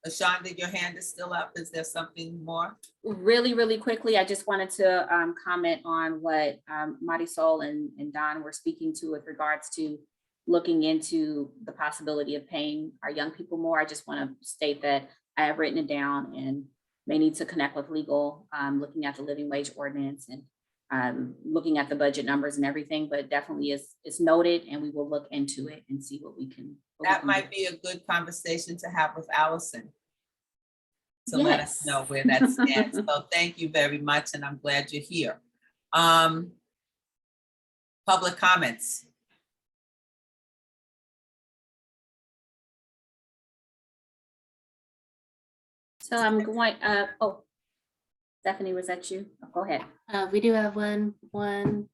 Ashonda, your hand is still up. Is there something more? Really, really quickly, I just wanted to comment on what Marisol and Don were speaking to with regards to looking into the possibility of paying our young people more. I just want to state that I have written it down and may need to connect with legal, looking at the living wage ordinance and looking at the budget numbers and everything, but definitely is noted, and we will look into it and see what we can. That might be a good conversation to have with Allison to let us know where that stands. So thank you very much, and I'm glad you're here. Public comments. So I'm going, oh, Stephanie, was that you? Oh, go ahead. We do have one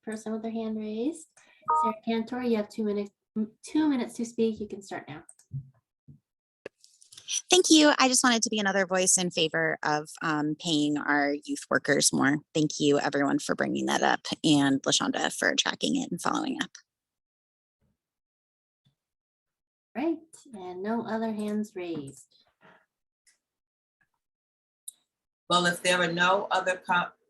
person with their hand raised. Sarah Cantor, you have 2 minutes to speak. You can start now. Thank you. I just wanted to be another voice in favor of paying our youth workers more. Thank you, everyone, for bringing that up, and LaShonda for tracking it and following up. Right, and no other hands raised. Well, if there are no other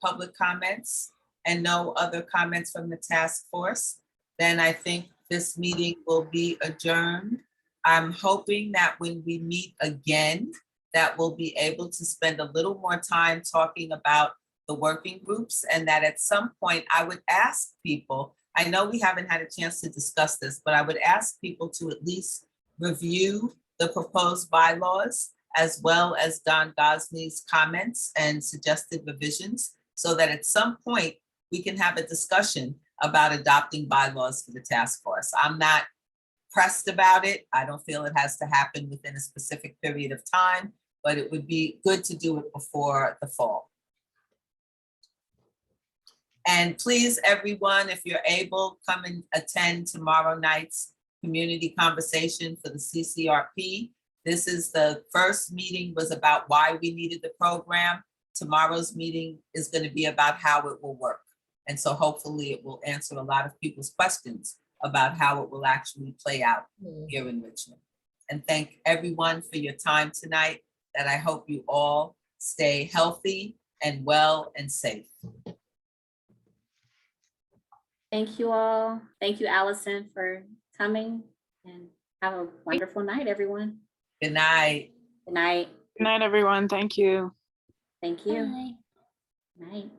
public comments and no other comments from the task force, then I think this meeting will be adjourned. I'm hoping that when we meet again, that we'll be able to spend a little more time talking about the working groups, and that at some point I would ask people, I know we haven't had a chance to discuss this, but I would ask people to at least review the proposed bylaws as well as Don Gosney's comments and suggested revisions, so that at some point we can have a discussion about adopting bylaws for the task force. I'm not pressed about it. I don't feel it has to happen within a specific period of time, but it would be good to do it before the fall. And please, everyone, if you're able, come and attend tomorrow night's community conversation for the CCRP. This is the first meeting was about why we needed the program. Tomorrow's meeting is going to be about how it will work. And so hopefully it will answer a lot of people's questions about how it will actually play out here in Richmond. And thank everyone for your time tonight, that I hope you all stay healthy and well and safe. Thank you all. Thank you, Allison, for coming, and have a wonderful night, everyone. Good night. Good night. Good night, everyone. Thank you. Thank you. Good night.